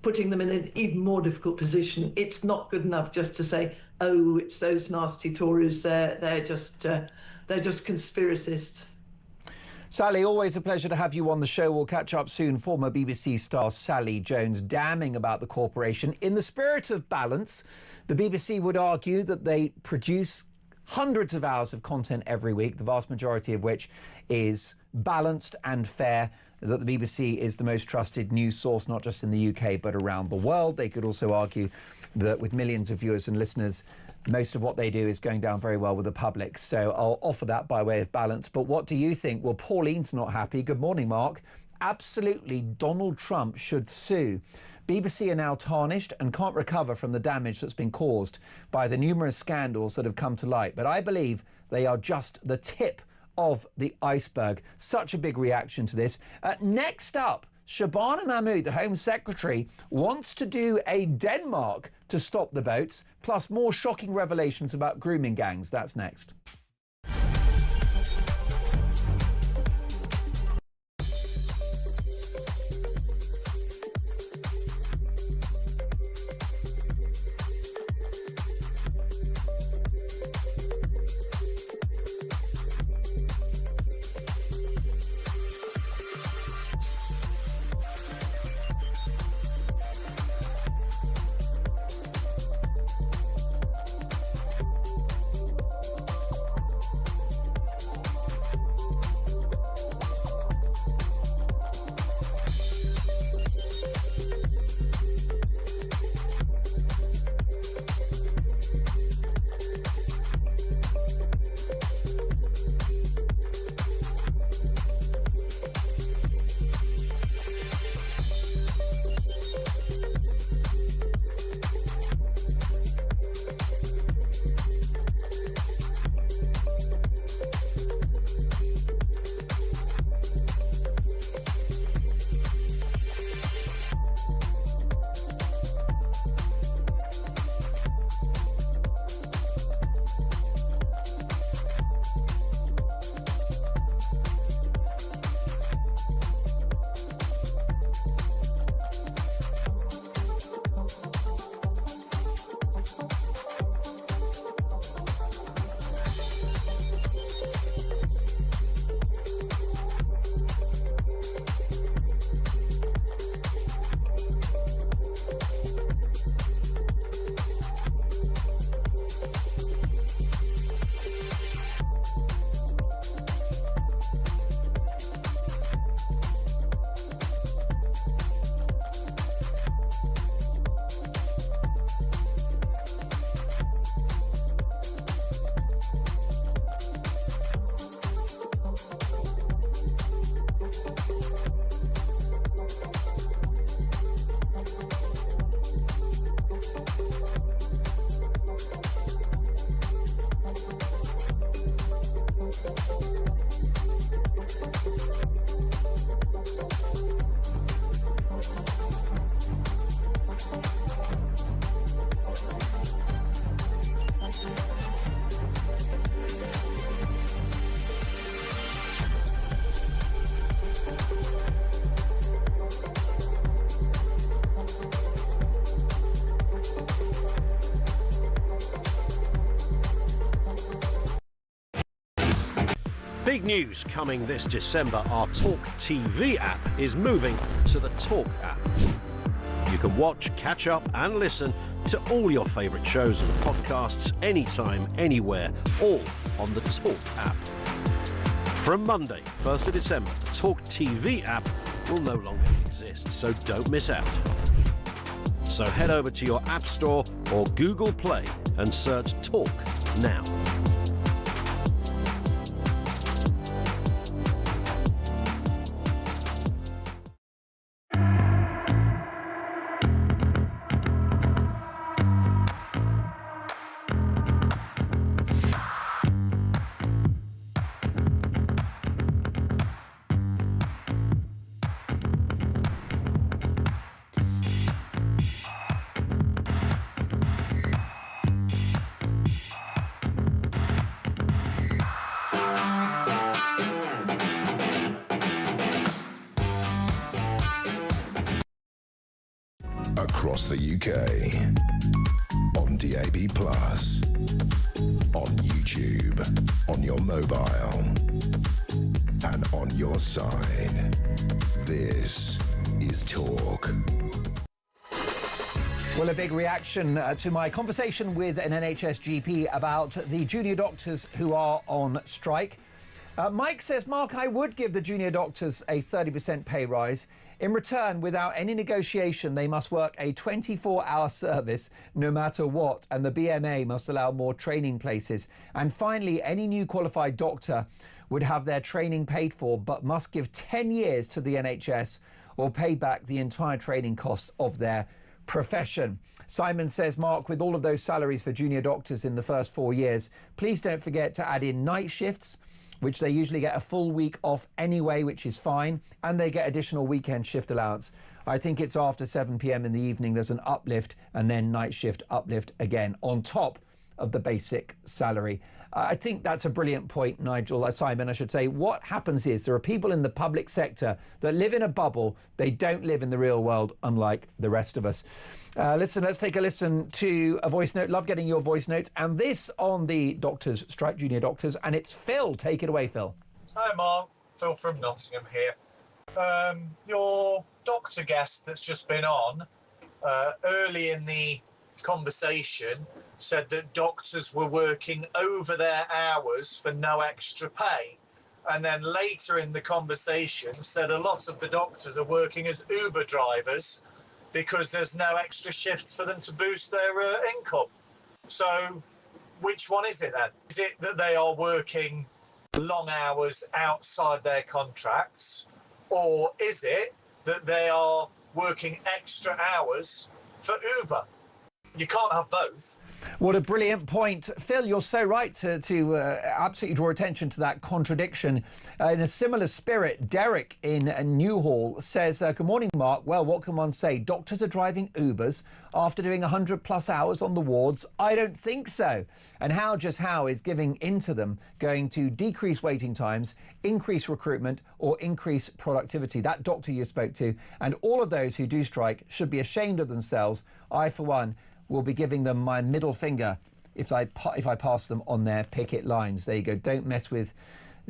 putting them in an even more difficult position. It's not good enough just to say, oh, it's those nasty Tories, they're just conspiracists. Sally, always a pleasure to have you on the show. We'll catch up soon. Former BBC star Sally Jones damning about the corporation. In the spirit of balance, the BBC would argue that they produce hundreds of hours of content every week, the vast majority of which is balanced and fair, that the BBC is the most trusted news source, not just in the UK, but around the world. They could also argue that with millions of viewers and listeners, most of what they do is going down very well with the public. So I'll offer that by way of balance. But what do you think? Well, Pauline's not happy. Good morning, Mark. Absolutely, Donald Trump should sue. BBC are now tarnished and can't recover from the damage that's been caused by the numerous scandals that have come to light. But I believe they are just the tip of the iceberg. Such a big reaction to this. Next up, Shabana Mahmood, the Home Secretary, wants to do a Denmark to stop the boats, plus more shocking revelations about grooming gangs. That's next. Big news coming this December. Our talkTV app is moving to the Talk app. You can watch, catch up and listen to all your favourite shows and podcasts anytime, anywhere, all on the Talk app. From Monday, 1st of December, the talkTV app will no longer exist, so don't miss out. So head over to your App Store or Google Play and search Talk now. Across the UK, on DAB+, on YouTube, on your mobile, and on your side. This is Talk. Well, a big reaction to my conversation with an NHS GP about the junior doctors who are on strike. Mike says, Mark, I would give the junior doctors a 30% pay rise. In return, without any negotiation, they must work a 24-hour service no matter what, and the BMA must allow more training places. And finally, any new qualified doctor would have their training paid for, but must give 10 years to the NHS or pay back the entire training costs of their profession. Simon says, Mark, with all of those salaries for junior doctors in the first 4 years, please don't forget to add in night shifts, which they usually get a full week off anyway, which is fine, and they get additional weekend shift allowance. I think it's after 7 p.m. in the evening, there's an uplift, and then night shift uplift again on top of the basic salary. I think that's a brilliant point, Nigel. Simon, I should say. What happens is there are people in the public sector that live in a bubble. They don't live in the real world, unlike the rest of us. Listen, let's take a listen to a voice note. Love getting your voice notes. And this on the doctors, strike junior doctors. And it's Phil. Take it away, Phil. Hi, Mark. Phil from Nottingham here. Your doctor guest that's just been on, early in the conversation, said that doctors were working over their hours for no extra pay. And then later in the conversation said a lot of the doctors are working as Uber drivers because there's no extra shifts for them to boost their income. So which one is it then? Is it that they are working long hours outside their contracts, or is it that they are working extra hours for Uber? You can't have both. What a brilliant point. Phil, you're so right to absolutely draw attention to that contradiction. In a similar spirit, Derek in Newhall says, good morning, Mark. Well, what can one say? Doctors are driving Ubers after doing 100 plus hours on the wards? I don't think so. And how is giving into them going to decrease waiting times, increase recruitment or increase productivity? That doctor you spoke to and all of those who do strike should be ashamed of themselves. I, for one, will be giving them my middle finger if I pass them on their picket lines. There you go. Don't mess with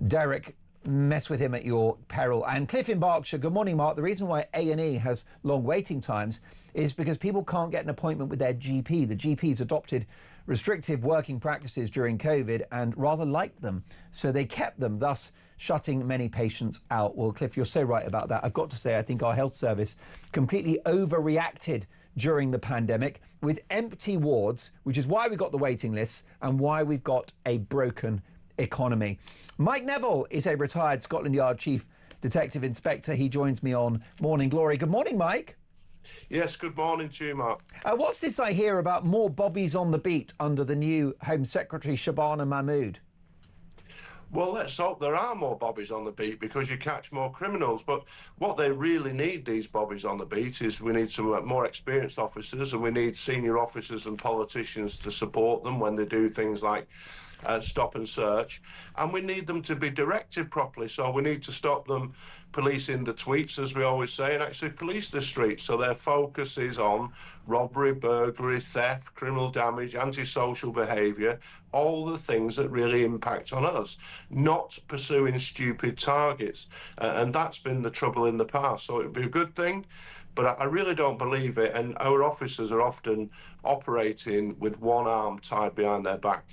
Derek. Mess with him at your peril. And Cliff in Berkshire, good morning, Mark. The reason why A&E has long waiting times is because people can't get an appointment with their GP. The GPs adopted restrictive working practices during COVID and rather liked them, so they kept them, thus shutting many patients out. Well, Cliff, you're so right about that. I've got to say, I think our health service completely overreacted during the pandemic with empty wards, which is why we got the waiting lists and why we've got a broken economy. Mike Neville is a retired Scotland Yard Chief Detective Inspector. He joins me on Morning Glory. Good morning, Mike. Yes, good morning to you, Mark. What's this I hear about more bobbies on the beat under the new Home Secretary Shabana Mahmood? Well, let's hope there are more bobbies on the beat because you catch more criminals. But what they really need, these bobbies on the beat, is we need some more experienced officers, and we need senior officers and politicians to support them when they do things like stop and search. And we need them to be directed properly. So we need to stop them policing the tweets, as we always say, and actually police the streets. So their focus is on robbery, burglary, theft, criminal damage, antisocial behaviour, all the things that really impact on us, not pursuing stupid targets. And that's been the trouble in the past. So it would be a good thing, but I really don't believe it. And our officers are often operating with one arm tied behind their back.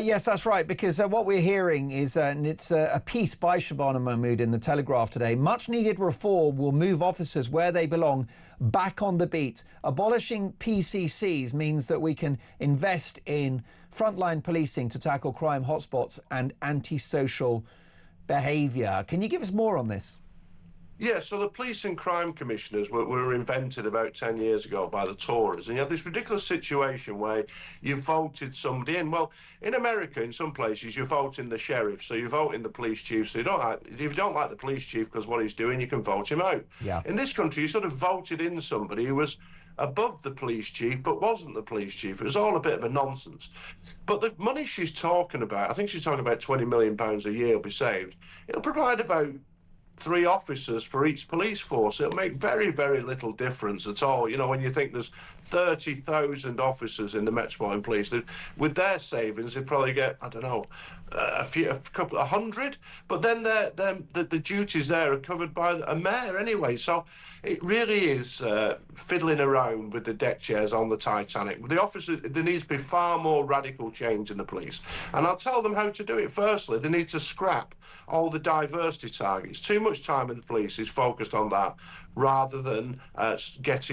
Yes, that's right, because what we're hearing is, and it's a piece by Shabana Mahmood in The Telegraph today, much needed reform will move officers where they belong back on the beat. Abolishing PCCs means that we can invest in frontline policing to tackle crime hotspots and antisocial behaviour. Can you give us more on this? Yeah, so the police and crime commissioners were invented about 10 years ago by the Tories, and you have this ridiculous situation where you voted somebody in. Well, in America, in some places, you vote in the sheriff, so you vote in the police chief. So if you don't like the police chief because what he's doing, you can vote him out. Yeah. In this country, you sort of voted in somebody who was above the police chief but wasn't the police chief. It was all a bit of a nonsense. But the money she's talking about, I think she's talking about £20 million a year will be saved. It'll provide about 3 officers for each police force. It'll make very, very little difference at all. You know, when you think there's 30,000 officers in the Metropolitan Police, with their savings, they'd probably get, I don't know, a couple of hundred. But then the duties there are covered by a mayor anyway. So it really is fiddling around with the deck chairs on the Titanic. With the officers, there needs to be far more radical change in the police. And I'll tell them how to do it. Firstly, they need to scrap all the diversity targets. Too much time in the police is focused on that rather than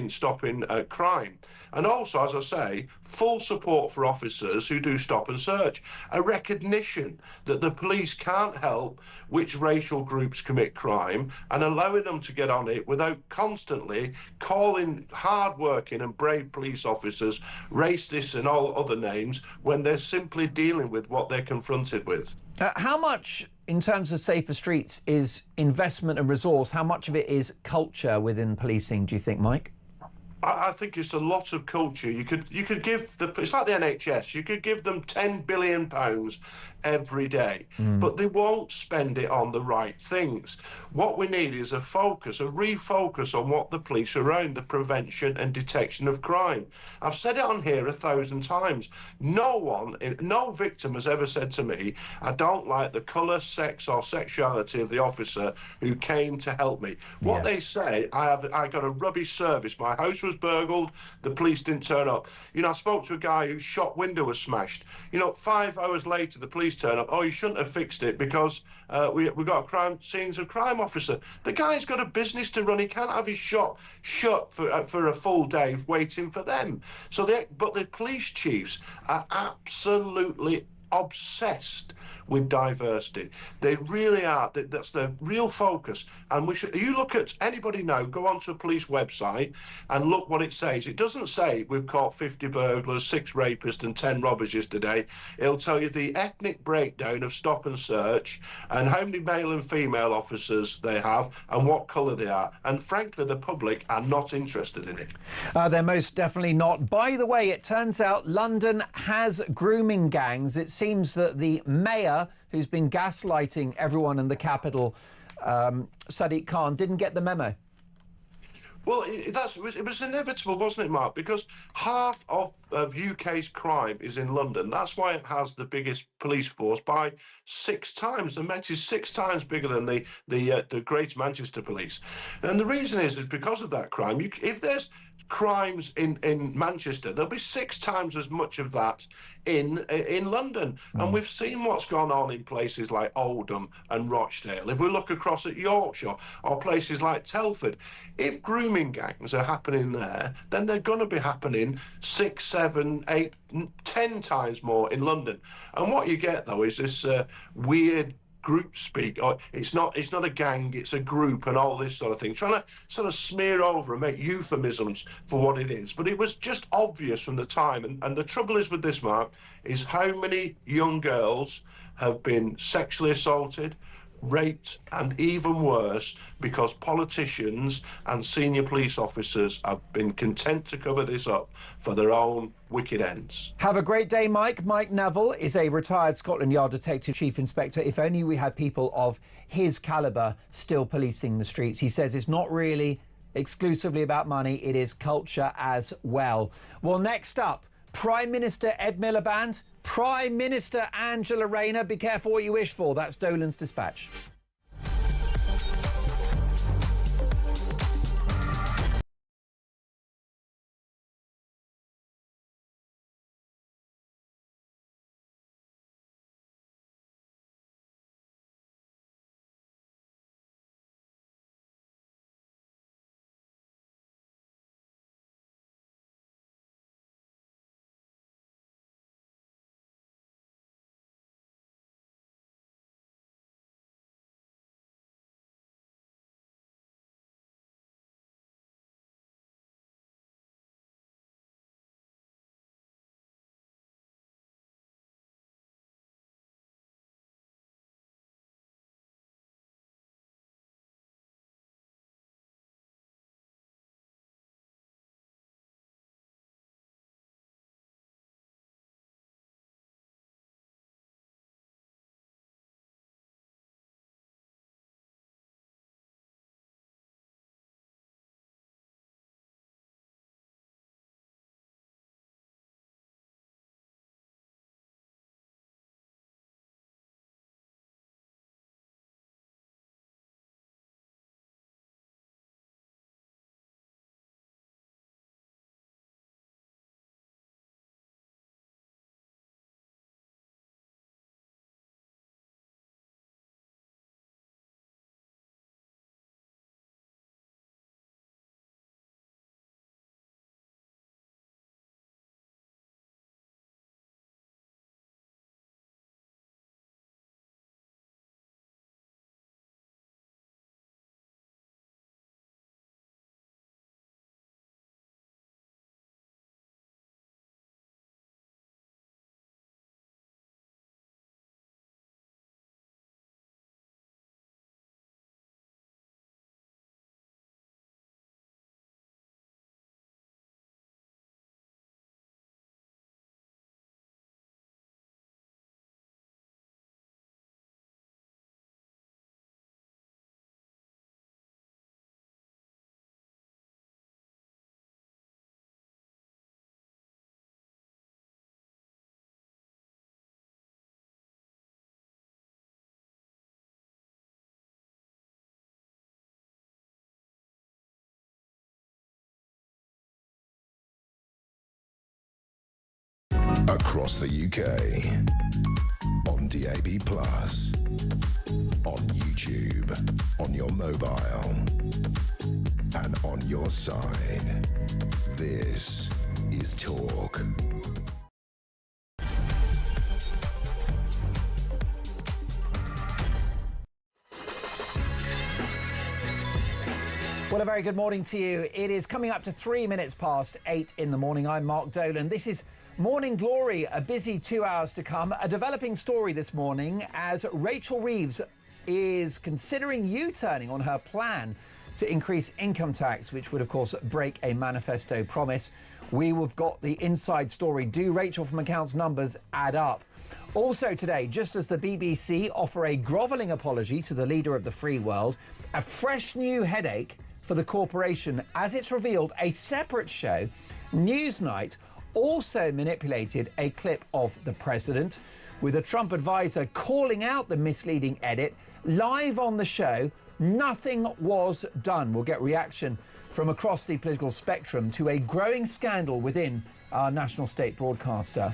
stopping crime. And also, as I say, full support for officers who do stop and search. A recognition that the police can't help which racial groups commit crime and allowing them to get on it without constantly calling hard-working and brave police officers racist and all other names when they're simply dealing with what they're confronted with. How much, in terms of safer streets, is investment and resource? How much of it is culture within policing, do you think, Mike? I think it's a lot of culture. You could give it's like the NHS. You could give them £10 billion every day, but they won't spend it on the right things. What we need is a refocus on what the police are around, the prevention and detection of crime. I've said it on here 1,000 times. No victim has ever said to me, I don't like the colour, sex or sexuality of the officer who came to help me. What they say, I got a rubbish service. My house was burgled, the police didn't turn up. You know, I spoke to a guy whose shop window was smashed. You know, 5 hours later, the police turn up. Oh, you shouldn't have fixed it because we got a scenes of crime officer. The guy's got a business to run. He can't have his shop shut for a full day waiting for them. But the police chiefs are absolutely obsessed with diversity. They really are. That's their real focus. And you look at anybody now, go onto a police website and look what it says. It doesn't say we've caught 50 burglars, 6 rapists and 10 robbers yesterday. It'll tell you the ethnic breakdown of stop and search and how many male and female officers they have and what colour they are. And frankly, the public are not interested in it. They're most definitely not. By the way, it turns out London has grooming gangs. It seems that the mayor, who's been gaslighting everyone in the capital, Sadiq Khan, didn't get the memo. Well, it was inevitable, wasn't it, Mark? Because half of UK's crime is in London. That's why it has the biggest police force by 6 times. The Met is 6 times bigger than the Greater Manchester Police. And the reason is because of that crime. If there's crimes in Manchester, there'll be 6 times as much of that in London. And we've seen what's gone on in places like Oldham and Rochdale. If we look across at Yorkshire or places like Telford, if grooming gangs are happening there, then they're going to be happening 6, 7, 8, 10 times more in London. And what you get, though, is this weird group speak. It's not a gang, it's a group and all this sort of thing, trying to sort of smear over and make euphemisms for what it is. But it was just obvious from the time. And the trouble is with this, Mark, is how many young girls have been sexually assaulted, raped, and even worse because politicians and senior police officers have been content to cover this up for their own wicked ends. Have a great day, Mike. Mike Neville is a retired Scotland Yard Detective Chief Inspector. If only we had people of his calibre still policing the streets. He says it's not really exclusively about money, it is culture as well. Well, next up, Prime Minister Ed Miliband, Prime Minister Angela Rayner. Be careful what you wish for. That's Dolan's dispatch. Across the UK, on DAB+, on YouTube, on your mobile, and on your side. This is Talk. Well, a very good morning to you. It is coming up to 3 minutes past 8 in the morning. I'm Mark Dolan. This is Morning Glory, a busy 2 hours to come. A developing story this morning as Rachel Reeves is considering U-turning on her plan to increase income tax, which would, of course, break a manifesto promise. We've got the inside story. Do Rachel from Accounts numbers add up? Also today, just as the BBC offer a grovelling apology to the leader of the free world, a fresh new headache for the corporation as it's revealed a separate show, Newsnight, also manipulated a clip of the president with a Trump advisor calling out the misleading edit. Live on the show, nothing was done. We'll get reaction from across the political spectrum to a growing scandal within our national state broadcaster.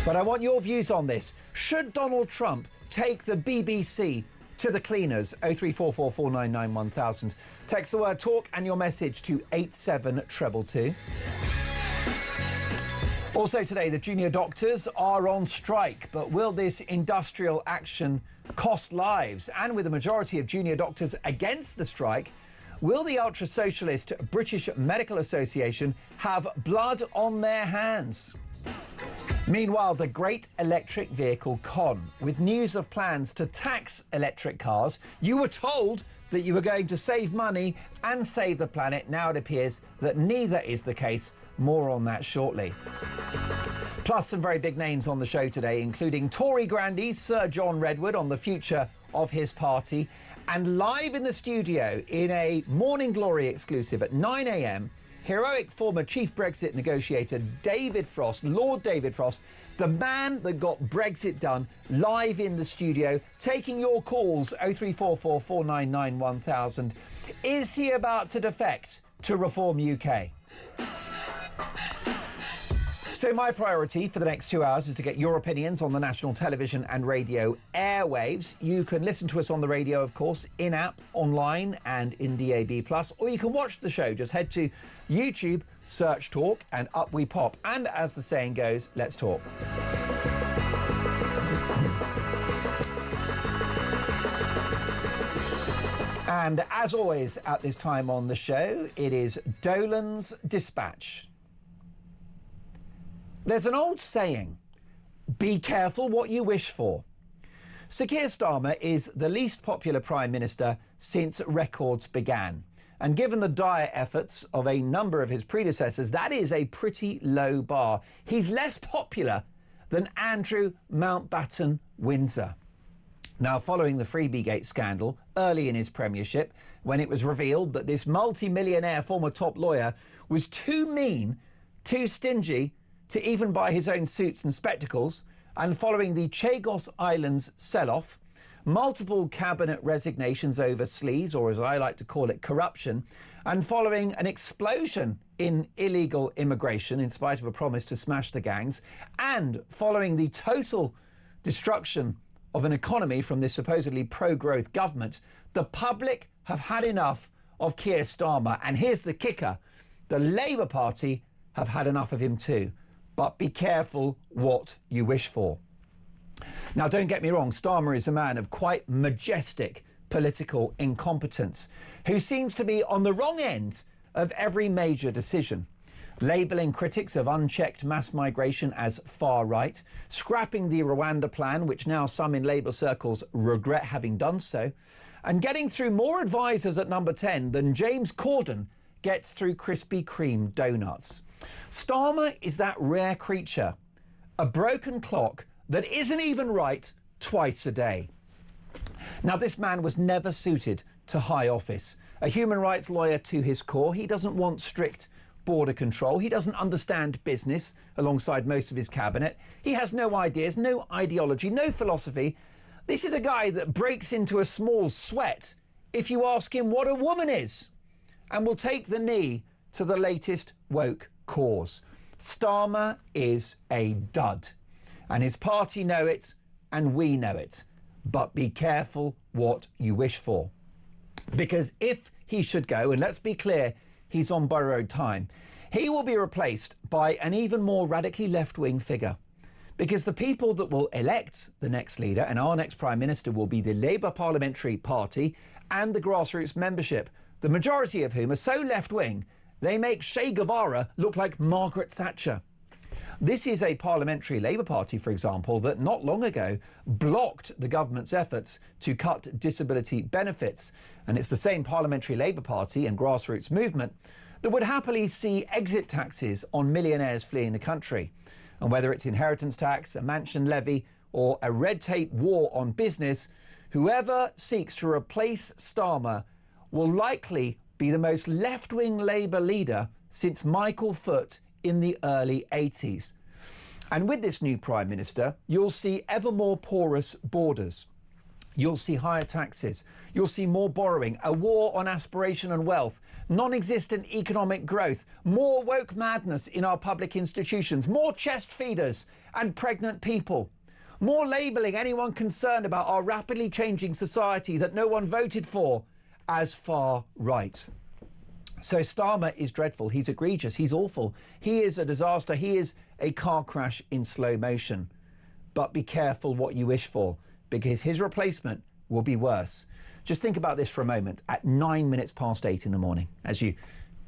But I want your views on this. Should Donald Trump take the BBC to the cleaners? 03444991000. Text the word talk and your message to 87222. Also today, the junior doctors are on strike, but will this industrial action cost lives? And with a majority of junior doctors against the strike, will the ultra-socialist British Medical Association have blood on their hands? Meanwhile, the great electric vehicle con, with news of plans to tax electric cars. You were told that you were going to save money and save the planet. Now it appears that neither is the case. More on that shortly. Plus, some very big names on the show today, including Tory Grandy Sir John Redwood on the future of his party. And live in the studio in a Morning Glory exclusive at 9 a.m, heroic former chief Brexit negotiator David Frost, Lord David Frost, the man that got Brexit done, live in the studio, taking your calls 0344 499 1000. Is he about to defect to Reform UK? So my priority for the next 2 hours is to get your opinions on the national television and radio airwaves. You can listen to us on the radio, of course, in-app, online and in DAB+, or you can watch the show. Just head to YouTube, search Talk, and up we pop. And as the saying goes, let's talk. And as always at this time on the show, it is Dolan's Dispatch. There's an old saying, be careful what you wish for. Sir Keir Starmer is the least popular Prime Minister since records began. And given the dire efforts of a number of his predecessors, that is a pretty low bar. He's less popular than Andrew Mountbatten Windsor. Now, following the Freebiegate scandal early in his premiership, when it was revealed that this multi-millionaire former top lawyer was too mean, too stingy, to even buy his own suits and spectacles, and following the Chagos Islands sell-off, multiple cabinet resignations over sleaze, or as I like to call it, corruption, and following an explosion in illegal immigration in spite of a promise to smash the gangs, and following the total destruction of an economy from this supposedly pro-growth government, the public have had enough of Keir Starmer. And here's the kicker, the Labour Party have had enough of him too. But be careful what you wish for. Now, don't get me wrong, Starmer is a man of quite majestic political incompetence, who seems to be on the wrong end of every major decision, labelling critics of unchecked mass migration as far right, scrapping the Rwanda plan, which now some in Labour circles regret having done so, and getting through more advisers at number 10 than James Corden gets through Krispy Kreme donuts. Starmer is that rare creature, a broken clock that isn't even right twice a day. Now, this man was never suited to high office. A human rights lawyer to his core, he doesn't want strict border control. He doesn't understand business alongside most of his cabinet. He has no ideas, no ideology, no philosophy. This is a guy that breaks into a small sweat if you ask him what a woman is, and will take the knee to the latest woke cause. Starmer is a dud, and his party know it, and we know it. But be careful what you wish for. Because if he should go, and let's be clear, he's on borrowed time, he will be replaced by an even more radically left-wing figure. Because the people that will elect the next leader and our next Prime Minister will be the Labour Parliamentary Party and the grassroots membership, the majority of whom are so left-wing they make Che Guevara look like Margaret Thatcher. This is a parliamentary Labour Party, for example, that not long ago blocked the government's efforts to cut disability benefits. And it's the same parliamentary Labour Party and grassroots movement that would happily see exit taxes on millionaires fleeing the country. And whether it's inheritance tax, a mansion levy, or a red tape war on business, whoever seeks to replace Starmer will likely be the most left-wing Labour leader since Michael Foot in the early 80s. And with this new Prime Minister, you'll see ever more porous borders. You'll see higher taxes. You'll see more borrowing, a war on aspiration and wealth, non-existent economic growth, more woke madness in our public institutions, more chest feeders and pregnant people, more labelling anyone concerned about our rapidly changing society that no one voted for as far right. So Starmer is dreadful. He's egregious. He's awful. He is a disaster. He is a car crash in slow motion. But be careful what you wish for, because his replacement will be worse. Just think about this for a moment at 9 minutes past 8 in the morning as you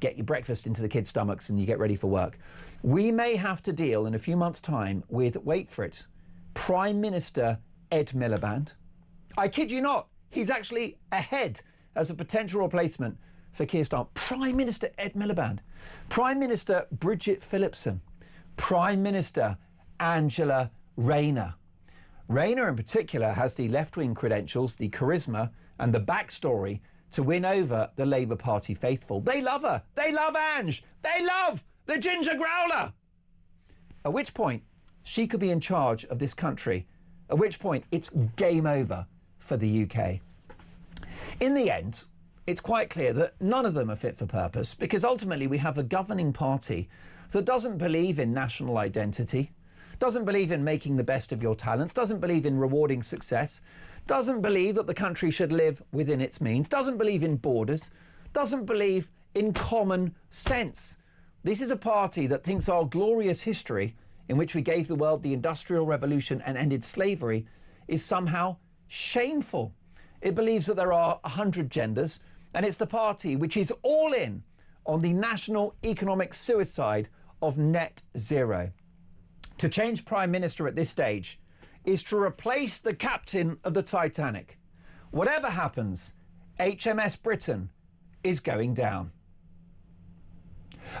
get your breakfast into the kids' stomachs and you get ready for work. We may have to deal in a few months' time with, wait for it, Prime Minister Ed Miliband. I kid you not, he's actually ahead as a potential replacement for Keir Starmer. Prime Minister Ed Miliband, Prime Minister Bridget Phillipson, Prime Minister Angela Rayner. Rayner in particular has the left-wing credentials, the charisma and the backstory to win over the Labour Party faithful. They love her. They love Ange. They love the ginger growler. At which point she could be in charge of this country. At which point it's game over for the UK. In the end, it's quite clear that none of them are fit for purpose, because ultimately we have a governing party that doesn't believe in national identity, doesn't believe in making the best of your talents, doesn't believe in rewarding success, doesn't believe that the country should live within its means, doesn't believe in borders, doesn't believe in common sense. This is a party that thinks our glorious history, in which we gave the world the Industrial Revolution and ended slavery, is somehow shameful. It believes that there are 100 genders, and it's the party which is all in on the national economic suicide of net zero. To change Prime Minister at this stage is to replace the captain of the Titanic. Whatever happens, HMS Britain is going down.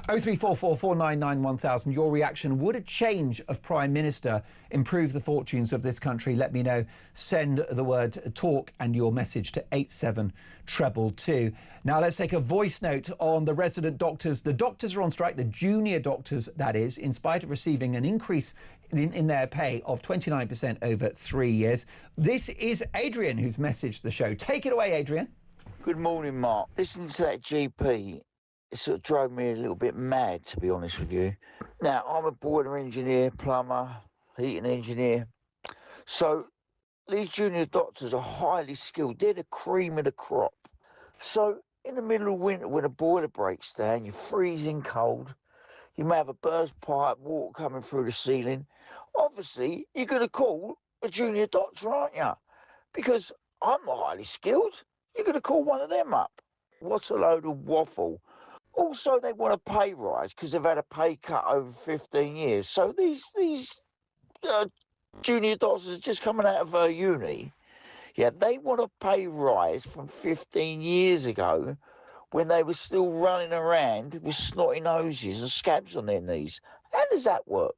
03444991000, your reaction. Would a change of Prime Minister improve the fortunes of this country? Let me know. Send the word talk and your message to 87222. Now let's take a voice note on the resident doctors. The doctors are on strike, the junior doctors that is, in spite of receiving an increase in their pay of 29% over 3 years. This is Adrian who's messaged the show. Take it away, Adrian. Good morning, Mark. Listening to that GP, it sort of drove me a little bit mad, to be honest with you. Now, I'm a boiler engineer, plumber, heating engineer. So these junior doctors are highly skilled. They're the cream of the crop. So in the middle of winter, when a boiler breaks down, you're freezing cold, you may have a burst pipe, water coming through the ceiling. Obviously, you're going to call a junior doctor, aren't you? Because I'm not highly skilled. You're going to call one of them up. What a load of waffle. Also, they want a pay rise because they've had a pay cut over 15 years. So these junior doctors are just coming out of uni. Yeah, they want a pay rise from 15 years ago when they were still running around with snotty noses and scabs on their knees. How does that work?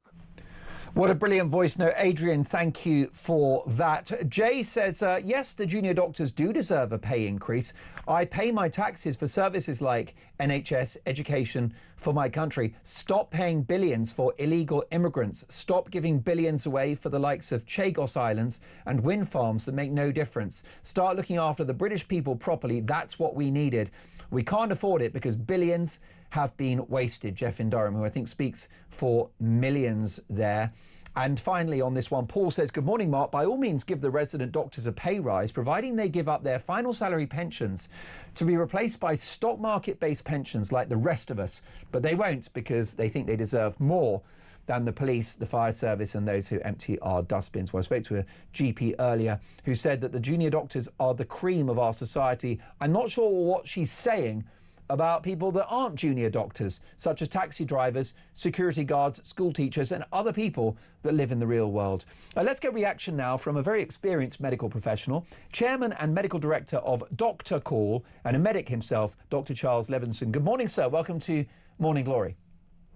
What a brilliant voice note. Adrian, thank you for that. Jay says, yes, the junior doctors do deserve a pay increase. I pay my taxes for services like NHS, education for my country. Stop paying billions for illegal immigrants. Stop giving billions away for the likes of Chagos Islands and wind farms that make no difference. Start looking after the British people properly. That's what we needed. We can't afford it because billions have been wasted. Jeff in Durham, who I think speaks for millions there. And finally on this one, Paul says, good morning, Mark. By all means, give the resident doctors a pay rise, providing they give up their final salary pensions to be replaced by stock market-based pensions like the rest of us. But they won't, because they think they deserve more than the police, the fire service and those who empty our dustbins. Well, I spoke to a GP earlier who said that the junior doctors are the cream of our society. I'm not sure what she's saying about people that aren't junior doctors, such as taxi drivers, security guards, school teachers and other people that live in the real world. Let's get reaction now from a very experienced medical professional, chairman and medical director of Dr. Call and a medic himself, Dr. Charles Levinson. Good morning, sir. Welcome to Morning Glory.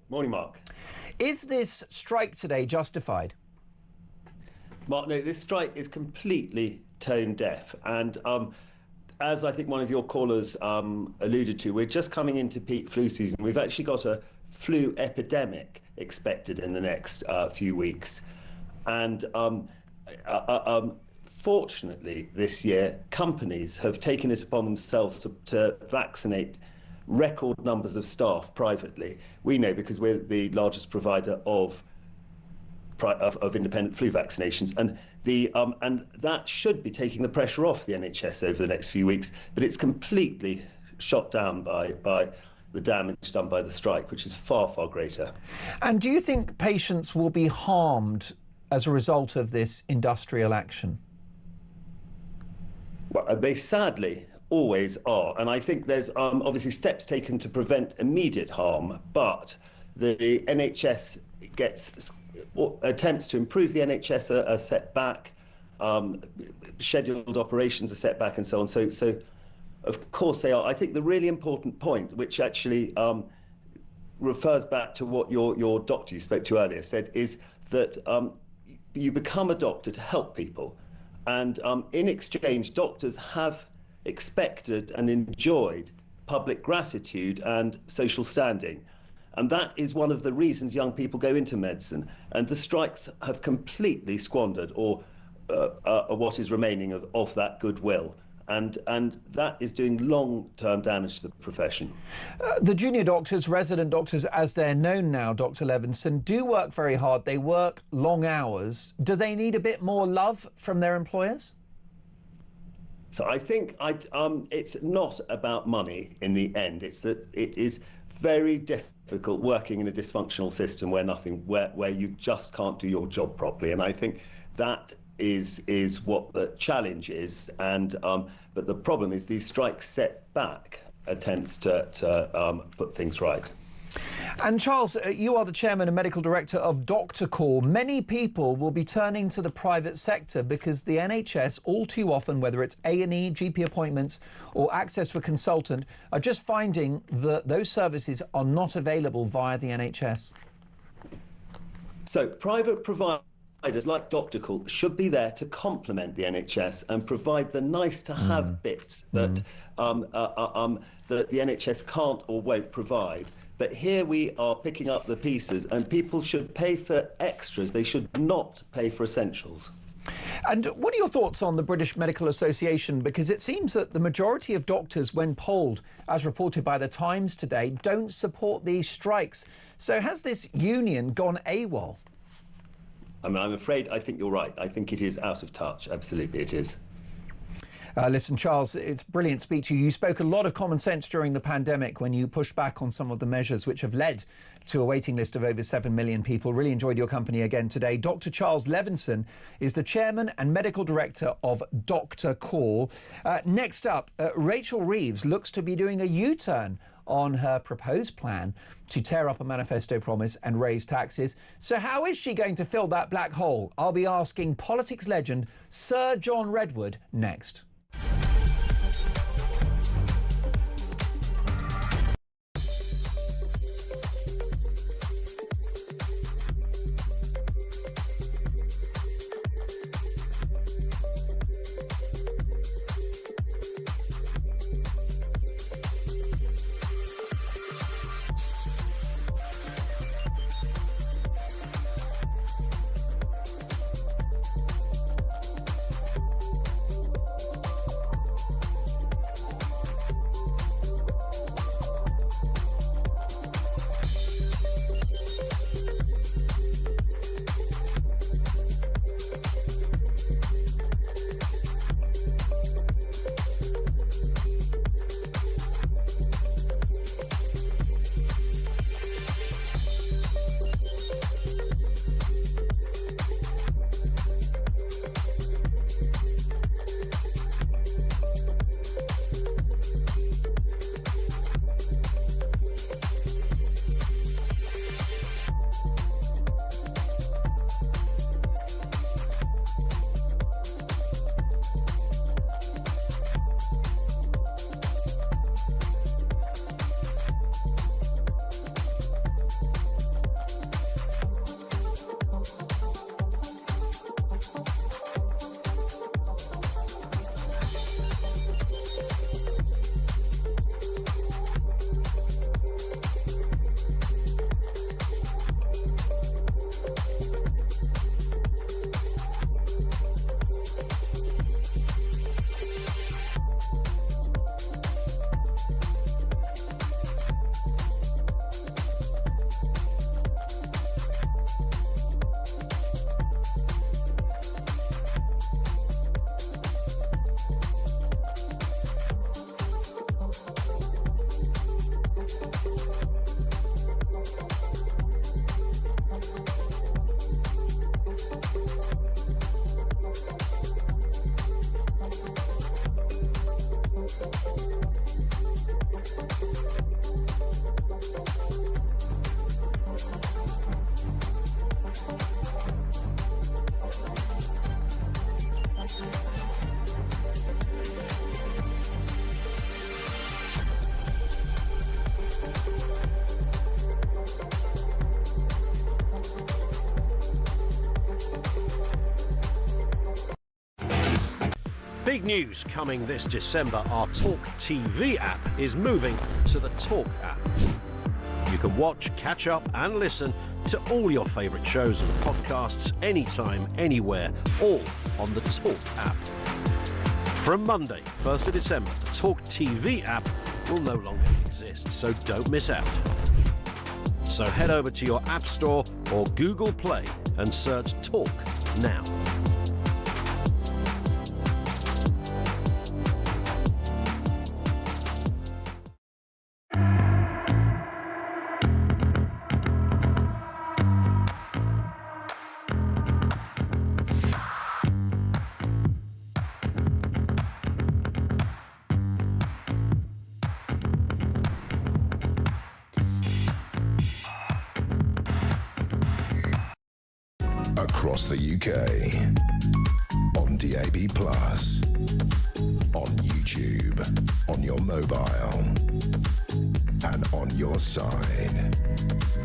Morning, Mark. Is this strike today justified? Mark, no, this strike is completely tone deaf. And as I think one of your callers alluded to, we're just coming into peak flu season. We've actually got a flu epidemic expected in the next few weeks. And fortunately, this year, companies have taken it upon themselves to vaccinate record numbers of staff privately. We know because we're the largest provider of independent flu vaccinations, and and that should be taking the pressure off the NHS over the next few weeks. But it's completely shot down by the damage done by the strike, which is far, far greater. And do you think patients will be harmed as a result of this industrial action? Well, they sadly always are. And I think there's obviously steps taken to prevent immediate harm, but the NHS gets attempts to improve the NHS are set back, scheduled operations are set back, and so on. So of course they are. I think the really important point, which actually refers back to what your doctor you spoke to earlier said, is that you become a doctor to help people. And in exchange, doctors have expected and enjoyed public gratitude and social standing. And that is one of the reasons young people go into medicine. And the strikes have completely squandered or what is remaining of that goodwill. And that is doing long-term damage to the profession. The junior doctors, resident doctors, as they're known now, Dr. Levinson, do work very hard. They work long hours. Do they need a bit more love from their employers? So I think it's not about money in the end. It's that it is very difficult working in a dysfunctional system where you just can't do your job properly. And I think that is what the challenge is. And but the problem is these strikes set back attempts to put things right. And Charles, you are the chairman and medical director of Doctor Call. Many people will be turning to the private sector because the NHS, all too often, whether it's A&E, GP appointments or access to a consultant, are just finding that those services are not available via the NHS. So private providers like Doctor Call should be there to complement the NHS and provide the nice-to-have bits that that the NHS can't or won't provide. But here we are picking up the pieces, and people should pay for extras. They should not pay for essentials. And what are your thoughts on the British Medical Association? Because it seems that the majority of doctors, when polled, as reported by The Times today, don't support these strikes. So has this union gone AWOL? I'm afraid I think you're right. I think it is out of touch. Absolutely, it is. Listen, Charles, it's brilliant to speak to you. You spoke a lot of common sense during the pandemic when you pushed back on some of the measures which have led to a waiting list of over 7 million people. Really enjoyed your company again today. Dr. Charles Levinson is the chairman and medical director of Doctor Call. Next up, Rachel Reeves looks to be doing a U-turn on her proposed plan to tear up a manifesto promise and raise taxes. So how is she going to fill that black hole? I'll be asking politics legend Sir John Redwood next. Big news coming this December. Our talkTV app is moving to the Talk app. You can watch, catch up and listen to all your favourite shows and podcasts anytime, anywhere, all on the Talk app. From Monday, 1st of December, the talkTV app will no longer exist, so don't miss out. So head over to your App Store or Google Play and search Talk now. Across the UK, on DAB+, on YouTube, on your mobile, and on your side.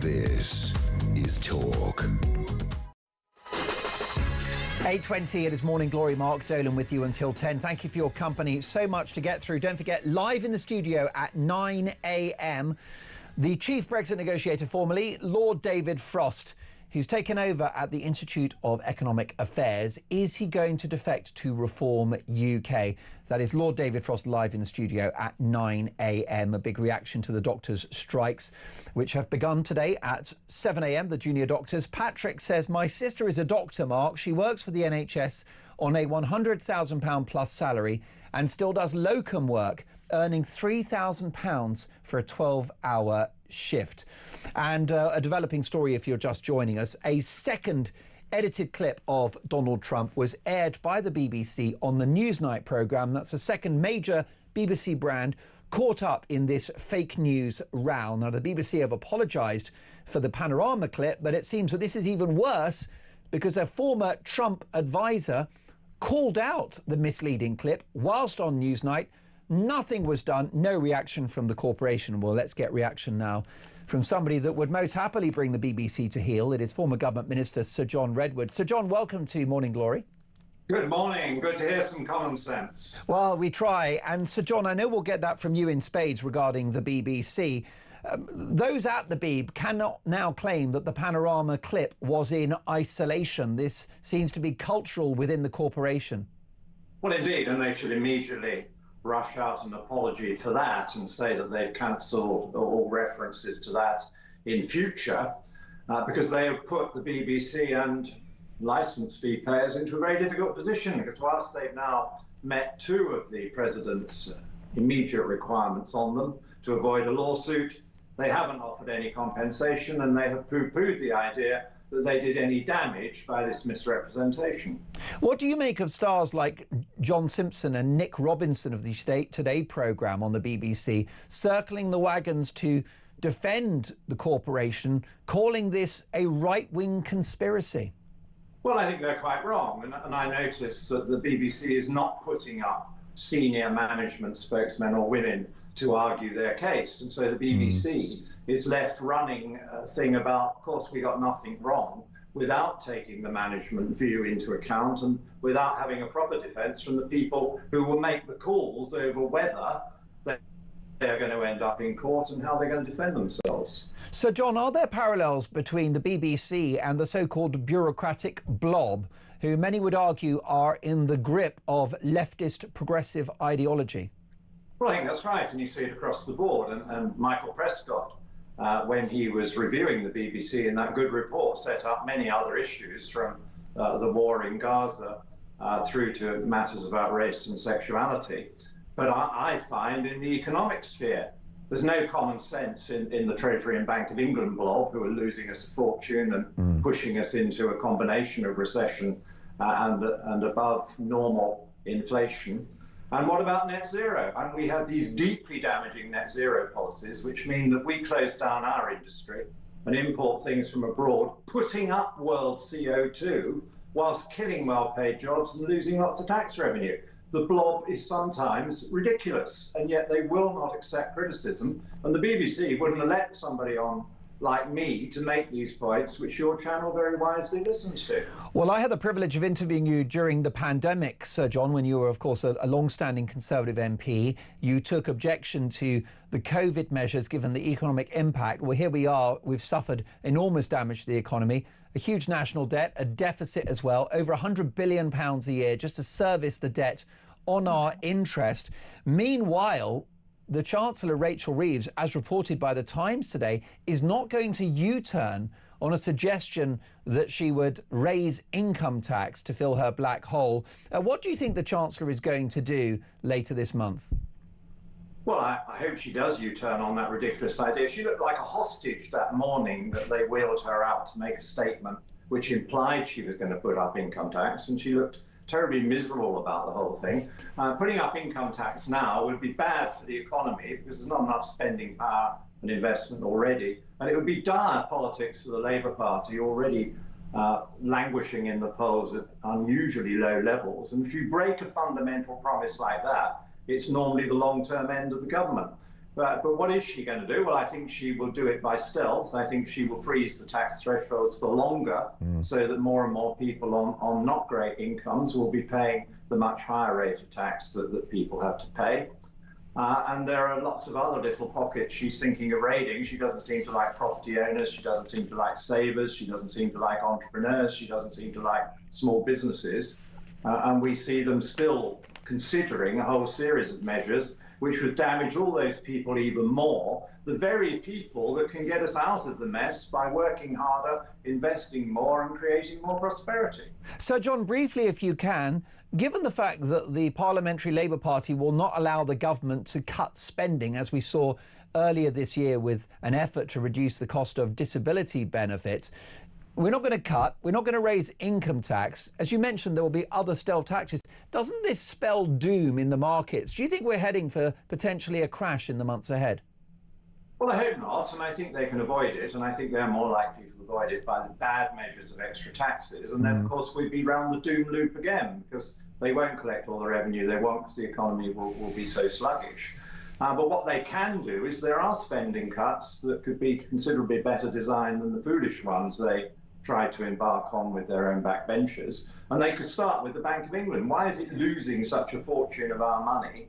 This is Talk. 8:20, it is Morning Glory. Mark Dolan with you until 10. Thank you for your company. So much to get through. Don't forget, live in the studio at 9 a.m, the Chief Brexit Negotiator formerly, Lord David Frost. He's taken over at the Institute of Economic Affairs. Is he going to defect to Reform UK? That is Lord David Frost live in the studio at 9 a.m. A big reaction to the doctors' strikes, which have begun today at 7 a.m, the junior doctors. Patrick says, my sister is a doctor, Mark. She works for the NHS on a £100,000 plus salary and still does locum work, earning £3,000 for a 12-hour shift. And a developing story if you're just joining us. A second edited clip of Donald Trump was aired by the BBC on the Newsnight programme. That's the second major BBC brand caught up in this fake news row. Now, the BBC have apologised for the panorama clip, but it seems that this is even worse because their former Trump advisor called out the misleading clip whilst on Newsnight. Nothing was done, no reaction from the corporation. Well, let's get reaction now from somebody that would most happily bring the BBC to heel. It is former Government Minister Sir John Redwood. Sir John, welcome to Morning Glory. Good morning. Good to hear some common sense. Well, we try. And Sir John, I know we'll get that from you in spades regarding the BBC. Those at the Beeb cannot now claim that the panorama clip was in isolation. This seems to be cultural within the corporation. Well, indeed, and they should immediately rush out an apology for that and say that they've cancelled all references to that in future, because they have put the BBC and licence fee payers into a very difficult position, because whilst they've now met two of the President's immediate requirements on them to avoid a lawsuit, they haven't offered any compensation, and they have poo-pooed the idea that they did any damage by this misrepresentation. What do you make of stars like John Simpson and Nick Robinson of the Today programme on the BBC circling the wagons to defend the corporation, calling this a right-wing conspiracy? Well, I think they're quite wrong, and I notice that the BBC is not putting up senior management spokesmen or women to argue their case, and so the BBC is left running a thing about, of course, we got nothing wrong, without taking the management view into account and without having a proper defence from the people who will make the calls over whether they're going to end up in court and how they're going to defend themselves. So, John, are there parallels between the BBC and the so-called bureaucratic blob, who many would argue are in the grip of leftist progressive ideology? Well, I think that's right, and you see it across the board. And Michael Prescott, when he was reviewing the BBC in that good report, set up many other issues from the war in Gaza through to matters about race and sexuality. But I find in the economic sphere, there's no common sense in the Treasury and Bank of England blob, who are losing us a fortune and pushing us into a combination of recession and above normal inflation. And what about net zero? And we have these deeply damaging net zero policies, which mean that we close down our industry and import things from abroad, putting up world CO2 whilst killing well-paid jobs and losing lots of tax revenue. The blob is sometimes ridiculous, and yet they will not accept criticism. And the BBC wouldn't let somebody on like me to make these points, which your channel very wisely listens to. Well, I had the privilege of interviewing you during the pandemic, Sir John, when you were, of course, a long-standing Conservative MP. You took objection to the COVID measures given the economic impact. Well, here we are. We've suffered enormous damage to the economy, a huge national debt, a deficit as well, over £100 billion a year just to service the debt on our interest. Meanwhile, the Chancellor, Rachel Reeves, as reported by The Times today, is not going to U-turn on a suggestion that she would raise income tax to fill her black hole. What do you think the Chancellor is going to do later this month? Well, I hope she does U-turn on that ridiculous idea. She looked like a hostage that morning that they wheeled her out to make a statement which implied she was going to put up income tax, and she looked terribly miserable about the whole thing. Putting up income tax now would be bad for the economy because there's not enough spending power and investment already. And it would be dire politics for the Labour Party, already languishing in the polls at unusually low levels. And if you break a fundamental promise like that, it's normally the long-term end of the government. But what is she going to do? Well, I think she will do it by stealth. I think she will freeze the tax thresholds for longer so that more and more people on not great incomes will be paying the much higher rate of tax that people have to pay. And there are lots of other little pockets she's thinking of raiding. She doesn't seem to like property owners. She doesn't seem to like savers. She doesn't seem to like entrepreneurs. She doesn't seem to like small businesses. And we see them still considering a whole series of measures which would damage all those people even more, the very people that can get us out of the mess by working harder, investing more and creating more prosperity. Sir John, briefly if you can, given the fact that the Parliamentary Labour Party will not allow the government to cut spending, as we saw earlier this year with an effort to reduce the cost of disability benefits, we're not going to cut, we're not going to raise income tax. As you mentioned, there will be other stealth taxes. Doesn't this spell doom in the markets? Do you think we're heading for potentially a crash in the months ahead? Well, I hope not, and I think they can avoid it, and I think they're more likely to avoid it by the bad measures of extra taxes. And then, of course, we'd be round the doom loop again, because they won't collect all the revenue they want because the economy will be so sluggish. But what they can do is there are spending cuts that could be considerably better designed than the foolish ones they tried to embark on with their own backbenchers. And they could start with the Bank of England. Why is it losing such a fortune of our money?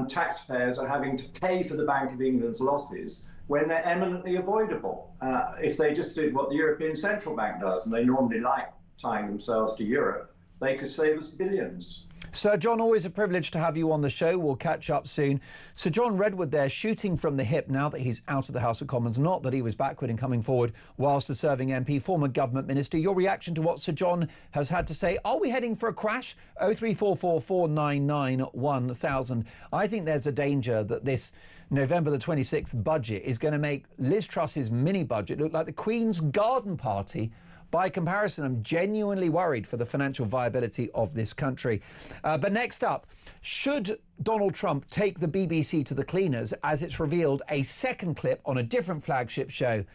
Taxpayers are having to pay for the Bank of England's losses when they're eminently avoidable. If they just did what the European Central Bank does, and they normally like tying themselves to Europe, they could save us billions. Sir John, always a privilege to have you on the show. We'll catch up soon. Sir John Redwood there, shooting from the hip now that he's out of the House of Commons. Not that he was backward in coming forward whilst a serving MP, former government minister. Your reaction to what Sir John has had to say? Are we heading for a crash? 03444 499 1000. I think there's a danger that this November the 26th budget is going to make Liz Truss's mini budget look like the Queen's garden party. By comparison, I'm genuinely worried for the financial viability of this country. But next up, should Donald Trump take the BBC to the cleaners, as it's revealed a second clip on a different flagship show?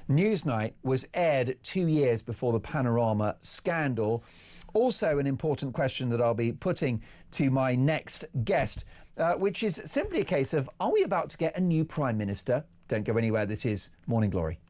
Newsnight was aired 2 years before the Panorama scandal. Also an important question that I'll be putting to my next guest, which is simply a case of, are we about to get a new Prime Minister? Don't go anywhere. This is Morning Glory.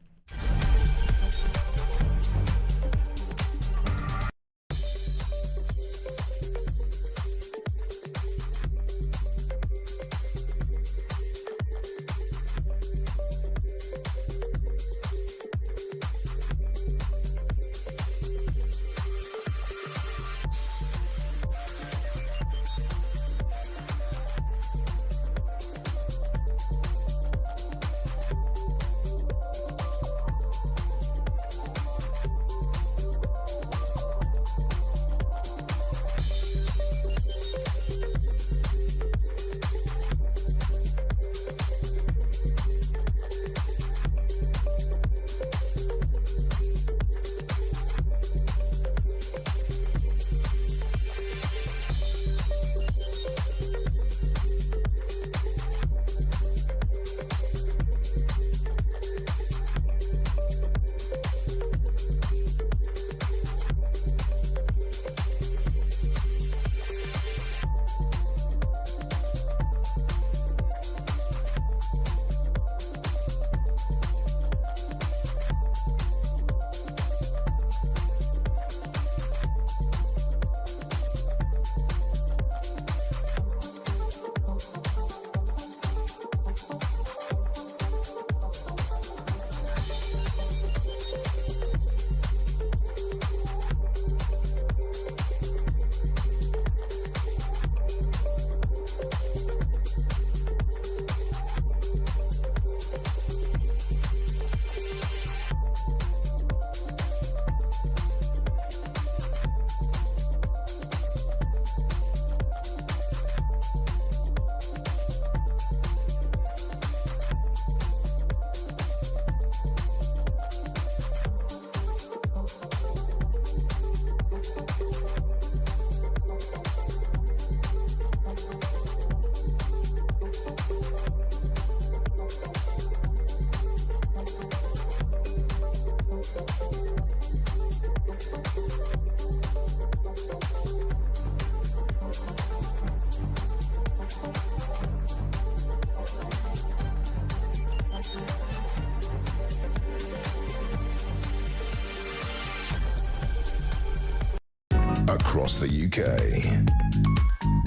across the UK,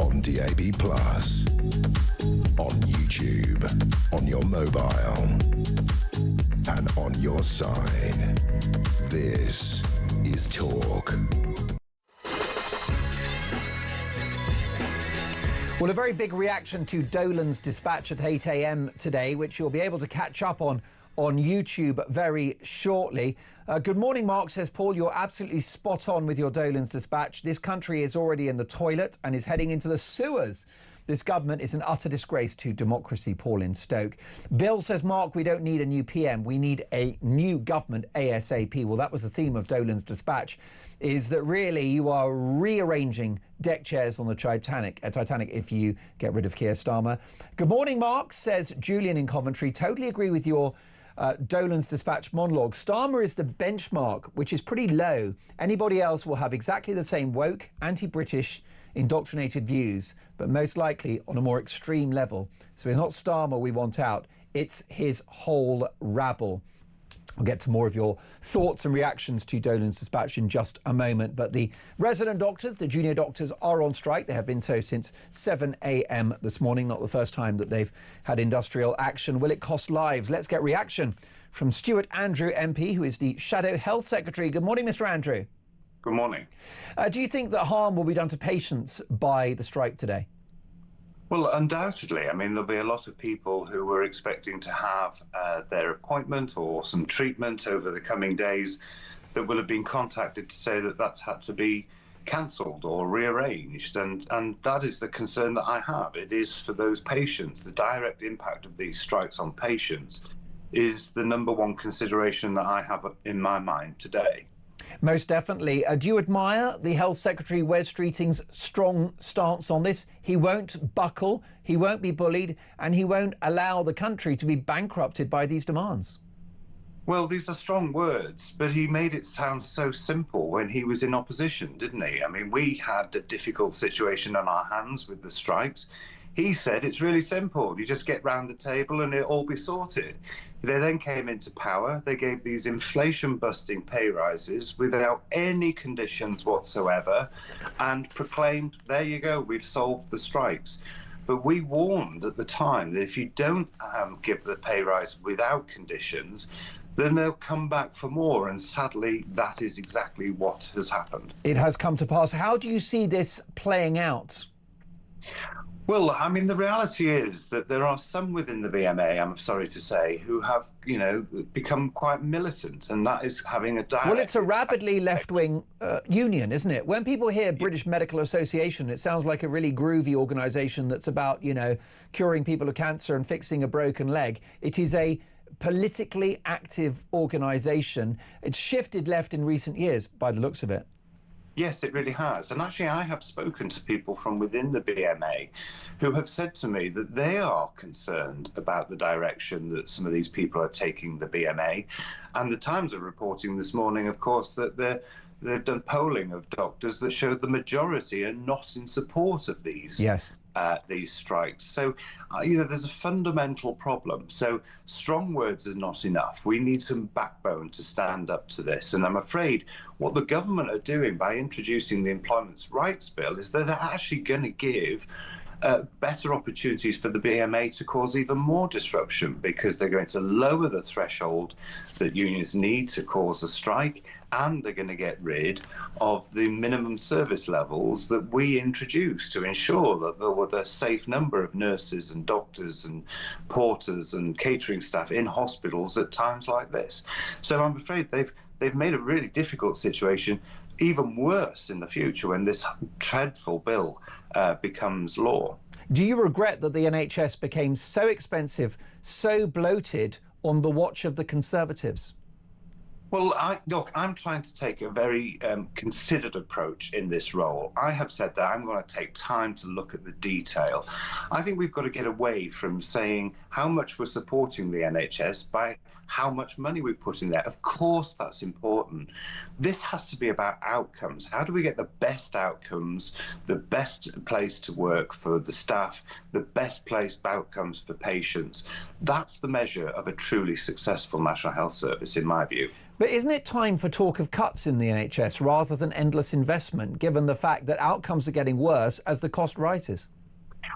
on DAB+, on YouTube, on your mobile, and on your side. This is Talk. Well, a very big reaction to Dolan's dispatch at 8 a.m. today, which you'll be able to catch up on YouTube very shortly. Good morning, Mark, says Paul. You're absolutely spot on with your Dolan's dispatch. This country is already in the toilet and is heading into the sewers. This government is an utter disgrace to democracy, Paul in Stoke. Bill says, Mark, we don't need a new PM. We need a new government ASAP. Well, that was the theme of Dolan's dispatch, is that really you are rearranging deck chairs on the Titanic if you get rid of Keir Starmer. Good morning, Mark, says Julian in Coventry. Totally agree with your Dolan's dispatch monologue. Starmer is the benchmark, which is pretty low. Anybody else will have exactly the same woke, anti-British, indoctrinated views, but most likely on a more extreme level. So it's not Starmer we want out, it's his whole rabble. We'll get to more of your thoughts and reactions to Dolan's dispatch in just a moment. But the resident doctors, the junior doctors, are on strike. They have been so since 7 a.m. this morning. Not the first time that they've had industrial action. Will it cost lives? Let's get reaction from Stuart Andrew MP, who is the Shadow Health Secretary. Good morning, Mr. Andrew. Good morning. Do you think that harm will be done to patients by the strike today? Well, undoubtedly. I mean, there'll be a lot of people who were expecting to have their appointment or some treatment over the coming days that will have been contacted to say that that's had to be cancelled or rearranged. And that is the concern that I have. It is for those patients. The direct impact of these strikes on patients is the number one consideration that I have in my mind today. Most definitely. Do you admire the Health Secretary Wes Streeting's strong stance on this? He won't buckle, he won't be bullied, and he won't allow the country to be bankrupted by these demands. Well, these are strong words, but he made it sound so simple when he was in opposition, didn't he? I mean, we had a difficult situation on our hands with the strikes. He said it's really simple. You just get round the table and it'll all be sorted. They then came into power. They gave these inflation-busting pay rises without any conditions whatsoever and proclaimed, there you go, we've solved the strikes. But we warned at the time that if you don't give the pay rise without conditions, then they'll come back for more. And sadly, that is exactly what has happened. It has come to pass. How do you see this playing out? Well, I mean, the reality is that there are some within the BMA, I'm sorry to say, who have, become quite militant, and that is having a direct... Well, it's a rabidly left-wing union, isn't it? When people hear British Medical Association, it sounds like a really groovy organisation that's about, curing people of cancer and fixing a broken leg. It is a politically active organisation. It's shifted left in recent years, by the looks of it. Yes, it really has. And actually, I have spoken to people from within the BMA who have said to me that they are concerned about the direction that some of these people are taking the BMA. And the Times are reporting this morning, of course, that they've done polling of doctors that showed the majority are not in support of these. Yes. These strikes. So, there's a fundamental problem. So strong words is not enough. We need some backbone to stand up to this. And I'm afraid what the government are doing by introducing the Employment Rights Bill is that they're actually going to give better opportunities for the BMA to cause even more disruption, because they're going to lower the threshold that unions need to cause a strike, and they're going to get rid of the minimum service levels that we introduced to ensure that there were the safe number of nurses and doctors and porters and catering staff in hospitals at times like this. So I'm afraid they've made a really difficult situation even worse in the future when this dreadful bill becomes law. Do you regret that the NHS became so expensive, so bloated on the watch of the Conservatives? Well, I'm trying to take a very considered approach in this role. I have said that I'm going to take time to look at the detail. I think we've got to get away from saying how much we're supporting the NHS by how much money we put in there. Of course, that's important. This has to be about outcomes. How do we get the best outcomes, the best place to work for the staff, the best place outcomes for patients? That's the measure of a truly successful National Health Service, in my view. But isn't it time for talk of cuts in the NHS rather than endless investment, given the fact that outcomes are getting worse as the cost rises?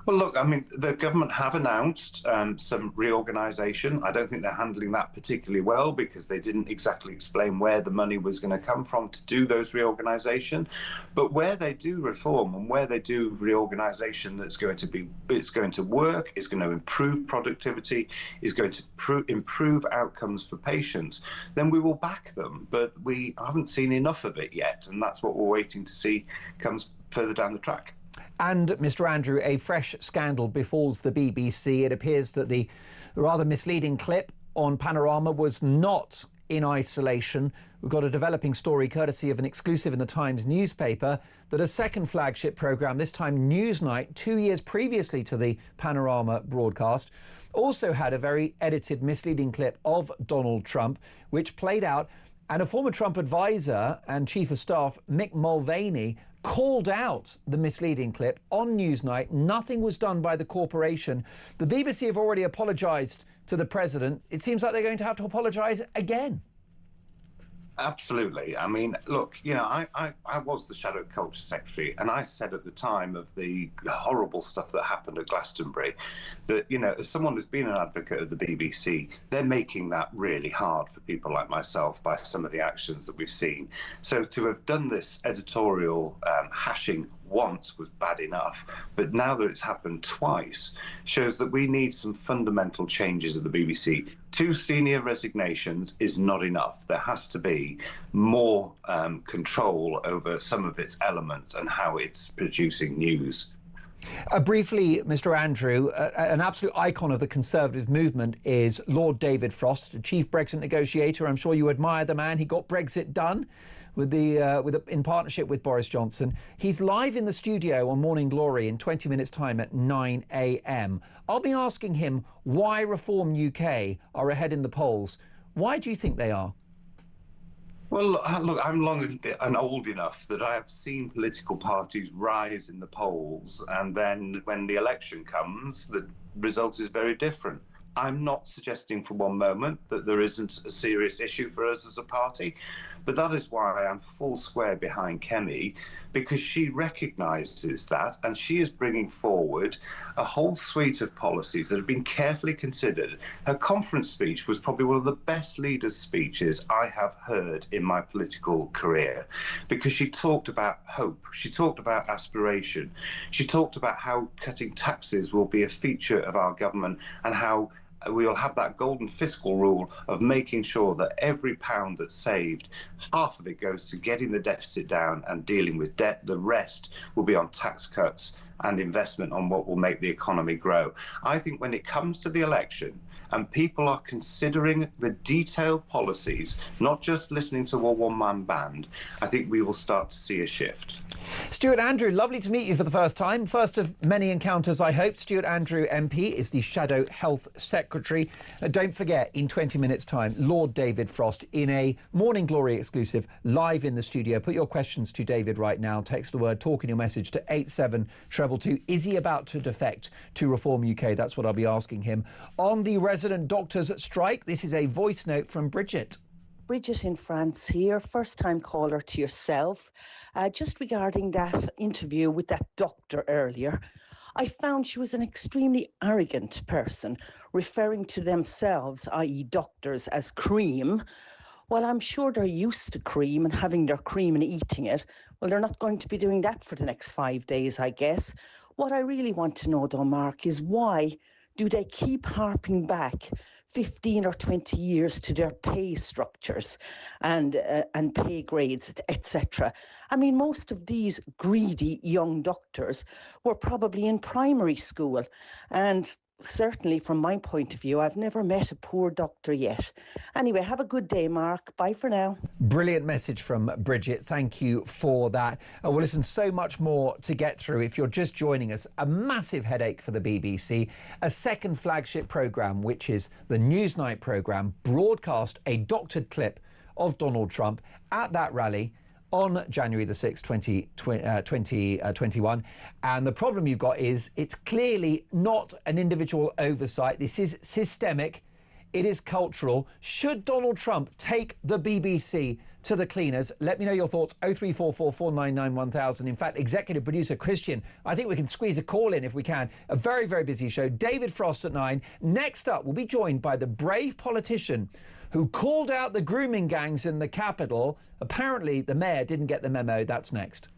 Well, look, I mean, the government have announced some reorganisation. I don't think they're handling that particularly well because they didn't exactly explain where the money was going to come from to do those reorganisation. But where they do reform and where they do reorganisation that's going to work, is going to improve productivity, is going to improve outcomes for patients, then we will back them. But we haven't seen enough of it yet, and that's what we're waiting to see comes further down the track. And, Mr. Andrew, a fresh scandal befalls the BBC. It appears that the rather misleading clip on Panorama was not in isolation. We've got a developing story courtesy of an exclusive in the Times newspaper that a second flagship programme, this time Newsnight, 2 years previously to the Panorama broadcast, also had a very edited, misleading clip of Donald Trump, which played out. And a former Trump advisor and chief of staff, Mick Mulvaney, called out the misleading clip on Newsnight. Nothing was done by the corporation. The BBC have already apologised to the president. It seems like they're going to have to apologise again. Absolutely. I mean, look, you know, I was the Shadow Culture Secretary, and I said at the time of the horrible stuff that happened at Glastonbury that, you know, as someone who's been an advocate of the BBC, they're making that really hard for people like myself by some of the actions that we've seen. So to have done this editorial hashing once was bad enough, but now that it's happened twice shows that we need some fundamental changes at the BBC. 2 senior resignations is not enough. There has to be more control over some of its elements and how it's producing news. Briefly, Mr. Andrew, an absolute icon of the Conservative movement is Lord David Frost, the chief Brexit negotiator. I'm sure you admire the man. He got Brexit done in partnership with Boris Johnson. He's live in the studio on Morning Glory in 20 minutes' time at 9 a.m. I'll be asking him why Reform UK are ahead in the polls. Why do you think they are? Well, look, I'm long and old enough that I have seen political parties rise in the polls, and then when the election comes, the result is very different. I'm not suggesting for one moment that there isn't a serious issue for us as a party, but that is why I'm full square behind Kemi, because she recognises that, and she is bringing forward a whole suite of policies that have been carefully considered. Her conference speech was probably one of the best leaders' speeches I have heard in my political career, because she talked about hope, she talked about aspiration, she talked about how cutting taxes will be a feature of our government, and how we will have that golden fiscal rule of making sure that every pound that's saved, half of it goes to getting the deficit down and dealing with debt. The rest will be on tax cuts and investment on what will make the economy grow. I think when it comes to the election and people are considering the detailed policies, not just listening to a one-man band, I think we will start to see a shift. Stuart Andrew, lovely to meet you for the first time. First of many encounters, I hope. Stuart Andrew MP is the Shadow Health Secretary. Don't forget, in 20 minutes' time, Lord David Frost in a Morning Glory exclusive live in the studio. Put your questions to David right now. Text the word talk in your message to 87222. Is he about to defect to Reform UK? That's what I'll be asking him. On the resident doctors strike, this is a voice note from Bridget. Bridget in France here, first-time caller to yourself. Just regarding that interview with that doctor earlier, I found she was an extremely arrogant person, referring to themselves, i.e. doctors, as cream. Well, I'm sure they're used to cream and having their cream and eating it. Well, they're not going to be doing that for the next 5 days, I guess. What I really want to know, though, Mark, is why do they keep harping back 15 or 20 years to their pay structures and pay grades, etc. I mean, most of these greedy young doctors were probably in primary school, and certainly from my point of view, I've never met a poor doctor yet. Anyway, have a good day, Mark. Bye for now. Brilliant message from Bridget. Thank you for that. Well, listen, so much more to get through. If you're just joining us, a massive headache for the BBC. A second flagship programme, which is the Newsnight programme, broadcast a doctored clip of Donald Trump at that rally on January the 6th, 2021. And the problem you've got is it's clearly not an individual oversight. This is systemic. It is cultural. Should Donald Trump take the BBC to the cleaners? Let me know your thoughts. 0344 499 1000. In fact, executive producer Christian, I think we can squeeze a call in if we can. A very, very busy show. David Frost at 9. Next up, we'll be joined by the brave politician who called out the grooming gangs in the capital. Apparently, the mayor didn't get the memo. That's next.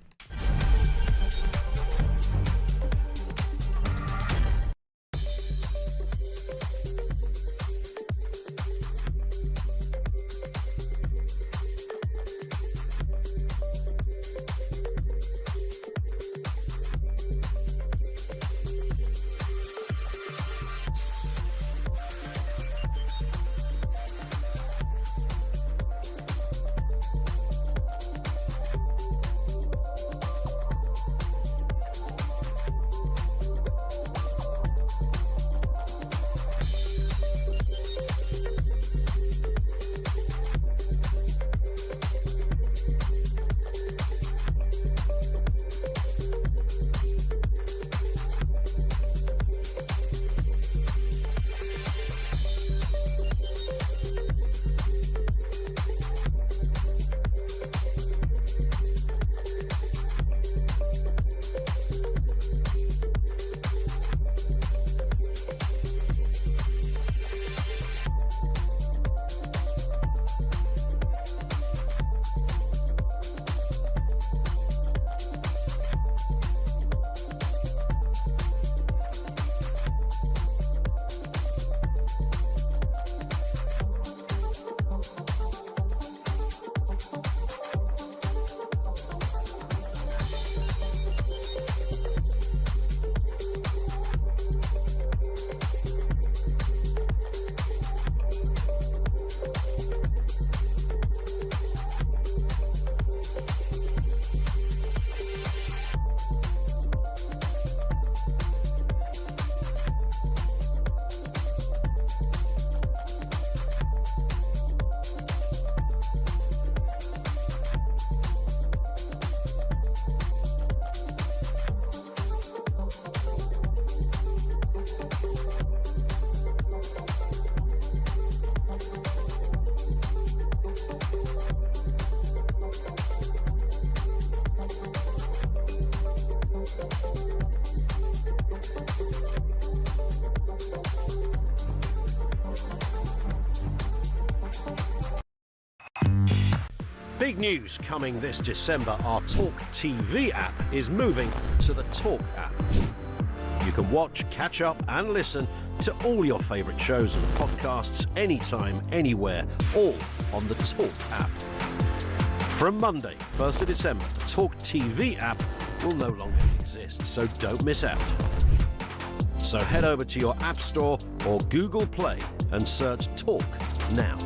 Big news coming this December. Our talkTV app is moving to the Talk app. You can watch, catch up and listen to all your favourite shows and podcasts anytime, anywhere, all on the Talk app. From Monday, 1st of December, the talkTV app will no longer exist, so don't miss out. So head over to your App Store or Google Play and search Talk now.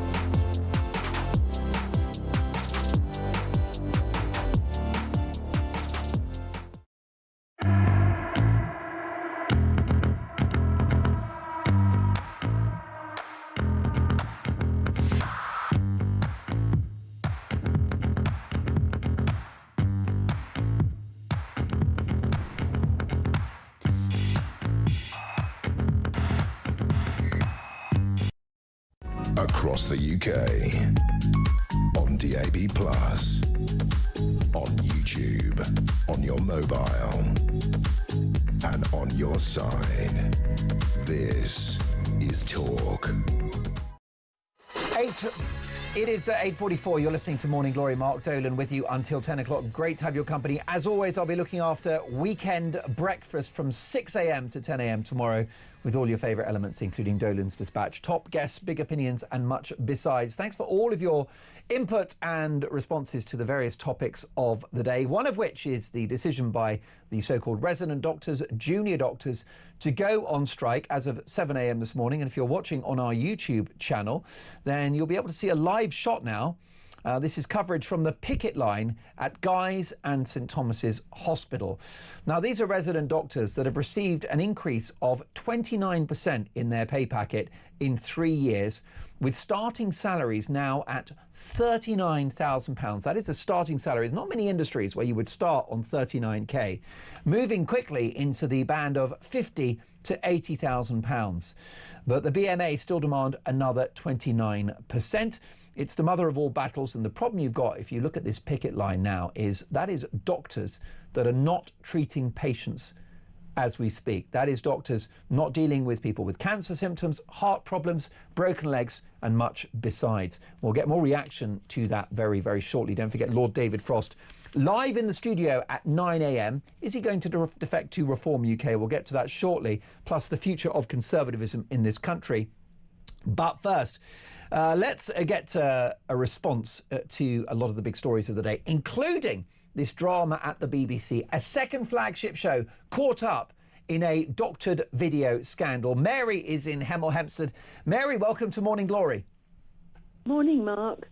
Across the UK, on DAB+, on YouTube, on your mobile, and on your side. This is Talk. It is 8:44. You're listening to Morning Glory. Mark Dolan with you until 10 o'clock. Great to have your company. As always, I'll be looking after weekend breakfast from 6 a.m. to 10 a.m. tomorrow with all your favourite elements, including Dolan's Dispatch, top guests, big opinions and much besides. Thanks for all of your input and responses to the various topics of the day, one of which is the decision by the so-called resident doctors, junior doctors, to go on strike as of 7 a.m. this morning. And if you're watching on our YouTube channel, then you'll be able to see a live shot now This is coverage from the picket line at Guy's and St Thomas's Hospital. Now, these are resident doctors that have received an increase of 29% in their pay packet in 3 years, with starting salaries now at £39,000. That is a starting salary. There's not many industries where you would start on 39k, moving quickly into the band of £50,000 to £80,000. But the BMA still demand another 29%. It's the mother of all battles, and the problem you've got, if you look at this picket line now, is that is doctors that are not treating patients as we speak. That is doctors not dealing with people with cancer symptoms, heart problems, broken legs, and much besides. We'll get more reaction to that very, very shortly. Don't forget Lord David Frost live in the studio at 9 a.m. Is he going to defect to Reform UK? We'll get to that shortly, plus the future of conservatism in this country. But first, let's get a response to a lot of the big stories of the day, including this drama at the BBC, a second flagship show caught up in a doctored video scandal. Mary is in Hemel Hempstead. Mary, welcome to Morning Glory. Morning, Mark.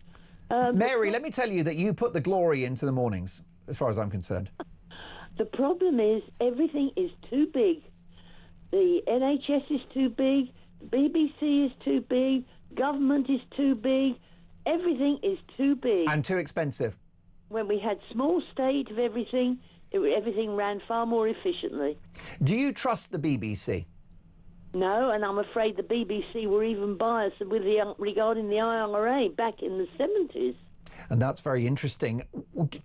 Mary, let me tell you that you put the glory into the mornings, as far as I'm concerned. The problem is everything is too big. The NHS is too big, BBC is too big, government is too big, everything is too big. And too expensive. When we had small state of everything, everything ran far more efficiently. Do you trust the BBC? No, and I'm afraid the BBC were even biased with regarding the IRA back in the 70s. And that's very interesting.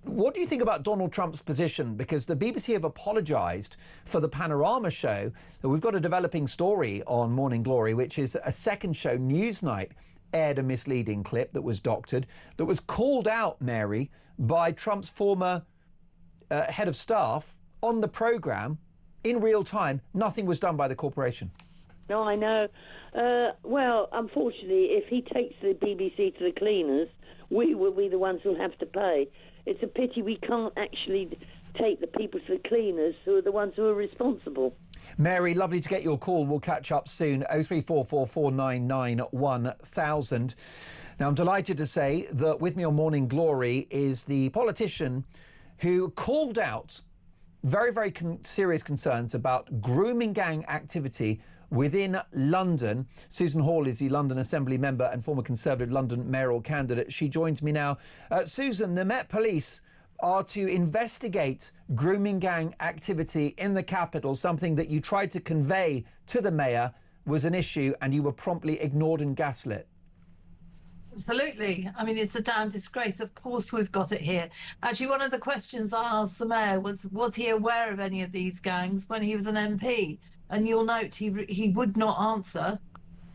What do you think about Donald Trump's position? Because the BBC have apologised for the Panorama show. We've got a developing story on Morning Glory, which is a second show, Newsnight, aired a misleading clip that was doctored, that was called out, Mary, by Trump's former head of staff on the programme in real time. Nothing was done by the corporation. No, I know. Well, unfortunately, if he takes the BBC to the cleaners, we will be the ones who'll have to pay. It's a pity we can't actually take the people to the cleaners who are the ones who are responsible. Mary, lovely to get your call. We'll catch up soon. 0344 499 1000. Now, I'm delighted to say that with me on Morning Glory is the politician who called out very, very serious concerns about grooming gang activity within London. Susan Hall is the London Assembly member and former Conservative London mayoral candidate. She joins me now. Susan, the Met Police are to investigate grooming gang activity in the capital, something that you tried to convey to the mayor was an issue and you were promptly ignored and gaslit. Absolutely. I mean, it's a damn disgrace. Of course, we've got it here. Actually, one of the questions I asked the mayor was he aware of any of these gangs when he was an MP? And you'll note he would not answer.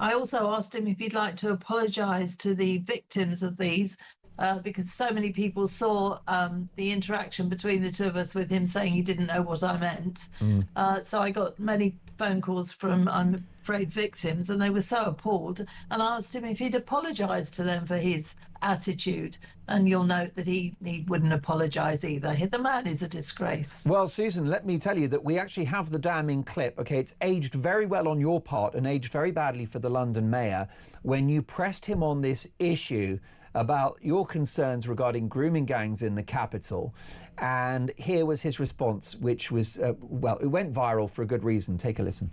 I also asked him if he'd like to apologise to the victims of these, because so many people saw the interaction between the two of us with him saying he didn't know what I meant. So I got many phone calls from, I'm afraid, victims, and they were so appalled. And I asked him if he'd apologise to them for his attitude. And you'll note that he wouldn't apologise either. The man is a disgrace. Well, Susan, let me tell you that we actually have the damning clip. OK, it's aged very well on your part and aged very badly for the London mayor when you pressed him on this issue about your concerns regarding grooming gangs in the capital. And here was his response, which was, well, it went viral for a good reason. Take a listen.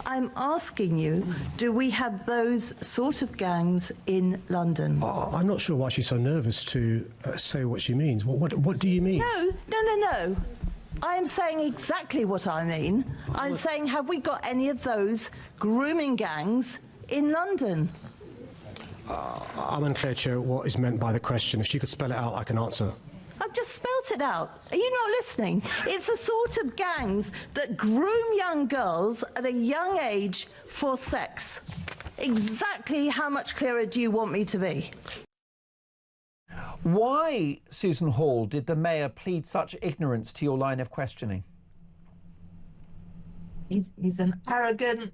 I'm asking you, do we have those sort of gangs in London? I'm not sure why she's so nervous to say what she means. What do you mean? No. I am saying exactly what I mean. I'm saying, have we got any of those grooming gangs in London? I'm unclear, Chair, what is meant by the question. If she could spell it out, I can answer. I've just spelt it out. Are you not listening? It's the sort of gangs that groom young girls at a young age for sex. Exactly how much clearer do you want me to be? Why, Susan Hall, did the mayor plead such ignorance to your line of questioning? He's an arrogant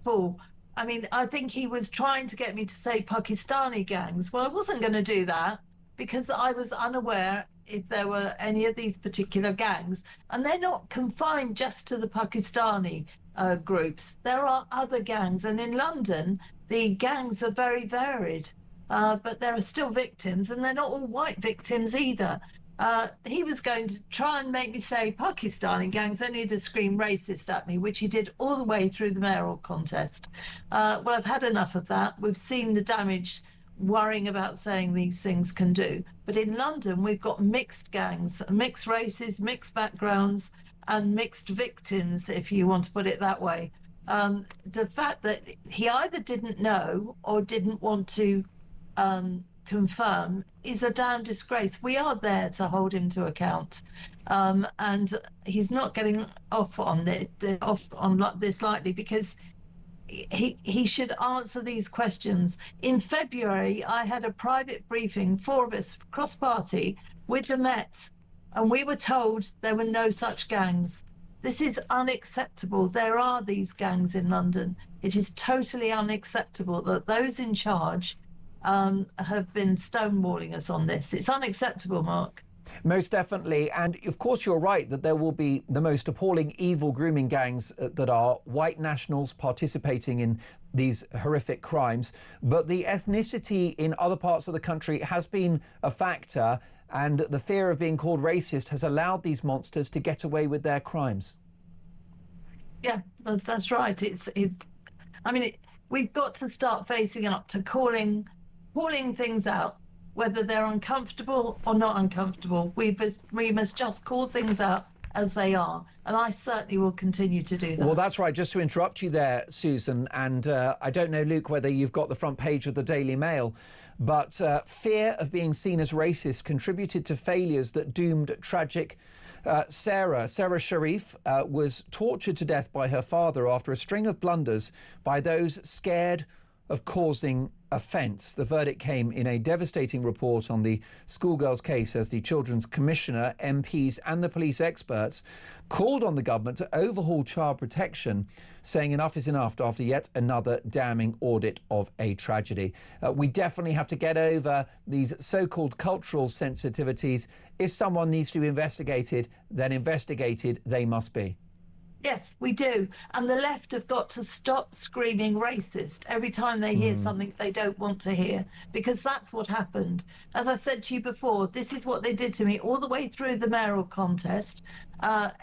fool. I mean, I think he was trying to get me to say Pakistani gangs. Well, I wasn't going to do that because I was unaware if there were any of these particular gangs. And they're not confined just to the Pakistani groups. There are other gangs. And in London, the gangs are very varied. but there are still victims, and they're not all white victims either. He was going to try and make me say Pakistani gangs only to scream racist at me, which he did all the way through the mayoral contest. Well, I've had enough of that. We've seen the damage worrying about saying these things can do. But in London, we've got mixed gangs, mixed races, mixed backgrounds, and mixed victims, if you want to put it that way. The fact that he either didn't know or didn't want to confirm is a damn disgrace. We are there to hold him to account, and he's not getting off on this lightly, because he should answer these questions. In February, I had a private briefing, 4 of us cross-party, with the Met, and we were told there were no such gangs. This is unacceptable. There are these gangs in London. It is totally unacceptable that those in charge have been stonewalling us on this. It's unacceptable, Mark. Most definitely. And of course, you're right that there will be the most appalling evil grooming gangs that are white nationals participating in these horrific crimes. But the ethnicity in other parts of the country has been a factor, and the fear of being called racist has allowed these monsters to get away with their crimes. Yeah, that's right. We've got to start facing up to calling things out, whether they're uncomfortable or not uncomfortable. We must just call things out as they are, and I certainly will continue to do that. Well, that's right. Just to interrupt you there, Susan, and I don't know, Luke, whether you've got the front page of the Daily Mail, but fear of being seen as racist contributed to failures that doomed tragic Sarah Sharif was tortured to death by her father after a string of blunders by those scared of causing offence. The verdict came in a devastating report on the schoolgirl's case as the Children's Commissioner, MPs and the police experts called on the government to overhaul child protection, saying enough is enough after yet another damning audit of a tragedy. We definitely have to get over these so-called cultural sensitivities. If someone needs to be investigated, then investigated they must be. Yes, we do. And the left have got to stop screaming racist every time they hear something they don't want to hear, because that's what happened. As I said to you before, this is what they did to me all the way through the mayoral contest.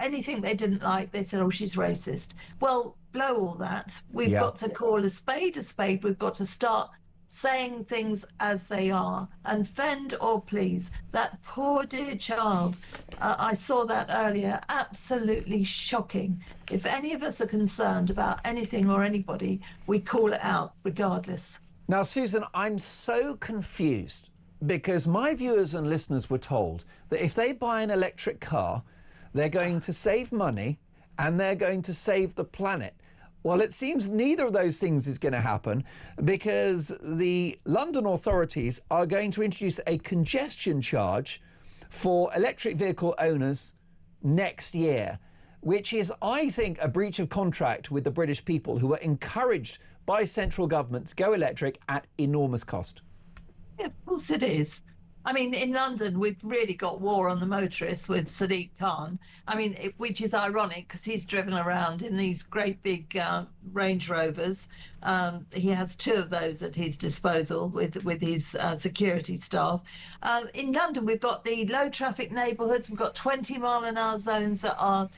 Anything they didn't like, they said, oh, she's racist. Well, blow all that. We've got to call a spade a spade. We've got to start saying things as they are, and fend or please. That poor dear child, I saw that earlier, absolutely shocking. If any of us are concerned about anything or anybody, we call it out regardless. Now, Susan, I'm so confused, because my viewers and listeners were told that if they buy an electric car, they're going to save money and they're going to save the planet. Well, it seems neither of those things is going to happen, because the London authorities are going to introduce a congestion charge for electric vehicle owners next year, which is, I think, a breach of contract with the British people, who were encouraged by central government to go electric at enormous cost. Yeah, of course it is. I mean, in London, we've really got war on the motorists with Sadiq Khan. I mean, which is ironic, because he's driven around in these great big Range Rovers. He has 2 of those at his disposal with his security staff. In London, we've got the low traffic neighbourhoods. We've got 20-mile-an-hour zones that are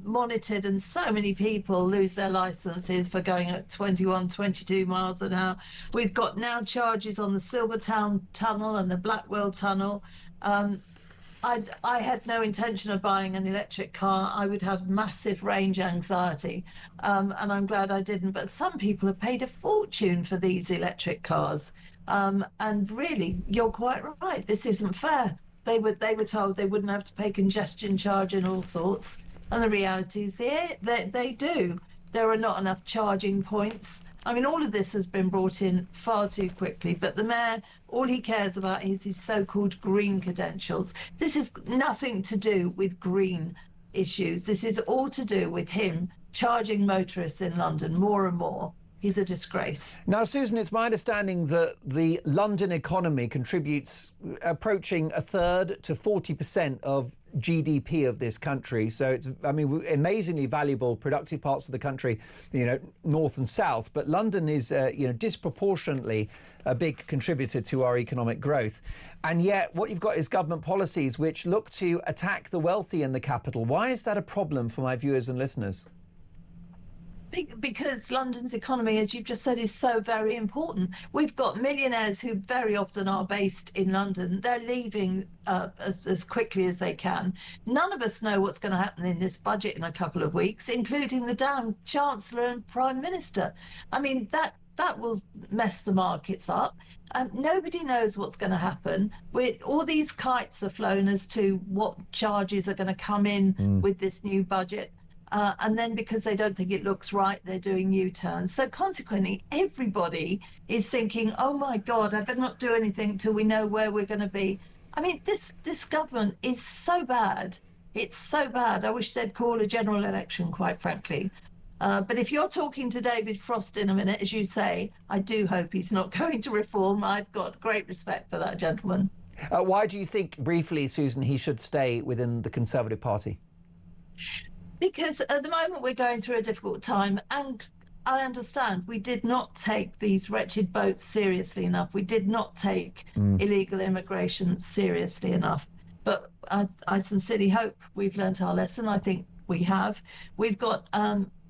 monitored, and so many people lose their licenses for going at 21, 22 miles an hour. We've got now charges on the Silvertown Tunnel and the Blackwell Tunnel. I had no intention of buying an electric car. I would have massive range anxiety, and I'm glad I didn't. But some people have paid a fortune for these electric cars, and really, you're quite right. This isn't fair. They were told they wouldn't have to pay congestion charge and all sorts. And the reality is, yeah, they do. There are not enough charging points. I mean, all of this has been brought in far too quickly, but the mayor, all he cares about is his so-called green credentials. This is nothing to do with green issues. This is all to do with him charging motorists in London more and more. He's a disgrace. Now, Susan, it's my understanding that the London economy contributes approaching a third to 40% of GDP of this country. So it's, I mean, amazingly valuable, productive parts of the country, you know, north and south. But London is, you know, disproportionately a big contributor to our economic growth. And yet what you've got is government policies which look to attack the wealthy in the capital. Why is that a problem for my viewers and listeners? Because London's economy, as you've just said, is so very important. We've got millionaires who very often are based in London. They're leaving as quickly as they can. None of us know what's going to happen in this budget in a couple of weeks, including the damn Chancellor and Prime Minister. I mean, that will mess the markets up. Nobody knows what's going to happen. All these kites are flown as to what charges are going to come in with this new budget. And then because they don't think it looks right, they're doing U-turns. So consequently, everybody is thinking, oh my God, I better not do anything until we know where we're going to be. I mean, this government is so bad. It's so bad. I wish they'd call a general election, quite frankly. But if you're talking to David Frost in a minute, as you say, I do hope he's not going to reform. I've got great respect for that gentleman. Why do you think, briefly, Susan, he should stay within the Conservative Party? Because at the moment we're going through a difficult time, and I understand we did not take these wretched boats seriously enough. We did not take illegal immigration seriously enough. But I sincerely hope we've learnt our lesson. I think we have. We've got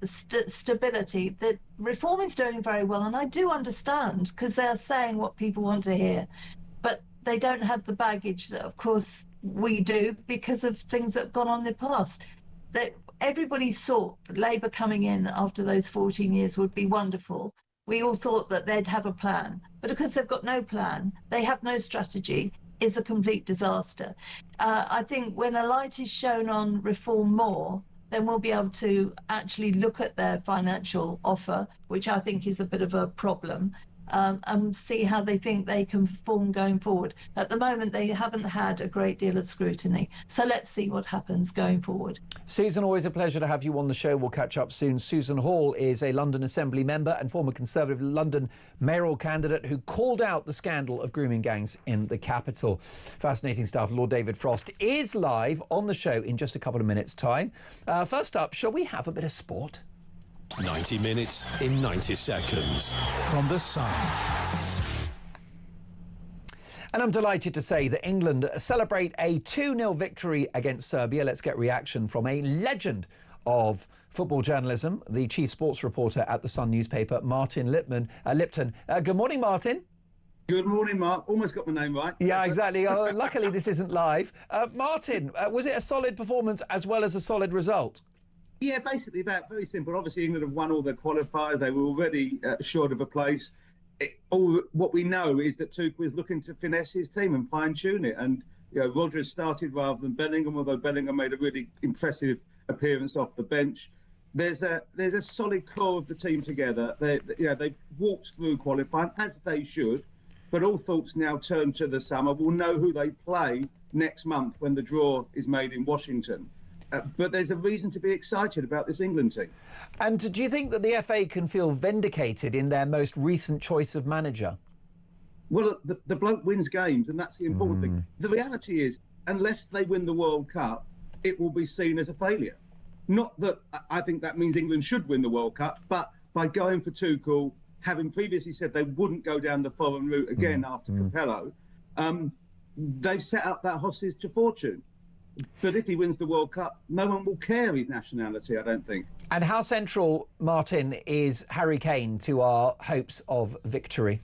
stability. The reform is doing very well, and I do understand, because they're saying what people want to hear. But they don't have the baggage that, of course, we do because of things that have gone on in the past. That everybody thought Labour coming in after those 14 years would be wonderful. We all thought that they'd have a plan, but because they've got no plan, they have no strategy, is a complete disaster. I think when a light is shown on reform more, then we'll be able to actually look at their financial offer, which I think is a bit of a problem, and see how they think they can perform going forward. At the moment, they haven't had a great deal of scrutiny. So let's see what happens going forward. Susan, always a pleasure to have you on the show. We'll catch up soon. Susan Hall is a London Assembly member and former Conservative London mayoral candidate who called out the scandal of grooming gangs in the capital. Fascinating stuff. Lord David Frost is live on the show in just a couple of minutes' time. First up, shall we have a bit of sport? 90 minutes in 90 seconds. From The Sun. And I'm delighted to say that England celebrate a 2-0 victory against Serbia. Let's get reaction from a legend of football journalism, the chief sports reporter at the Sun newspaper, Martin Lipton. Good morning, Martin. Good morning, Mark. Almost got my name right. Yeah, exactly. Luckily, this isn't live. Martin, was it a solid performance as well as a solid result? Yeah, basically that. Very simple. Obviously, England have won all their qualifiers. They were already short of a place. What we know is that Tuchel is looking to finesse his team and fine-tune it. And you know, Rodgers started rather than Bellingham, although Bellingham made a really impressive appearance off the bench. There's a solid core of the team together. They've walked through qualifying, as they should. But all thoughts now turn to the summer. We'll know who they play next month when the draw is made in Washington. But there's a reason to be excited about this England team. And do you think that the FA can feel vindicated in their most recent choice of manager? Well, the bloke wins games, and that's the important thing. The reality is, unless they win the World Cup, it will be seen as a failure. Not that I think that means England should win the World Cup, but by going for Tuchel, having previously said they wouldn't go down the foreign route again after Capello, they've set up that hostage to fortune. But if he wins the World Cup, no one will care his nationality, I don't think. And how central, Martin, is Harry Kane to our hopes of victory?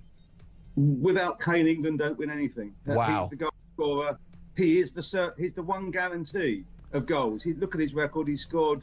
Without Kane, England don't win anything. Wow. He's the goal scorer. He's the one guarantee of goals. Look at his record. He's scored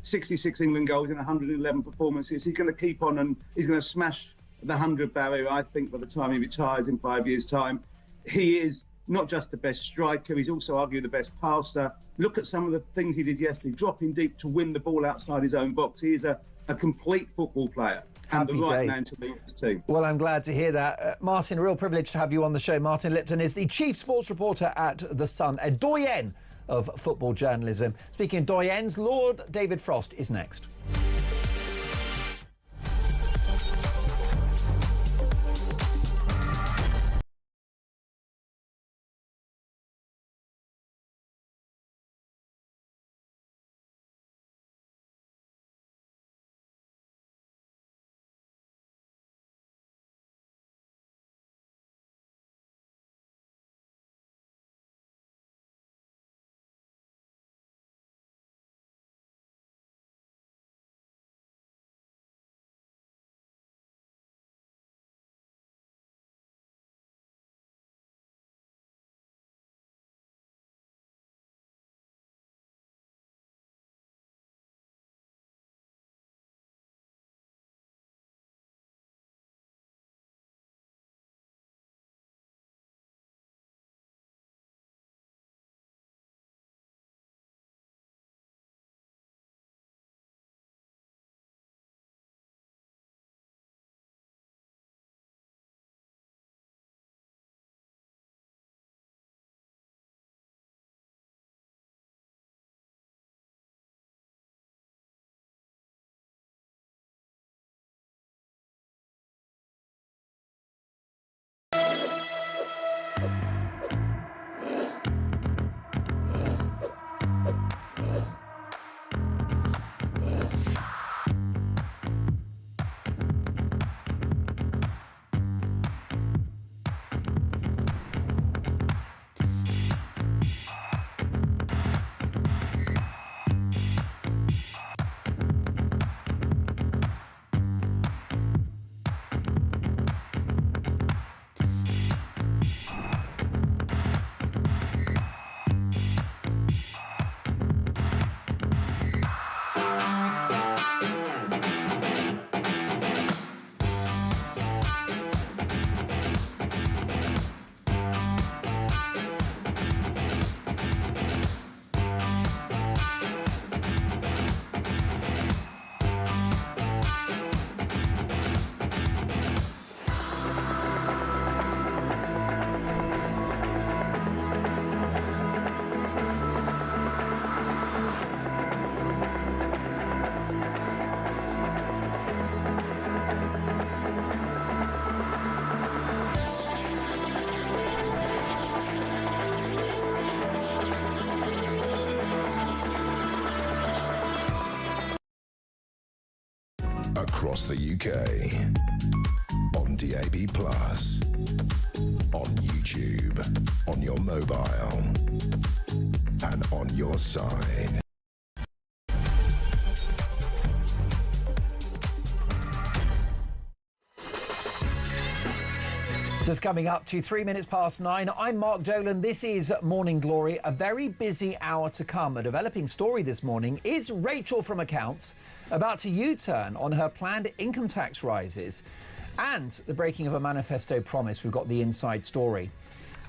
66 England goals in 111 performances. He's going to keep on and he's going to smash the 100 barrier, I think, by the time he retires in 5 years' time. He is not just the best striker, he's also arguably the best passer. Look at some of the things he did yesterday, dropping deep to win the ball outside his own box. He is a complete football player and the right man to lead his team. Well, I'm glad to hear that. Martin, a real privilege to have you on the show. Martin Lipton is the chief sports reporter at The Sun, a doyen of football journalism. Speaking of doyens, Lord David Frost is next. across the UK. On DAB+, on YouTube, on your mobile, and on your side. Just coming up to 3 minutes past 9. I'm Mark Dolan. This is Morning Glory. A very busy hour to come. A developing story this morning is Rachel from Accounts about to U-turn on her planned income tax rises and the breaking of a manifesto promise. We've got the inside story.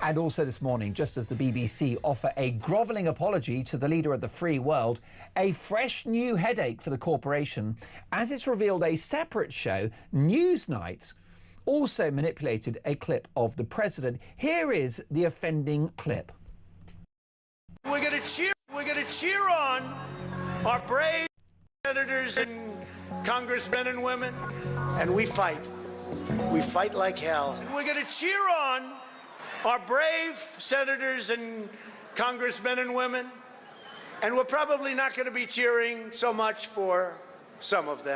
And also this morning, just as the BBC offer a grovelling apology to the leader of the free world, a fresh new headache for the corporation as it's revealed a separate show, Newsnight, also manipulated a clip of the president. Here is the offending clip. We're going to cheer on our brave senators and congressmen and women, and we fight like hell. We're going to cheer on our brave senators and congressmen and women, and we're probably not going to be cheering so much for some of them.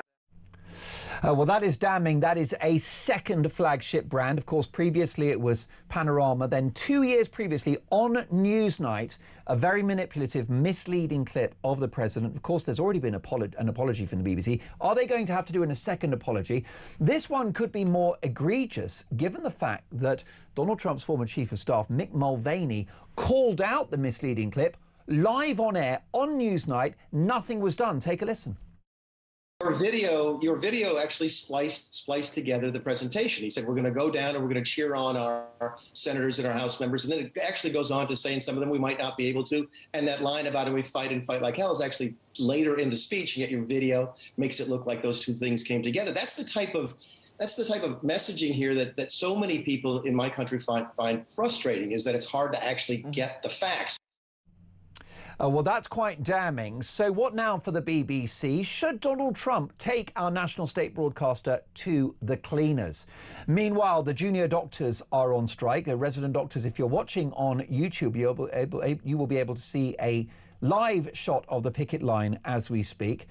Well, that is damning. That is a second flagship brand. Of course, previously it was Panorama. Then 2 years previously on Newsnight, a very manipulative, misleading clip of the president. Of course, there's already been an apology from the BBC. Are they going to have to do a second apology? This one could be more egregious, given the fact that Donald Trump's former chief of staff, Mick Mulvaney, called out the misleading clip live on air on Newsnight. Nothing was done. Take a listen. Your video actually spliced together the presentation. He said, we're going to go down and we're going to cheer on our senators and our House members. And then it actually goes on to say, in some of them we might not be able to. And that line about it, we fight and fight like hell, is actually later in the speech. And yet your video makes it look like those two things came together. That's the type of messaging here that so many people in my country find frustrating, is that it's hard to actually get the facts. Well, that's quite damning. So what now for the BBC? Should Donald Trump take our national state broadcaster to the cleaners? Meanwhile, the junior doctors are on strike. Resident doctors, if you're watching on YouTube, you will be able to see a live shot of the picket line as we speak.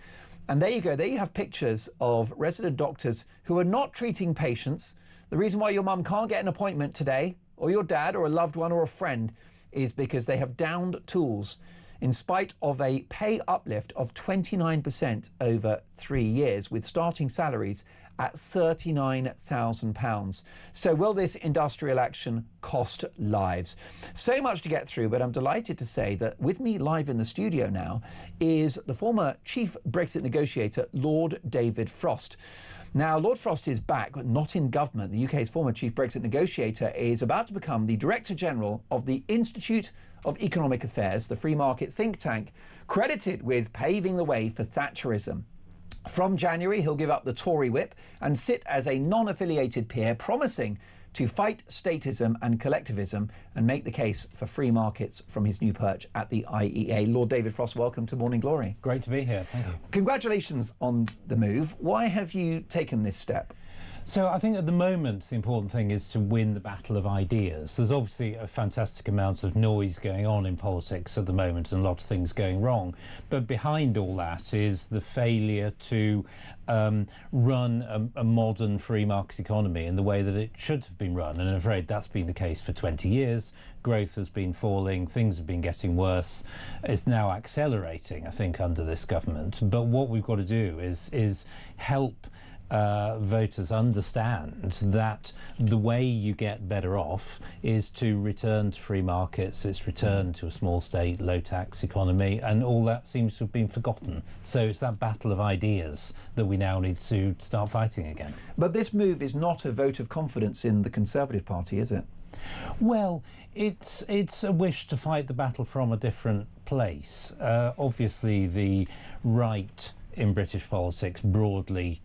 And there you go. There you have pictures of resident doctors who are not treating patients. The reason why your mum can't get an appointment today, or your dad, or a loved one, or a friend, is because they have downed tools in spite of a pay uplift of 29% over 3 years, with starting salaries at £39,000. So will this industrial action cost lives? So much to get through, but I'm delighted to say that with me live in the studio now is the former chief Brexit negotiator, Lord David Frost. Now, Lord Frost is back, but not in government. The UK's former chief Brexit negotiator is about to become the Director General of the Institute of Economic Affairs, the free market think tank, credited with paving the way for Thatcherism. From January, he'll give up the Tory whip and sit as a non-affiliated peer, promising to fight statism and collectivism and make the case for free markets from his new perch at the IEA. Lord David Frost, welcome to Morning Glory. Great to be here, thank you. Congratulations on the move. Why have you taken this step? So I think at the moment the important thing is to win the battle of ideas. There's obviously a fantastic amount of noise going on in politics at the moment and a lot of things going wrong. But behind all that is the failure to run a modern free market economy in the way that it should have been run. And I'm afraid that's been the case for 20 years. Growth has been falling, things have been getting worse. It's now accelerating, I think, under this government. But what we've got to do is help voters understand that the way you get better off is to return to free markets, it's return to a small state, low tax economy, and all that seems to have been forgotten. So it's that battle of ideas that we now need to start fighting again. But this move is not a vote of confidence in the Conservative Party, is it? Well, it's a wish to fight the battle from a different place. Obviously, the right in British politics broadly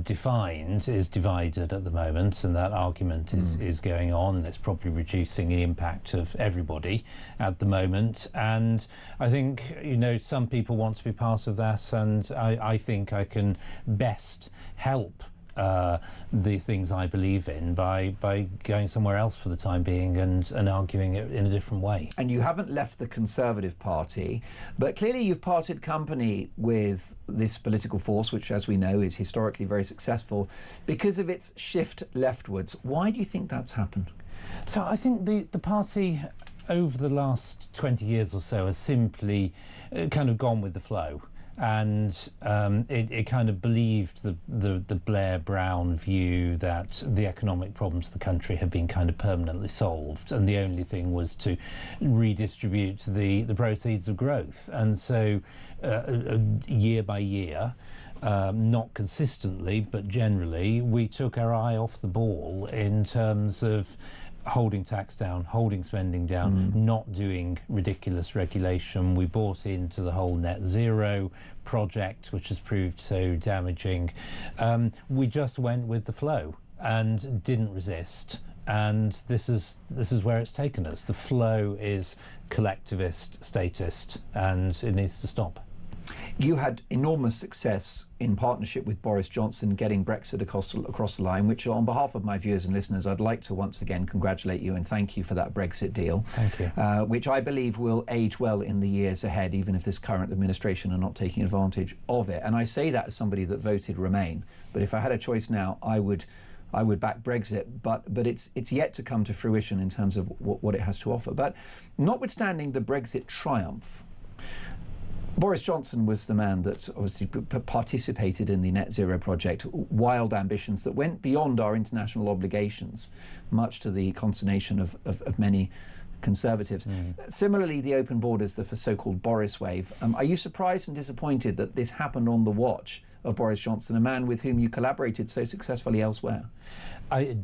defined is divided at the moment, and that argument is going on, and it's probably reducing the impact of everybody at the moment. And I think, you know, some people want to be part of that, and I think I can best help the things I believe in by going somewhere else for the time being and arguing it in a different way. And you haven't left the Conservative Party, but clearly you've parted company with this political force, which, as we know, is historically very successful, because of its shift leftwards. Why do you think that's happened? So I think the party over the last 20 years or so has simply kind of gone with the flow. And it kind of believed the Blair Brown view that the economic problems of the country had been kind of permanently solved, and the only thing was to redistribute the proceeds of growth. And so year by year, not consistently but generally, we took our eye off the ball in terms of holding tax down, holding spending down, not doing ridiculous regulation. We bought into the whole net zero project, which has proved so damaging. We just went with the flow and didn't resist. And this is where it's taken us. The flow is collectivist, statist, and it needs to stop. You had enormous success in partnership with Boris Johnson getting Brexit across the line, which on behalf of my viewers and listeners, I'd like to once again congratulate you and thank you for that Brexit deal. Thank you. Which I believe will age well in the years ahead, even if this current administration are not taking advantage of it. And I say that as somebody that voted Remain. But if I had a choice now, I would back Brexit, but it's yet to come to fruition in terms of what it has to offer. But notwithstanding the Brexit triumph, Boris Johnson was the man that obviously participated in the net zero project, wild ambitions that went beyond our international obligations, much to the consternation of many Conservatives. Similarly, the open borders, the so-called Boris wave. Are you surprised and disappointed that this happened on the watch of Boris Johnson, a man with whom you collaborated so successfully elsewhere?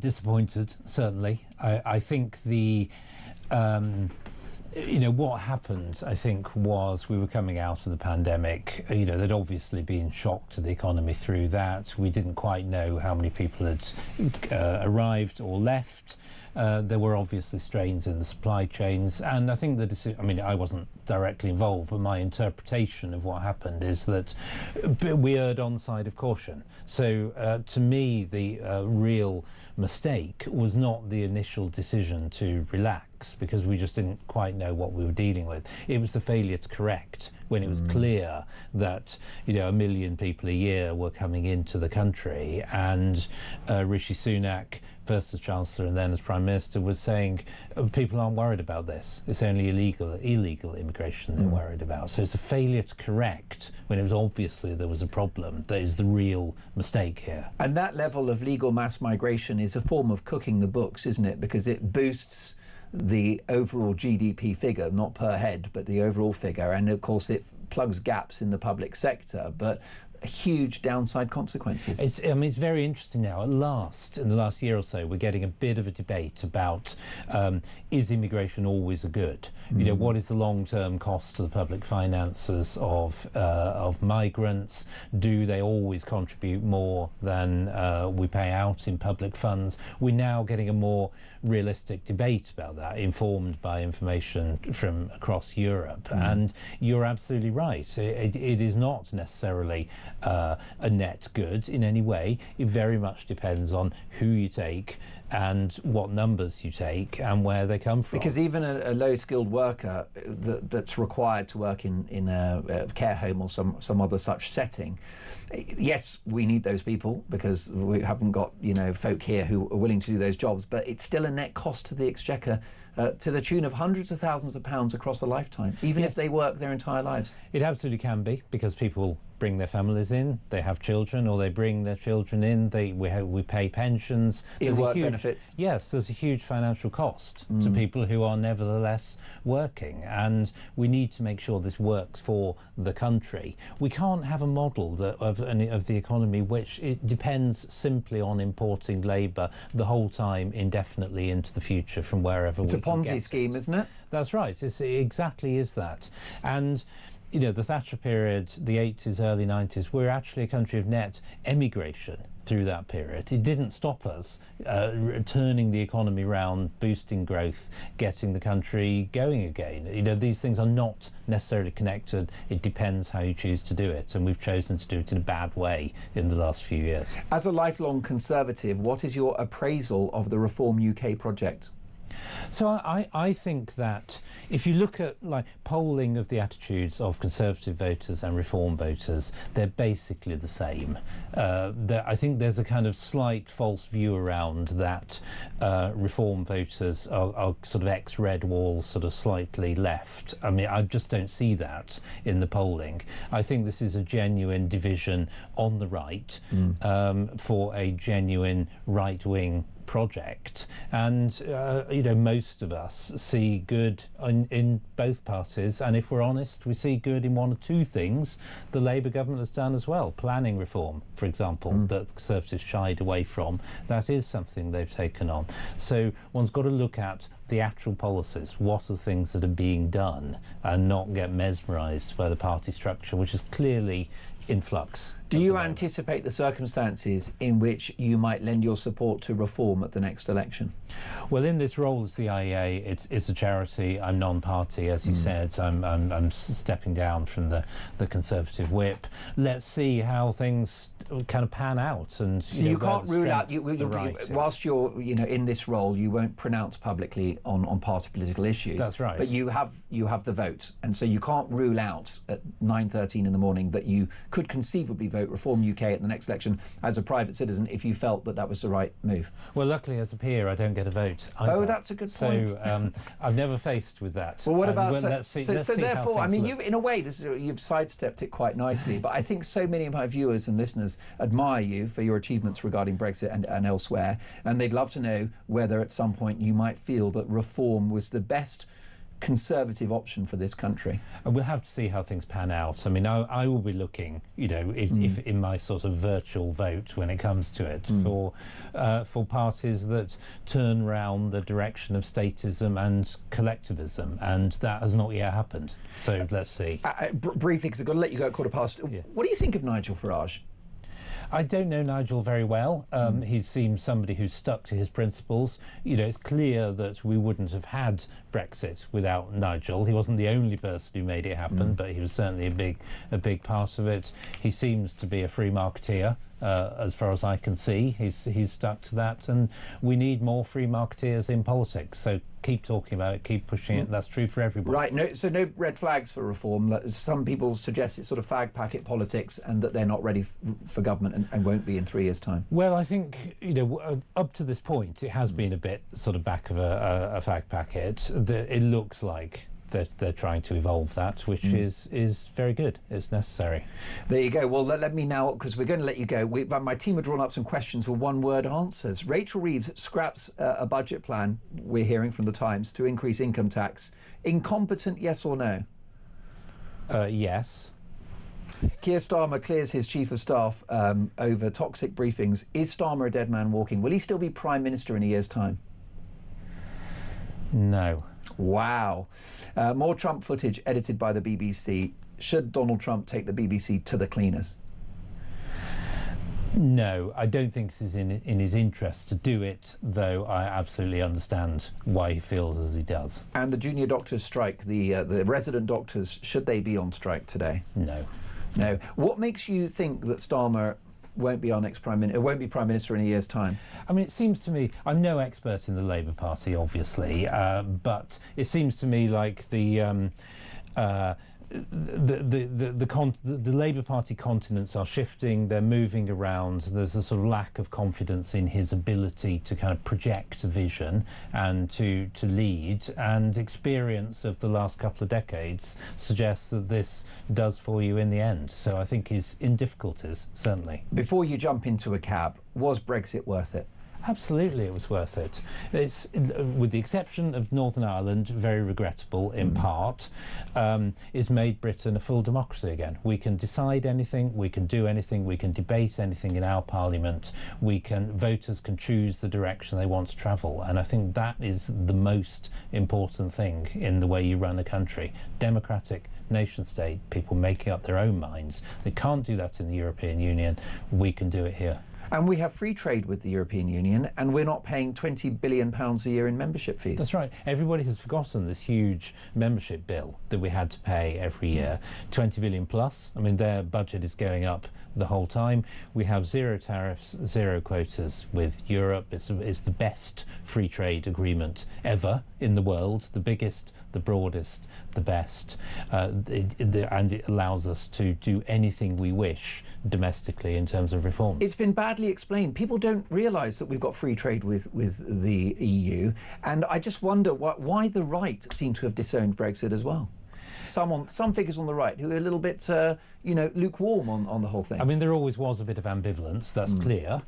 Disappointed, certainly. I think what happened, I think, was we were coming out of the pandemic. There'd obviously been shock to the economy through that. We didn't quite know how many people had arrived or left. There were obviously strains in the supply chains, and I think I wasn't directly involved, but my interpretation of what happened is that we erred on the side of caution. So to me, the real mistake was not the initial decision to relax, because we just didn't quite know what we were dealing with. It was the failure to correct when it was clear that 1 million people a year were coming into the country, and Rishi Sunak, first as Chancellor and then as Prime Minister, was saying people aren't worried about this. It's only illegal immigration they're worried about. So it's a failure to correct when it was obviously there was a problem that is the real mistake here. And that level of legal mass migration is a form of cooking the books, isn't it? Because it boosts the overall GDP figure, not per head, but the overall figure. And of course, it plugs gaps in the public sector, but huge downside consequences. It's very interesting now. At last, in the last year or so, we're getting a bit of a debate about is immigration always a good? What is the long-term cost to the public finances of migrants? Do they always contribute more than we pay out in public funds? We're now getting a more realistic debate about that, informed by information from across Europe. And you're absolutely right. It is not necessarily a net good in any way. It very much depends on who you take and what numbers you take and where they come from. Because even a low-skilled worker that's required to work in a care home or some other such setting, yes, we need those people because we haven't got folk here who are willing to do those jobs, but it's still a net cost to the Exchequer to the tune of hundreds of thousands of pounds across a lifetime, even if they work their entire lives. It absolutely can be, because people bring their families in, they have children, or they bring their children in, we pay pensions. Work benefits. Yes, there's a huge financial cost to people who are nevertheless working, and we need to make sure this works for the country. We can't have a model of the economy which it depends simply on importing labour the whole time, indefinitely into the future from wherever we can get it. It's a Ponzi scheme, isn't it? That's right. It exactly is that. And you know, the Thatcher period, the 80s, early 90s, we're actually a country of net emigration through that period. It didn't stop us turning the economy round, boosting growth, getting the country going again. You know, these things are not necessarily connected. It depends how you choose to do it, and we've chosen to do it in a bad way in the last few years. As a lifelong Conservative, what is your appraisal of the Reform UK project? So I think that if you look at like polling of the attitudes of Conservative voters and Reform voters, they're basically the same. I think there's a kind of slight false view around that Reform voters are sort of ex-Red Wall, sort of slightly left. I mean, I just don't see that in the polling. I think this is a genuine division on the right for a genuine right-wing project, and you know, most of us see good in both parties, and if we're honest, we see good in one or two things the Labour government has done as well. Planning reform, for example, that the Conservatives shied away from, that is something they've taken on. So one's got to look at the actual policies, what are the things that are being done, and not get mesmerised by the party structure, which is clearly in flux. Do you anticipate the circumstances in which you might lend your support to Reform at the next election? Well, in this role as the IEA, it's a charity. I'm non-party, as you said. I'm stepping down from the Conservative whip. Let's see how things kind of pan out. And so you can't rule out, right whilst you're in this role, you won't pronounce publicly on party political issues. That's right. But you have the vote, and so you can't rule out at 9:13 in the morning that you could conceivably vote Reform UK at the next election as a private citizen if you felt that was the right move. Well, luckily as a peer I don't get a vote either. Oh, that's a good point. So I've never faced with that. Well, what about let's see therefore, I mean, look. in a way, you've sidestepped it quite nicely, but I think so many of my viewers and listeners admire you for your achievements regarding Brexit and elsewhere, and they'd love to know whether at some point you might feel that Reform was the best Conservative option for this country. And we'll have to see how things pan out. I mean, I will be looking, you know, if in my sort of virtual vote when it comes to it, for parties that turn round the direction of statism and collectivism, and that has not yet happened. So let's see. Briefly, because I've got to let you go at 15:15. Yeah. What do you think of Nigel Farage? I don't know Nigel very well. He seems somebody who's stuck to his principles. You know, it's clear that we wouldn't have had Brexit without Nigel. He wasn't the only person who made it happen, but he was certainly a big part of it. He seems to be a free marketeer. As far as I can see, he's stuck to that, and we need more free marketeers in politics. So keep talking about it, keep pushing it. That's true for everybody. Right. So no red flags for Reform. Some people suggest it's sort of fag packet politics, and that they're not ready for government and won't be in 3 years' time. Well, I think, you know, up to this point, it has been a bit sort of back of a fag packet. It looks like they're trying to evolve that, which is very good. It's necessary. There you go. Well, let me now, because we're going to let you go. My team have drawn up some questions for one-word answers. Rachel Reeves scraps a budget plan, we're hearing from the Times, to increase income tax. Incompetent, yes or no? Yes. Keir Starmer clears his chief of staff over toxic briefings. Is Starmer a dead man walking? Will he still be Prime Minister in a year's time? No. Wow. More Trump footage edited by the BBC. Should Donald Trump take the BBC to the cleaners? No, I don't think this is in his interest to do it, though I absolutely understand why he feels as he does. And the junior doctors strike, the resident doctors, should they be on strike today? No. No. What makes you think that Starmer won't be our next Prime Minister in a year's time? I mean, it seems to me, I'm no expert in the Labour Party, obviously, but it seems to me like the Labour Party continents are shifting, they're moving around, there's a sort of lack of confidence in his ability to kind of project a vision and to lead, and experience of the last couple of decades suggests that this does for you in the end. So I think he's in difficulties, certainly. Before you jump into a cab, was Brexit worth it? Absolutely, it was worth it. It's, with the exception of Northern Ireland, very regrettable in part, it's made Britain a full democracy again. We can decide anything, we can do anything, we can debate anything in our parliament, voters can choose the direction they want to travel, and I think that is the most important thing in the way you run a country. Democratic nation state, people making up their own minds. They can't do that in the European Union. We can do it here. And we have free trade with the European Union, and we're not paying £20 billion a year in membership fees. That's right. Everybody has forgotten this huge membership bill that we had to pay every year. 20 billion plus. I mean, their budget is going up the whole time. We have zero tariffs, zero quotas with Europe. It's the best free trade agreement ever in the world, the biggest, the broadest, the best, and it allows us to do anything we wish domestically in terms of reform. It's been badly explained. People don't realise that we've got free trade with the EU, and I just wonder why the right seem to have disowned Brexit as well. Some figures on the right who are a little bit, lukewarm on the whole thing. I mean, there always was a bit of ambivalence, that's clear,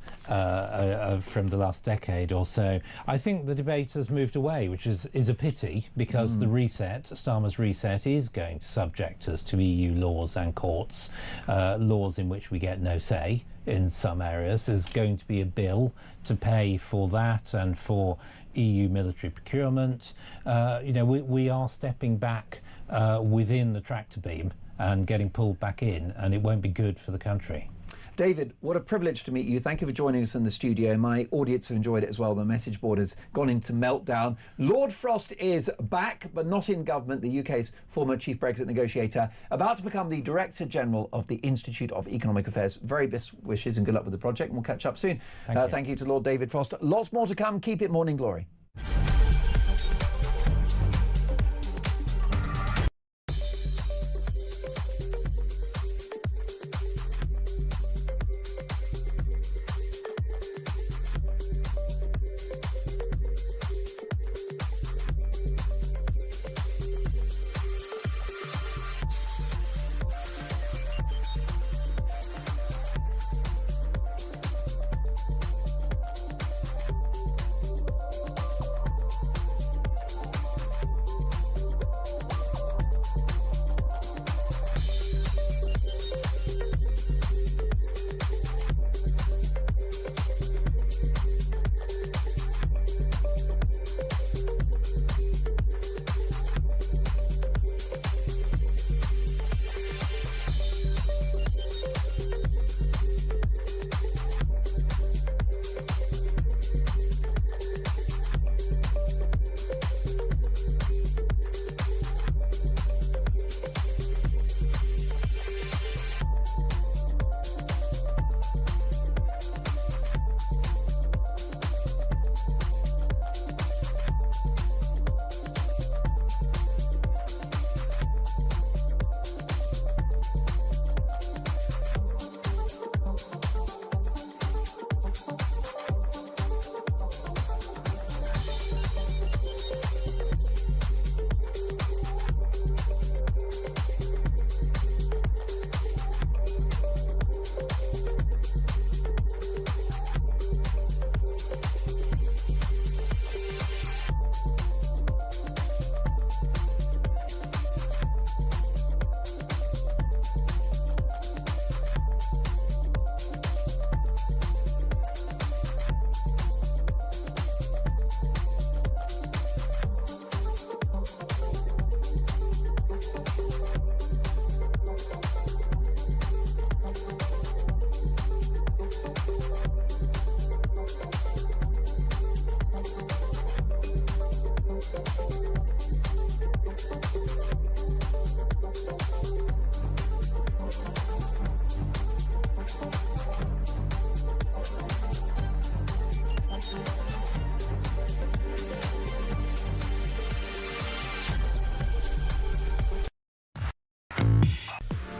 from the last decade or so. I think the debate has moved away, which is a pity, because the reset, Starmer's reset, is going to subject us to EU laws and courts, laws in which we get no say in some areas. There's going to be a bill to pay for that and for EU military procurement. We are stepping back within the tractor beam and getting pulled back in, and it won't be good for the country. David, what a privilege to meet you. Thank you for joining us in the studio. My audience have enjoyed it as well. The message board has gone into meltdown. Lord Frost is back, but not in government. The UK's former chief Brexit negotiator, about to become the Director General of the Institute of Economic Affairs. Very best wishes and good luck with the project, and we'll catch up soon. Thank you to Lord David Frost. Lots more to come. Keep it Morning Glory.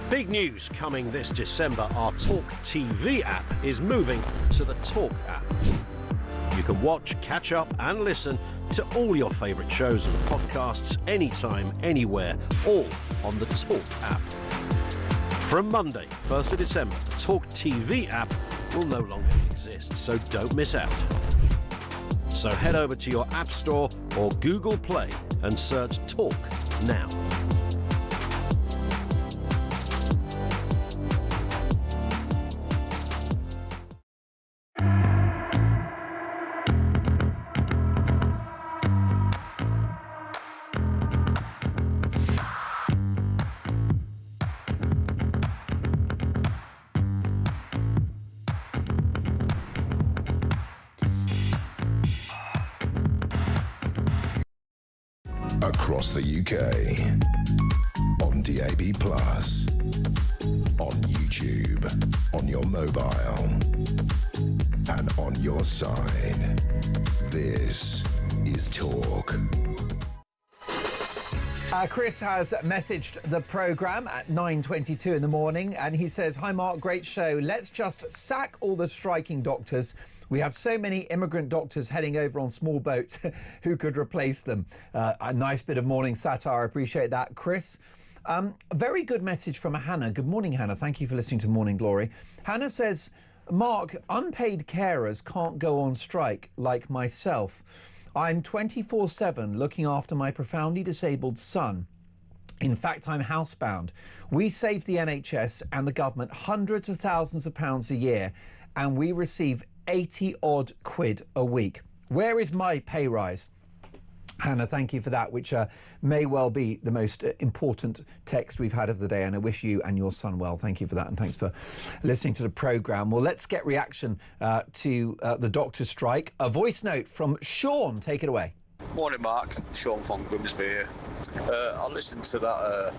Big news coming this December. Our talkTV app is moving to the Talk app. You can watch, catch up and listen to all your favourite shows and podcasts anytime, anywhere, all on the Talk app. From Monday, 1st of December, the talkTV app will no longer exist, so don't miss out. So head over to your App Store or Google Play and search Talk now. Across the UK, on DAB+, on YouTube, on your mobile, and on your side. This is Talk. Chris has messaged the programme at 9:22 in the morning, and he says, "Hi Mark, great show. Let's just sack all the striking doctors. We have so many immigrant doctors heading over on small boats who could replace them." A nice bit of morning satire. Appreciate that, Chris. Very good message from Hannah. Good morning, Hannah. Thank you for listening to Morning Glory. Hannah says, "Mark, unpaid carers can't go on strike like myself. I'm 24/7 looking after my profoundly disabled son. In fact, I'm housebound. We save the NHS and the government hundreds of thousands of pounds a year, and we receive 80 odd quid a week. Where is my pay rise?" Hannah, thank you for that, which may well be the most important text we've had of the day, and I wish you and your son well. Thank you for that, and thanks for listening to the programme. Well, let's get reaction to the doctor's strike. A voice note from Sean. Take it away. Morning, Mark. Sean from Grimsby here. I listened to that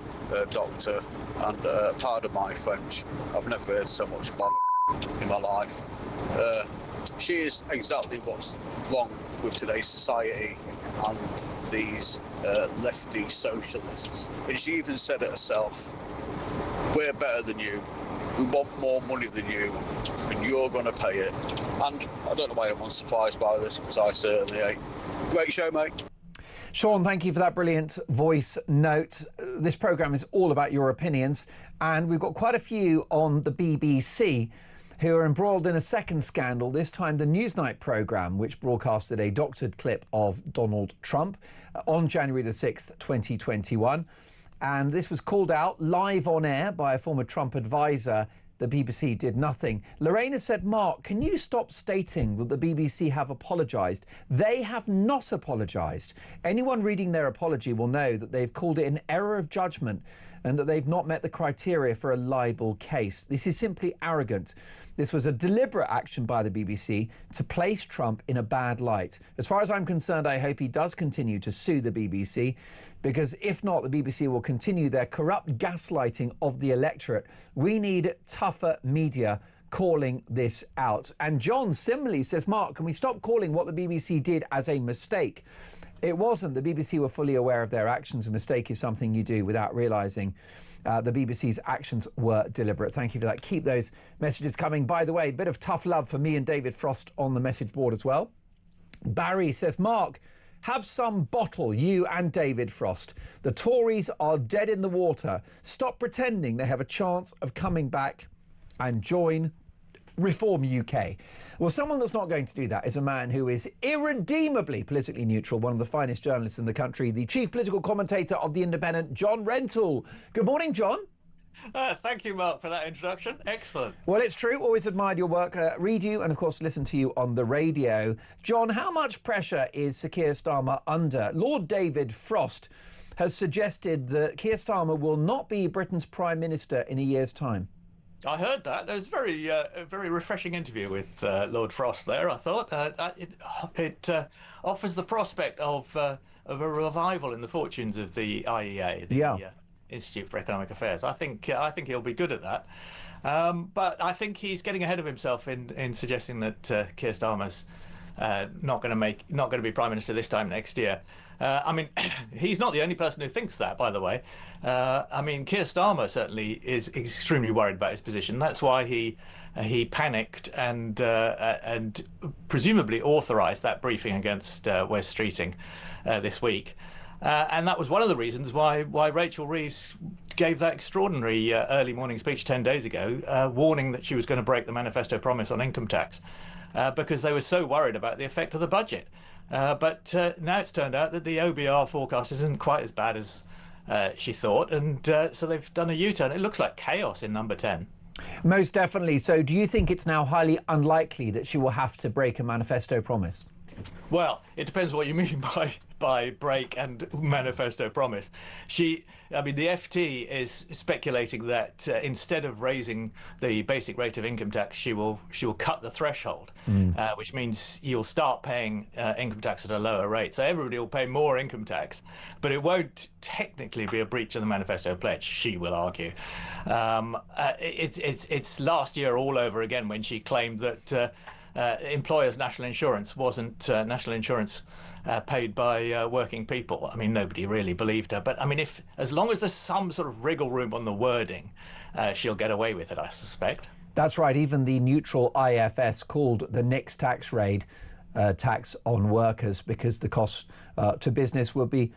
doctor, and pardon my French, I've never heard so much bollocks in my life. She is exactly what's wrong with today's society and these lefty socialists. And she even said it herself. We're better than you. We want more money than you, and you're going to pay it. And I don't know why anyone's surprised by this, because I certainly ain't. Great show, mate. Sean, thank you for that brilliant voice note. This programme is all about your opinions, and we've got quite a few on the BBC who are embroiled in a second scandal, this time the Newsnight programme, which broadcasted a doctored clip of Donald Trump on January the 6th, 2021. And this was called out live on air by a former Trump advisor. The BBC did nothing. Lorena said, "Mark, can you stop stating that the BBC have apologised? They have not apologised. Anyone reading their apology will know that they've called it an error of judgment and that they've not met the criteria for a libel case. This is simply arrogant. This was a deliberate action by the BBC to place Trump in a bad light. As far as I'm concerned, I hope he does continue to sue the BBC, because if not, the BBC will continue their corrupt gaslighting of the electorate. We need tougher media calling this out." And John similarly says, "Mark, can we stop calling what the BBC did as a mistake? It wasn't. The BBC were fully aware of their actions. A mistake is something you do without realising. The BBC's actions were deliberate." Thank you for that. Keep those messages coming. By the way, a bit of tough love for me and David Frost on the message board as well. Barry says, "Mark, have some bottle, you and David Frost. The Tories are dead in the water. Stop pretending they have a chance of coming back and join Reform UK." Well, someone that's not going to do that is a man who is irredeemably politically neutral, one of the finest journalists in the country, the chief political commentator of The Independent, John Rentoul. Good morning, John. Thank you, Mark, for that introduction. Excellent. Well, it's true. Always admired your work. Read you and, of course, listen to you on the radio. John, how much pressure is Sir Keir Starmer under? Lord David Frost has suggested that Keir Starmer will not be Britain's Prime Minister in a year's time. I heard that. It was a very refreshing interview with Lord Frost there, I thought. It offers the prospect of a revival in the fortunes of the IEA, the Institute for Economic Affairs. I think he'll be good at that. But I think he's getting ahead of himself in suggesting that Keir Starmer's not going to be Prime Minister this time next year. I mean, he's not the only person who thinks that, by the way. I mean, Keir Starmer certainly is extremely worried about his position. That's why he panicked and presumably authorised that briefing against Wes Streeting this week. And that was one of the reasons why Rachel Reeves gave that extraordinary early morning speech 10 days ago, warning that she was going to break the manifesto promise on income tax. because they were so worried about the effect of the budget. But now it's turned out that the OBR forecast isn't quite as bad as she thought, and so they've done a U-turn. It looks like chaos in number 10. Most definitely. So do you think it's now highly unlikely that she will have to break a manifesto promise? Well, it depends what you mean by break and manifesto promise. The FT is speculating that instead of raising the basic rate of income tax, she will cut the threshold, which means you'll start paying income tax at a lower rate. So everybody will pay more income tax, but it won't technically be a breach of the manifesto pledge, she will argue. It's last year all over again when she claimed that employers' national insurance wasn't national insurance paid by working people. I mean, nobody really believed her. But I mean, as long as there's some sort of wriggle room on the wording, she'll get away with it, I suspect. That's right. Even the neutral IFS called the next tax raid tax on workers, because the cost to business will be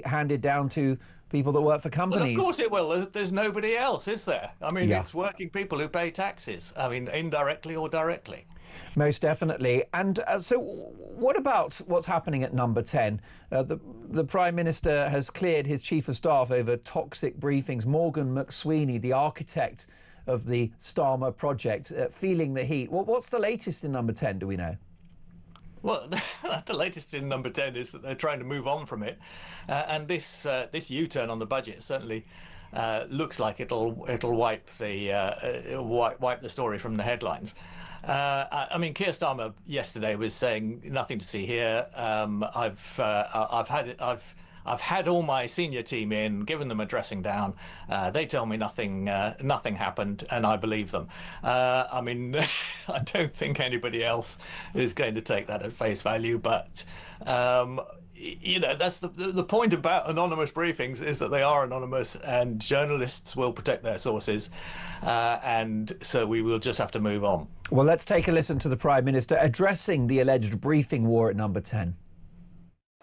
handed down to people that work for companies. Well, of course it will. There's nobody else, is there? I mean, It's working people who pay taxes. I mean, indirectly or directly. Most definitely. And so what about what's happening at number 10? The Prime Minister has cleared his Chief of Staff over toxic briefings. Morgan McSweeney, the architect of the Starmer project, feeling the heat. What's the latest in number 10, do we know? Well, the latest in number 10 is that they're trying to move on from it. And this U-turn on the budget certainly looks like it'll wipe the story from the headlines. I mean, Keir Starmer yesterday was saying nothing to see here. I've had all my senior team in, given them a dressing down. They tell me nothing happened, and I believe them. I mean, I don't think anybody else is going to take that at face value, but that's the point about anonymous briefings, is that they are anonymous and journalists will protect their sources. And so we will just have to move on. Well, let's take a listen to the Prime Minister addressing the alleged briefing war at number 10.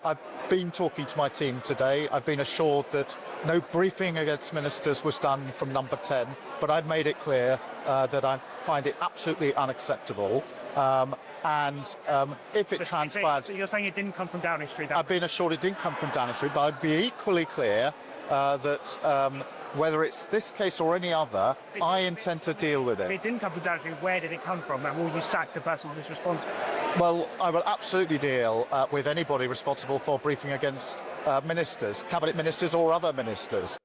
I've been talking to my team today. I've been assured that no briefing against ministers was done from number 10, but I've made it clear that I find it absolutely unacceptable. If it transpires... So you're saying it didn't come from Downing Street? I've been assured it didn't come from Downing Street, but I'd be equally clear that whether it's this case or any other, I intend to deal with it. If it didn't come from Downing Street, where did it come from? And will you sack the person who's responsible? Well, I will absolutely deal with anybody responsible for briefing against ministers, cabinet ministers or other ministers.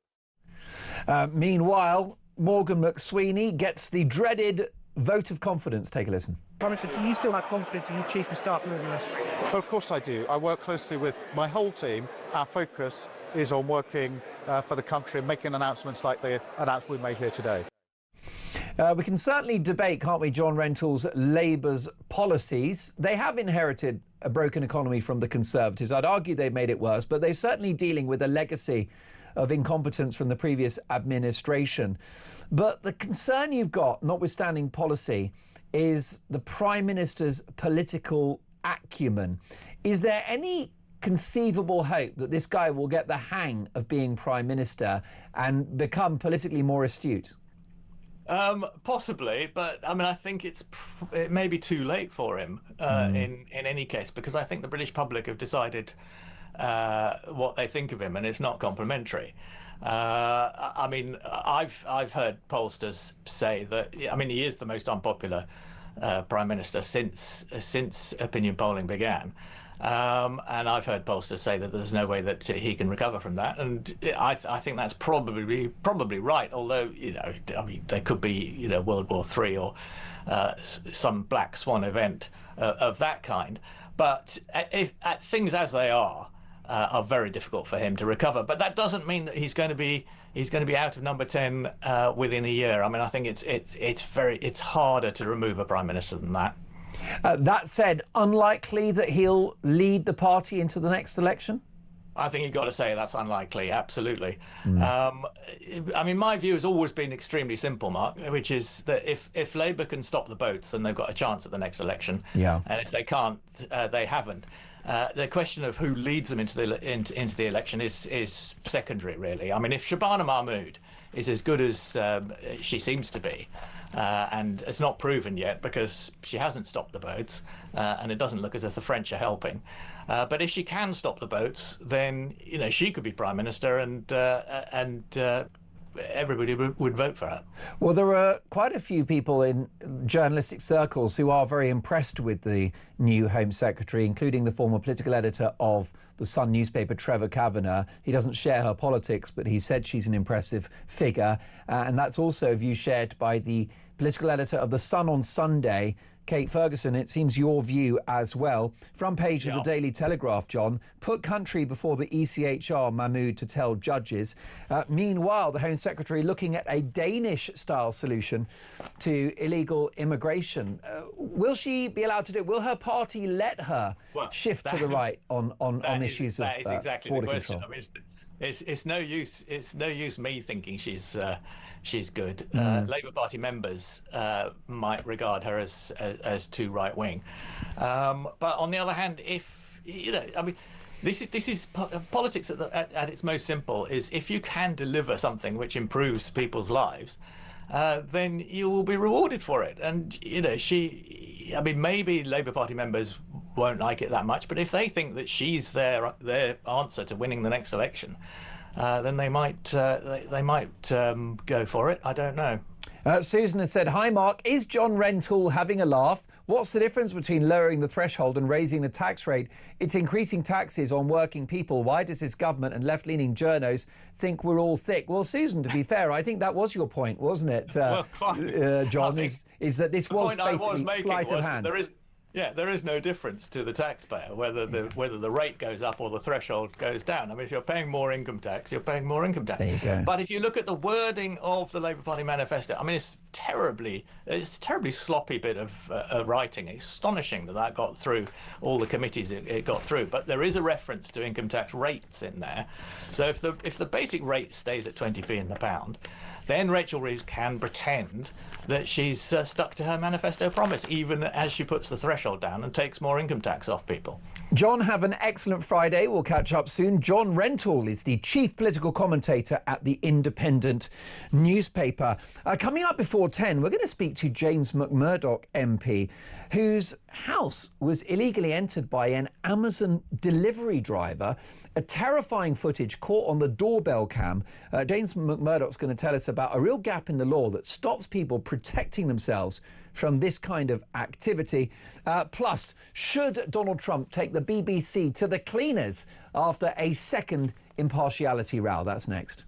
Meanwhile, Morgan McSweeney gets the dreaded vote of confidence. Take a listen. Prime Minister, do you still have confidence in your Chief of Staff moving this? So of course I do. I work closely with my whole team. Our focus is on working for the country and making announcements like the announcement we made here today. We can certainly debate, can't we, John Rentoul's Labour's policies. They have inherited a broken economy from the Conservatives. I'd argue they've made it worse, but they're certainly dealing with a legacy of incompetence from the previous administration. But the concern you've got, notwithstanding policy, is the Prime Minister's political acumen. Is there any conceivable hope that this guy will get the hang of being Prime Minister and become politically more astute? Possibly, but I mean, I think it may be too late for him in any case, because I think the British public have decided what they think of him, and it's not complimentary. I mean, I've heard pollsters say that, I mean, he is the most unpopular Prime Minister since opinion polling began. And I've heard pollsters say that there's no way that he can recover from that, and I think that's probably right. Although, I mean, there could be, World War III or some black swan event of that kind. But things as they are very difficult for him to recover. But that doesn't mean that he's going to be out of number 10 within a year. I mean, I think it's harder to remove a Prime Minister than that. That said, unlikely that he'll lead the party into the next election? I think you've got to say that's unlikely, absolutely. I mean, my view has always been extremely simple, Mark, which is that if Labour can stop the boats, then they've got a chance at the next election. Yeah. And if they can't, they haven't. The question of who leads them into the election is secondary, really. I mean, if Shabana Mahmood is as good as she seems to be. And it's not proven yet because she hasn't stopped the boats, and it doesn't look as if the French are helping. But if she can stop the boats, then she could be prime minister, and everybody would vote for her. Well, there are quite a few people in journalistic circles who are very impressed with the new Home Secretary, including the former political editor of the Sun newspaper, Trevor Kavanagh. He doesn't share her politics, but he said she's an impressive figure. And that's also a view shared by the political editor of the Sun on Sunday, Kate Ferguson. It seems your view as well. Front page of the Daily Telegraph, John, put country before the ECHR, Mahmood to tell judges. Meanwhile, the Home Secretary looking at a Danish-style solution to illegal immigration. Will she be allowed to do it? Will her party let her shift to the right on issues of that is exactly border the question. control? I mean, it's no use. It's no use me thinking she's good. Labour Party members might regard her as too right wing, but on the other hand, if I mean, this is politics at its most simple. Is if you can deliver something which improves people's lives, then you will be rewarded for it. And I mean, maybe Labour Party members won't like it that much, but if they think that she's their answer to winning the next election, then they might go for it. I don't know. Susan has said, "Hi Mark, is John Rentoul having a laugh? What's the difference between lowering the threshold and raising the tax rate? It's increasing taxes on working people. Why does this government and left-leaning journos think we're all thick?" Well, Susan, to be fair, I think that was your point, wasn't it, John, is that this was basically sleight of hand. There is no difference to the taxpayer whether the rate goes up or the threshold goes down. I mean, if you're paying more income tax, you're paying more income tax. There you go. But if you look at the wording of the Labour Party manifesto, I mean, it's a terribly sloppy bit of writing. It's astonishing that got through all the committees it got through. But there is a reference to income tax rates in there. So if the basic rate stays at 20p in the pound, then Rachel Reeves can pretend that she's stuck to her manifesto promise, even as she puts the threshold down and takes more income tax off people. John, have an excellent Friday. We'll catch up soon. John Rentoul is the chief political commentator at the Independent newspaper. Coming up before 10, we're going to speak to James McMurdoch MP, whose house was illegally entered by an Amazon delivery driver. A terrifying footage caught on the doorbell cam. James McMurdoch's going to tell us about a real gap in the law that stops people protecting themselves from this kind of activity. Plus, should Donald Trump take the BBC to the cleaners after a second impartiality row? That's next.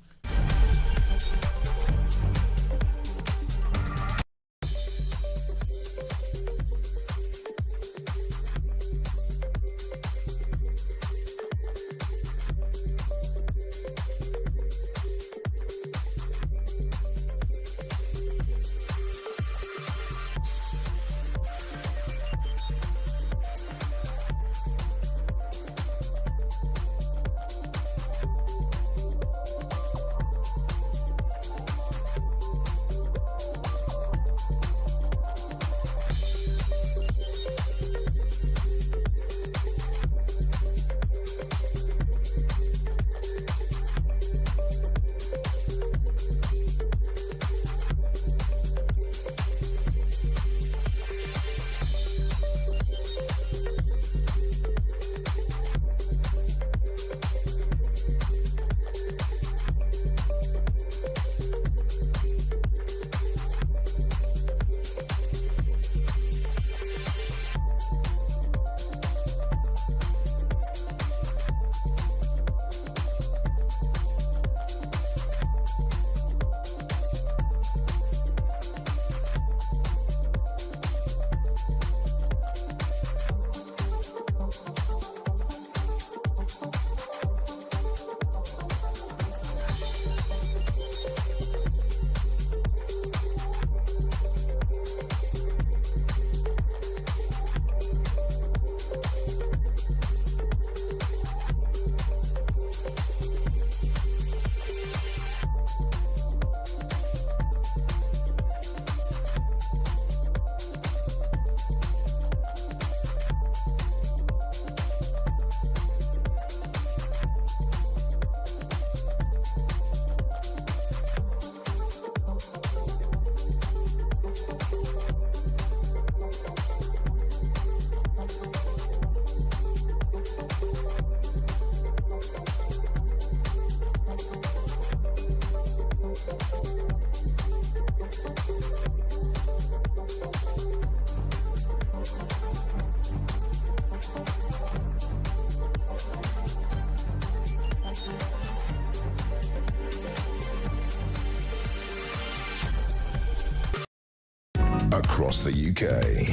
across the UK.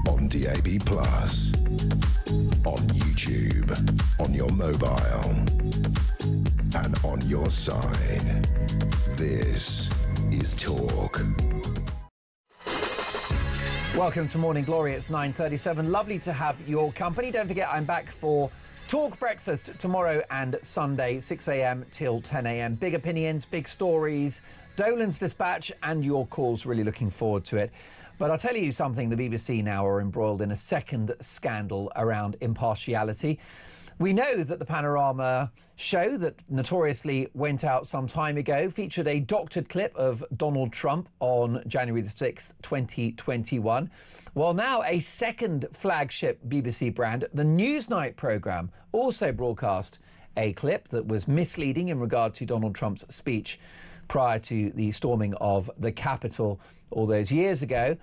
On DAB+, on YouTube, on your mobile, and on your side. This is Talk. Welcome to Morning Glory. It's 9:37. Lovely to have your company. Don't forget, I'm back for Talk Breakfast tomorrow and Sunday, 6 a.m. till 10 a.m. Big opinions, big stories, Dolan's Dispatch, and your calls. Really looking forward to it. But I'll tell you something, the BBC now are embroiled in a second scandal around impartiality. We know that the Panorama show that notoriously went out some time ago featured a doctored clip of Donald Trump on January the 6th, 2021. Well, now a second flagship BBC brand, the Newsnight programme, also broadcast a clip that was misleading in regard to Donald Trump's speech prior to the storming of the Capitol all those years ago.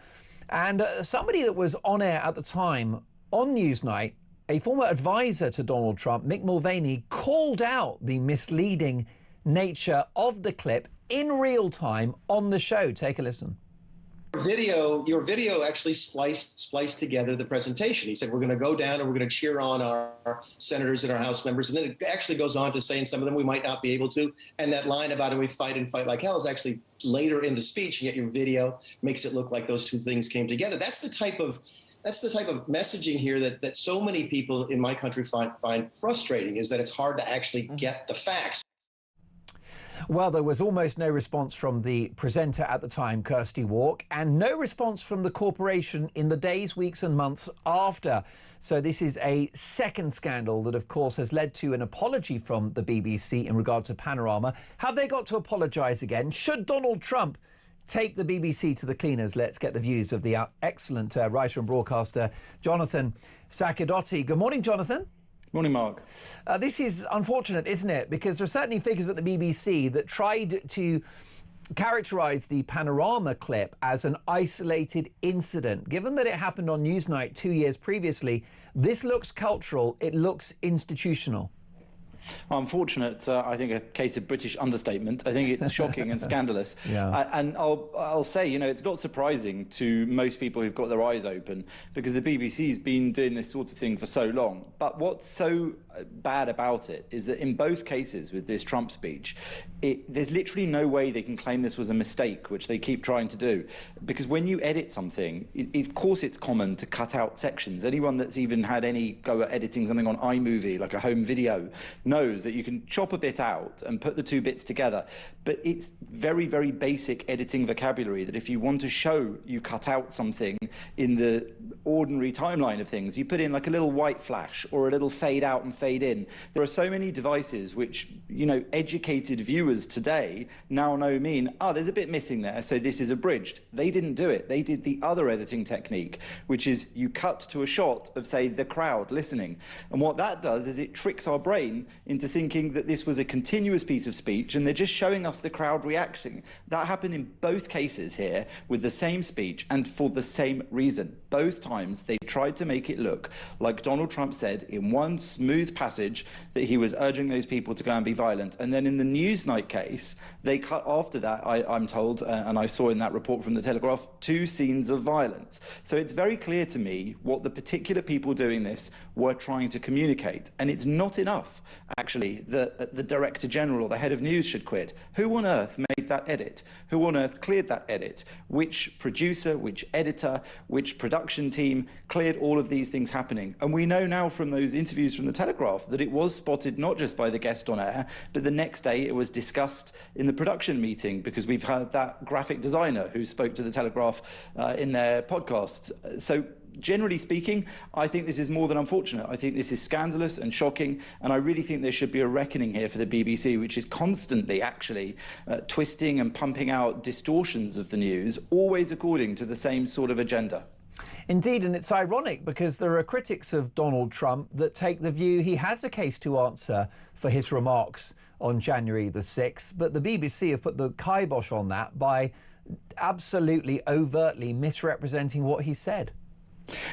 And somebody that was on air at the time on Newsnight, a former advisor to Donald Trump, Mick Mulvaney, called out the misleading nature of the clip in real time on the show. Take a listen. Your video actually spliced together the presentation. He said, we're going to go down and we're going to cheer on our senators and our House members. And then it actually goes on to saying some of them we might not be able to. And that line about it, we fight and fight like hell, is actually later in the speech. And yet your video makes it look like those two things came together. That's the type of messaging here that so many people in my country find frustrating, is that it's hard to actually get the facts. Well, there was almost no response from the presenter at the time, Kirsty Walk, and no response from the corporation in the days, weeks and months after. So this is a second scandal that, of course, has led to an apology from the BBC in regard to Panorama. Have they got to apologise again? Should Donald Trump take the BBC to the cleaners? Let's get the views of the excellent writer and broadcaster, Jonathan Sacerdoti. Good morning, Jonathan. Morning, Mark. This is unfortunate, isn't it? Because there are certainly figures at the BBC that tried to characterise the Panorama clip as an isolated incident. Given that it happened on Newsnight 2 years previously, this looks cultural, it looks institutional. Unfortunate, I think, a case of British understatement. I think it's shocking and scandalous. Yeah. And I'll say, it's not surprising to most people who've got their eyes open, because the BBC's been doing this sort of thing for so long. But what's so bad about it is that in both cases with this Trump speech, there's literally no way they can claim this was a mistake, which they keep trying to do. Because when you edit something, of course it's common to cut out sections. Anyone that's even had any go at editing something on iMovie, like a home video, knows that you can chop a bit out and put the two bits together. But it's very, very basic editing vocabulary that if you want to show you cut out something in the ordinary timeline of things, you put in like a little white flash or a little fade out and fade in. There are so many devices which, educated viewers today now mean, there's a bit missing there, so this is abridged. They didn't do it. They did the other editing technique, which is you cut to a shot of, say, the crowd listening. And what that does is it tricks our brain into thinking that this was a continuous piece of speech and they're just showing us the crowd reacting. That happened in both cases here with the same speech and for the same reason. Both times they tried to make it look like Donald Trump said in one smooth passage that he was urging those people to go and be violent. And then in the Newsnight case, they cut after that, I'm told, and I saw in that report from the Telegraph, 2 scenes of violence. So it's very clear to me what the particular people doing this were trying to communicate. And it's not enough, actually, that the Director General or the head of news should quit. Who on earth made that edit? Who on earth cleared that edit? Which producer, which editor, which production team cleared all of these things happening? And we know now from those interviews from the Telegraph that it was spotted not just by the guest on air, but the next day it was discussed in the production meeting, because we've had that graphic designer who spoke to the Telegraph in their podcast. So generally speaking, I think this is more than unfortunate. I think this is scandalous and shocking, and I really think there should be a reckoning here for the BBC, which is constantly actually twisting and pumping out distortions of the news, always according to the same sort of agenda. Indeed, and it's ironic because there are critics of Donald Trump that take the view he has a case to answer for his remarks on January the 6th, but the BBC have put the kibosh on that by absolutely overtly misrepresenting what he said.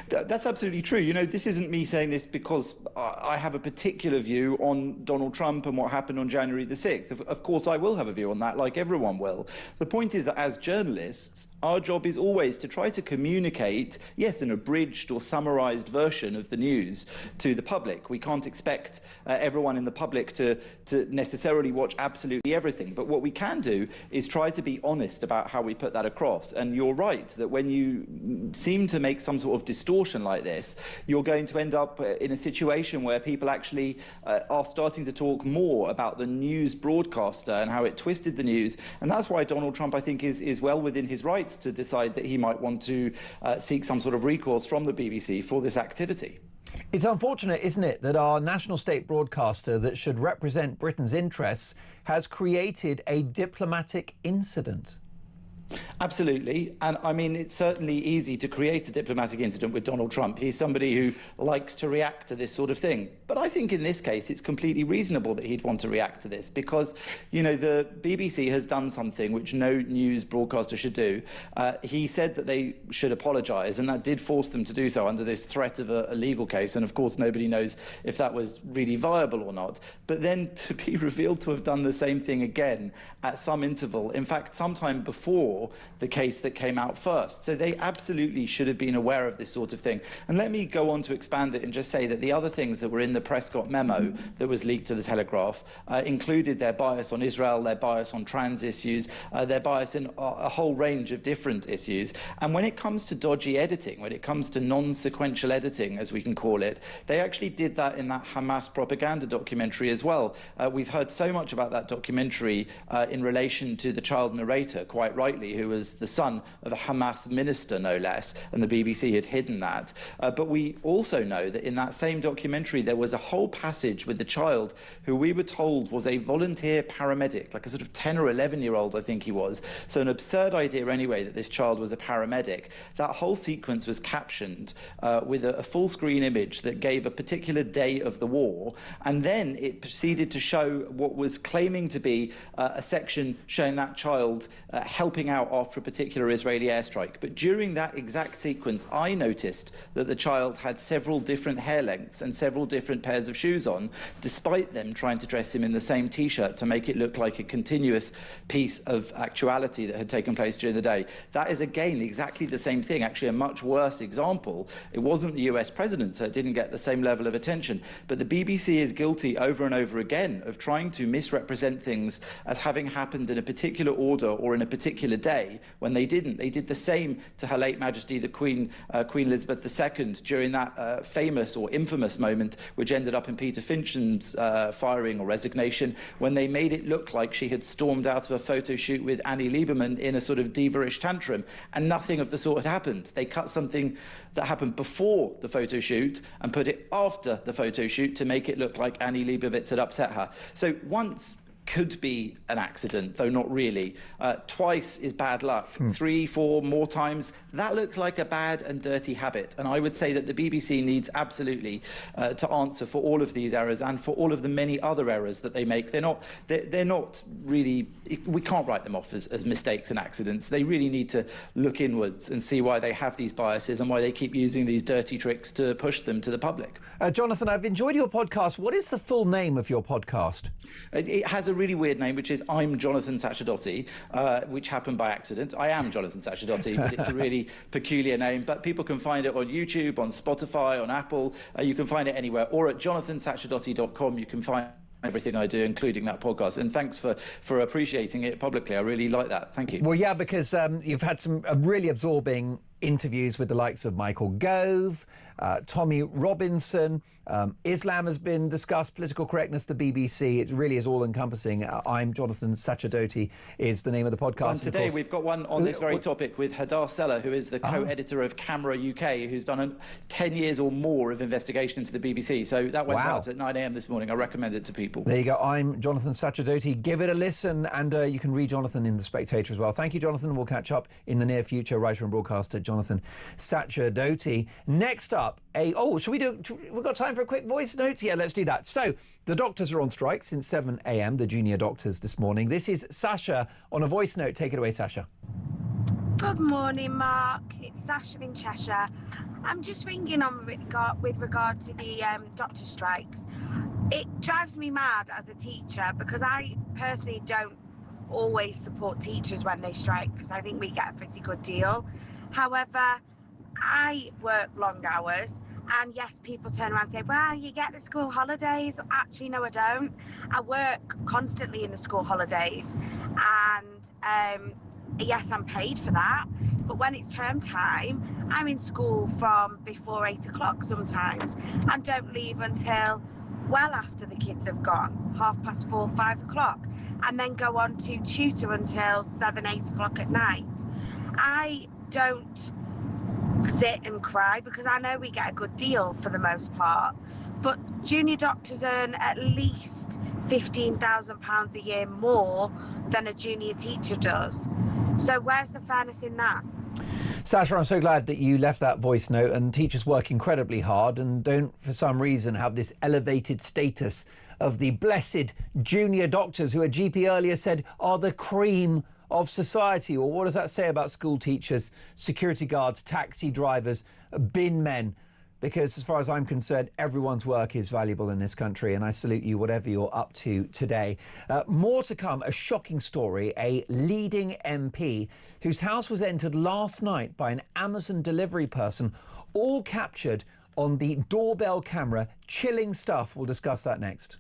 That's absolutely true. You know, this isn't me saying this because I have a particular view on Donald Trump and what happened on January the 6th. Of course, I will have a view on that, like everyone will. The point is that as journalists, our job is always to try to communicate, yes, an abridged or summarised version of the news to the public. We can't expect everyone in the public to necessarily watch absolutely everything. But what we can do is try to be honest about how we put that across. And you're right that when you seem to make some sort of distortion like this, you're going to end up in a situation where people actually are starting to talk more about the news broadcaster and how it twisted the news. And that's why Donald Trump, I think, is well within his rights to decide that he might want to seek some sort of recourse from the BBC for this activity. It's unfortunate, isn't it, that our national state broadcaster that should represent Britain's interests has created a diplomatic incident. Absolutely. And I mean, it's certainly easy to create a diplomatic incident with Donald Trump. He's somebody who likes to react to this sort of thing. But I think in this case, it's completely reasonable that he'd want to react to this because, you know, the BBC has done something which no news broadcaster should do. He said that they should apologise, and that did force them to do so under this threat of a legal case. And of course, nobody knows if that was really viable or not. But then to be revealed to have done the same thing again at some interval, in fact, sometime before the case that came out first. So they absolutely should have been aware of this sort of thing. And let me go on to expand it and just say that the other things that were in the Prescott memo that was leaked to the Telegraph included their bias on Israel, their bias on trans issues, their bias in a whole range of different issues. And when it comes to dodgy editing, when it comes to non-sequential editing, as we can call it, they actually did that in that Hamas propaganda documentary as well. We've heard so much about that documentary in relation to the child narrator, quite rightly, who was the son of a Hamas minister, no less, and the BBC had hidden that. But we also know that in that same documentary there was a whole passage with the child who we were told was a volunteer paramedic, like a sort of 10 or 11-year-old, I think he was. So an absurd idea anyway that this child was a paramedic. That whole sequence was captioned with a full-screen image that gave a particular day of the war, and then it proceeded to show what was claiming to be a section showing that child helping out after a particular Israeli airstrike. But during that exact sequence, I noticed that the child had several different hair lengths and several different pairs of shoes on, despite them trying to dress him in the same T-shirt to make it look like a continuous piece of actuality that had taken place during the day. That is, again, exactly the same thing, actually a much worse example. It wasn't the US president, so it didn't get the same level of attention. But the BBC is guilty over and over again of trying to misrepresent things as having happened in a particular order or in a particular day, when they didn't. They did the same to Her late Majesty the Queen Elizabeth II during that famous or infamous moment which ended up in Peter Finch's firing or resignation, when they made it look like she had stormed out of a photo shoot with Annie Lieberman in a sort of diva-ish tantrum, and nothing of the sort had happened. They cut something that happened before the photo shoot and put it after the photo shoot to make it look like Annie Leibovitz had upset her. So once could be an accident, though not really. Twice is bad luck. 3, 4 more times, that looks like a bad and dirty habit. And I would say that the BBC needs absolutely to answer for all of these errors and for all of the many other errors that they make. They're not really, we can't write them off as mistakes and accidents. They really need to look inwards and see why they have these biases and why they keep using these dirty tricks to push them to the public. Jonathan, I've enjoyed your podcast. What is the full name of your podcast? It has a really weird name, which is I'm Jonathan Sacerdote, which happened by accident. I am Jonathan Sacerdote, but it's a really peculiar name. But people can find it on YouTube, on Spotify, on Apple. You can find it anywhere. Or at jonathansacerdote.com, you can find everything I do, including that podcast. And thanks for appreciating it publicly. I really like that. Thank you. Well, yeah, because you've had some really absorbing interviews with the likes of Michael Gove, Tommy Robinson. Islam has been discussed, political correctness, the BBC. It really is all-encompassing. I'm Jonathan Sacerdote is the name of the podcast. And today we've got one on this very topic with Hadar Seller, who is the co-editor of Camera UK, who's done 10 years or more of investigation into the BBC. So that went out at 9 a.m. this morning. I recommend it to people. There you go. I'm Jonathan Sacerdote. Give it a listen, and you can read Jonathan in The Spectator as well. Thank you, Jonathan. We'll catch up in the near future. Writer and broadcaster Jonathan Sacerdote. Next up, should we do? We've got time for a quick voice note? Yeah, let's do that. So, the doctors are on strike since 7 a.m., the junior doctors this morning. This is Sasha on a voice note. Take it away, Sasha. Good morning, Mark. It's Sasha in Cheshire. I'm just ringing with regard to the doctor strikes. It drives me mad as a teacher because I personally don't always support teachers when they strike because I think we get a pretty good deal. However, I work long hours, and yes, people turn around and say, well, you get the school holidays. Actually, no, I don't. I work constantly in the school holidays, and yes, I'm paid for that. But when it's term time, I'm in school from before 8 o'clock sometimes and don't leave until well after the kids have gone, 4:30, 5 o'clock, and then go on to tutor until 7, 8 o'clock at night. I don't sit and cry because I know we get a good deal for the most part, but junior doctors earn at least £15,000 a year more than a junior teacher does. So where's the fairness in that? Sasha, I'm so glad that you left that voice note, and teachers work incredibly hard and don't for some reason have this elevated status of the blessed junior doctors who a GP earlier said are the cream of society. Well, what does that say about school teachers, security guards, taxi drivers, bin men? Because as far as I'm concerned, everyone's work is valuable in this country, and I salute you whatever you're up to today. More to come, a shocking story. A leading MP whose house was entered last night by an Amazon delivery person, all captured on the doorbell camera. Chilling stuff. We'll discuss that next.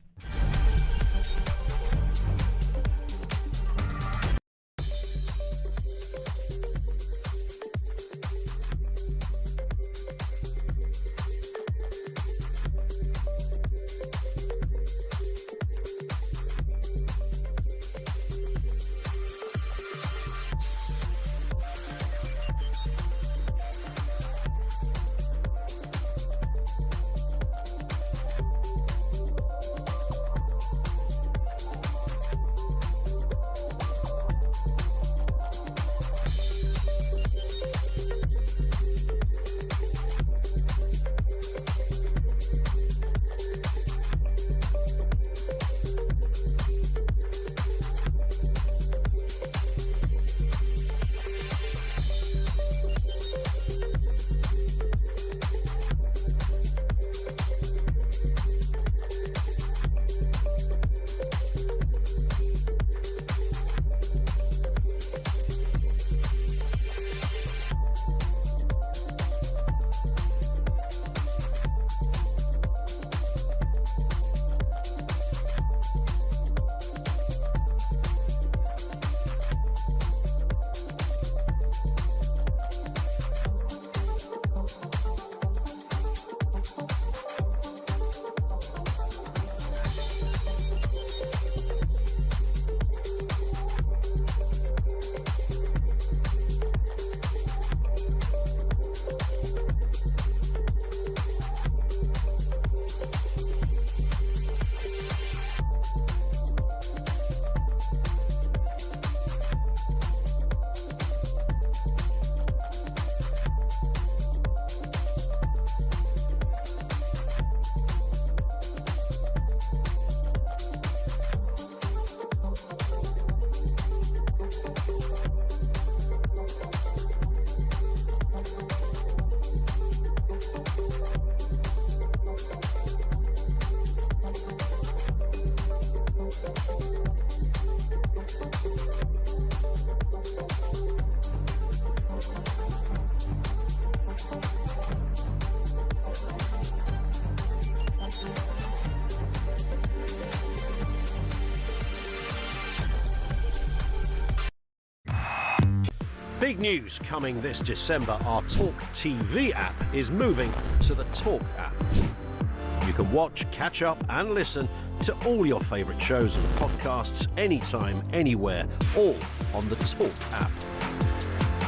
Big news coming this December. Our talkTV app is moving to the Talk app. You can watch, catch up and listen to all your favourite shows and podcasts anytime, anywhere, all on the Talk app.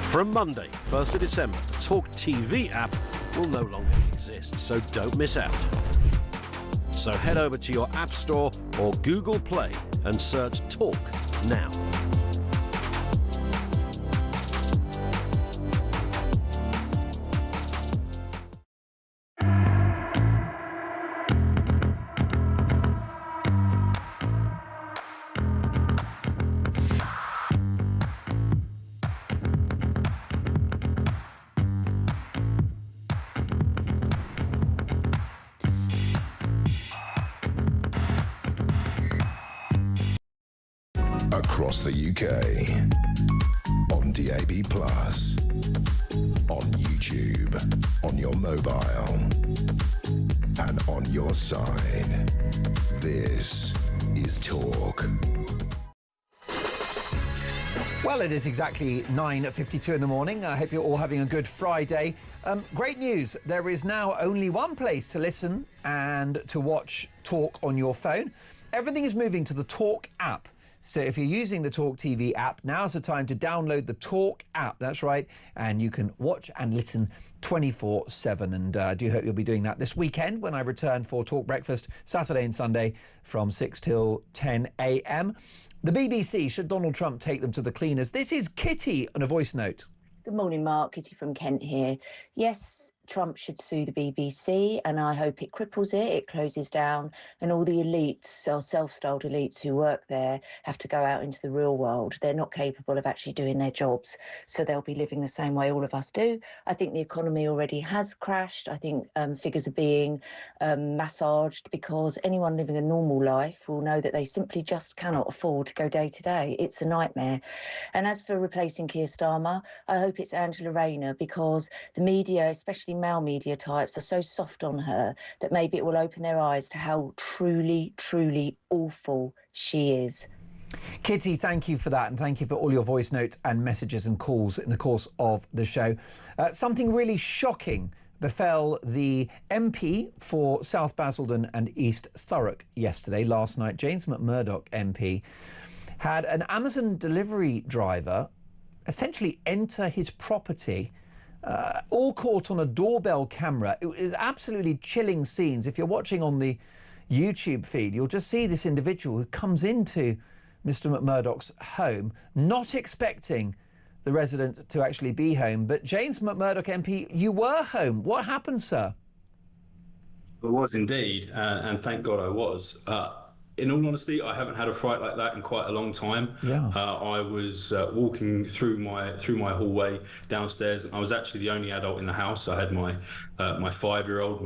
From Monday, 1st of December, the talkTV app will no longer exist, so don't miss out. So head over to your App Store or Google Play and search Talk now. Across the UK. On DAB+. On YouTube. On your mobile. And on your side. This is Talk. Well, it is exactly 9:52 in the morning. I hope you're all having a good Friday. Great news. There is now only one place to listen and to watch Talk on your phone. Everything is moving to the Talk app. So if you're using the Talk TV app, now's the time to download the Talk app. That's right. And you can watch and listen 24/7. And I do hope you'll be doing that this weekend when I return for Talk Breakfast, Saturday and Sunday from 6 till 10 a.m. The BBC, should Donald Trump take them to the cleaners? This is Kitty on a voice note. Good morning, Mark. Kitty from Kent here. Yes, Trump should sue the BBC, and I hope it cripples it closes down, and all the elites, or self-styled elites who work there, have to go out into the real world. They're not capable of actually doing their jobs, so they'll be living the same way all of us do. I think the economy already has crashed. I think figures are being massaged, because anyone living a normal life will know that they simply just cannot afford to go day to day. It's a nightmare. And as for replacing Keir Starmer, I hope it's Angela Rayner, because the media, especially male media types, are so soft on her that maybe it will open their eyes to how truly, truly awful she is. Kitty, thank you for that, and thank you for all your voice notes and messages and calls in the course of the show. Something really shocking befell the MP for South Basildon and East Thurrock yesterday, last night. James McMurdoch MP had an Amazon delivery driver essentially enter his property, all caught on a doorbell camera. It was absolutely chilling scenes. If you're watching on the YouTube feed, you'll just see this individual who comes into Mr. McMurdoch's home, not expecting the resident to actually be home. But James McMurdoch MP, you were home. What happened, sir? I was indeed, and thank God I was. In all honesty, I haven't had a fright like that in quite a long time. Yeah. I was walking through my hallway downstairs. I was actually the only adult in the house. I had my 5-year-old,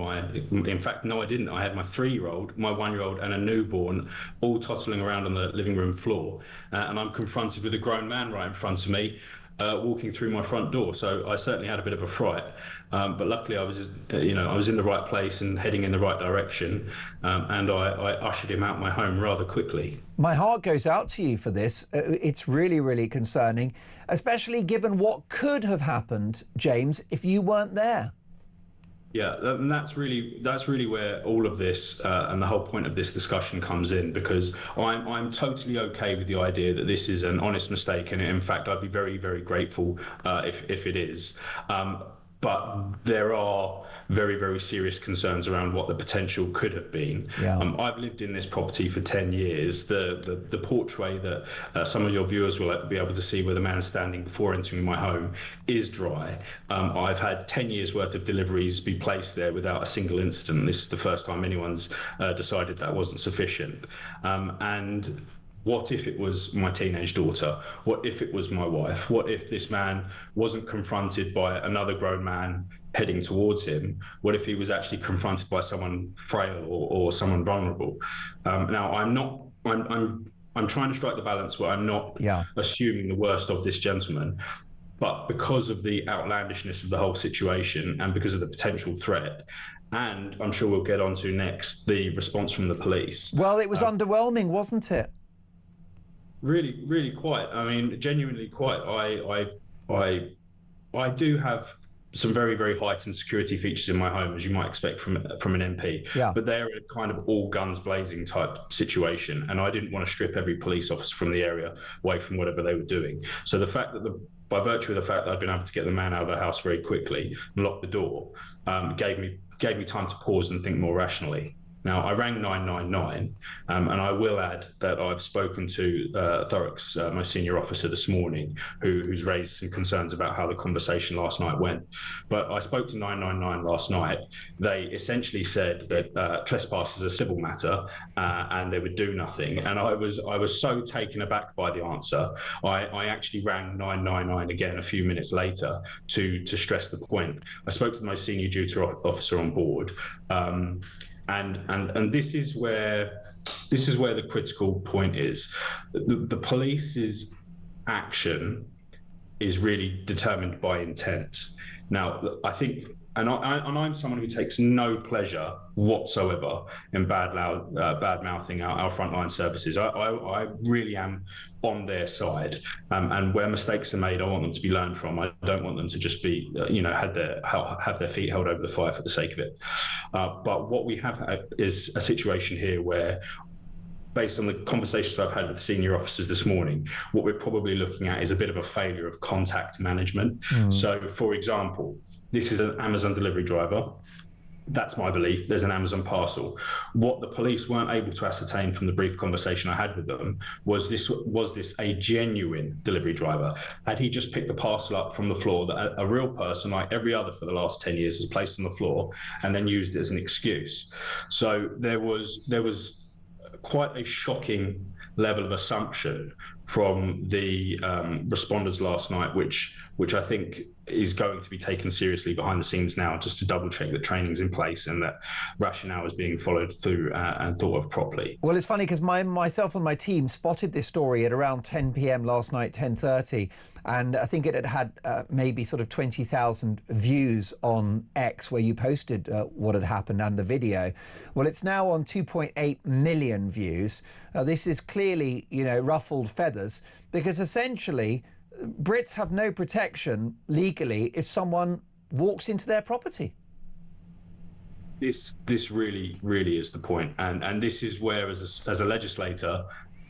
in fact, no, I didn't. I had my 3-year-old, my 1-year-old, and a newborn, all toddling around on the living room floor. And I'm confronted with a grown man right in front of me, walking through my front door. So I certainly had a bit of a fright. But luckily I was, I was in the right place and heading in the right direction. And I ushered him out my home rather quickly. My heart goes out to you for this. It's really, really concerning, especially given what could have happened, James, if you weren't there. Yeah, and that's really where all of this and the whole point of this discussion comes in, because I'm totally okay with the idea that this is an honest mistake, and in fact I'd be very, very grateful if it is. But there are very, very serious concerns around what the potential could have been. Yeah. I've lived in this property for 10 years. The portray that some of your viewers will be able to see where the man is standing before entering my home is dry. I've had 10 years worth of deliveries be placed there without a single incident. This is the first time anyone's decided that wasn't sufficient. And what if it was my teenage daughter? What if it was my wife? What if this man wasn't confronted by another grown man heading towards him? What if he was actually confronted by someone frail or someone vulnerable? Now, I'm trying to strike the balance where I'm not assuming the worst of this gentleman. But because of the outlandishness of the whole situation and because of the potential threat, and I'm sure we'll get on to next, the response from the police. Well, it was underwhelming, wasn't it? Really, really quite. I mean, genuinely quite. I do have some very, very heightened security features in my home, as you might expect from an MP. Yeah. But they're a kind of all guns blazing type situation, and I didn't want to strip every police officer from the area away from whatever they were doing. So the fact that by virtue of the fact that I'd been able to get the man out of the house very quickly and lock the door, gave me time to pause and think more rationally. Now, I rang 999, and I will add that I've spoken to Thurrock's most senior officer this morning, who's raised some concerns about how the conversation last night went. But I spoke to 999 last night. They essentially said that trespass is a civil matter, and they would do nothing. And I was so taken aback by the answer. I actually rang 999 again a few minutes later to stress the point. I spoke to the most senior duty officer on board. And this is where this is where the critical point is. The police's action is really determined by intent. Now, I think, and I'm someone who takes no pleasure whatsoever in bad mouthing our frontline services. I really am on their side, and where mistakes are made, I want them to be learned from. I don't want them to just be, have their feet held over the fire for the sake of it. But what we have is a situation here where, based on the conversations I've had with senior officers this morning, what we're probably looking at is a bit of a failure of contact management. So, for example, this is an Amazon delivery driver. That's my belief. There's an Amazon parcel. What the police weren't able to ascertain from the brief conversation I had with them was this a genuine delivery driver? Had he just picked the parcel up from the floor that a real person, like every other for the last 10 years, has placed on the floor and then used it as an excuse? So there was quite a shocking level of assumption from the responders last night, which I think is going to be taken seriously behind the scenes now, just to double check that training's in place and that rationale is being followed through and thought of properly. Well, it's funny because myself and my team spotted this story at around 10 p.m. last night, 10:30, and I think it had maybe sort of 20,000 views on X, where you posted what had happened and the video. Well, it's now on 2.8 million views. This is clearly, ruffled feathers, because essentially Brits have no protection legally if someone walks into their property. This really, really is the point. And this is where, as a legislator,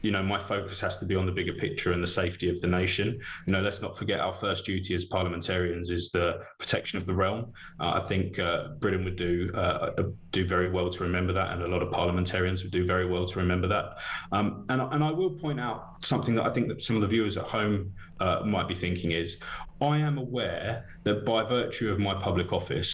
my focus has to be on the bigger picture and the safety of the nation. Let's not forget our first duty as parliamentarians is the protection of the realm. I think Britain would do very well to remember that, and a lot of parliamentarians would do very well to remember that. And I will point out something that I think that some of the viewers at home might be thinking is, I am aware that by virtue of my public office,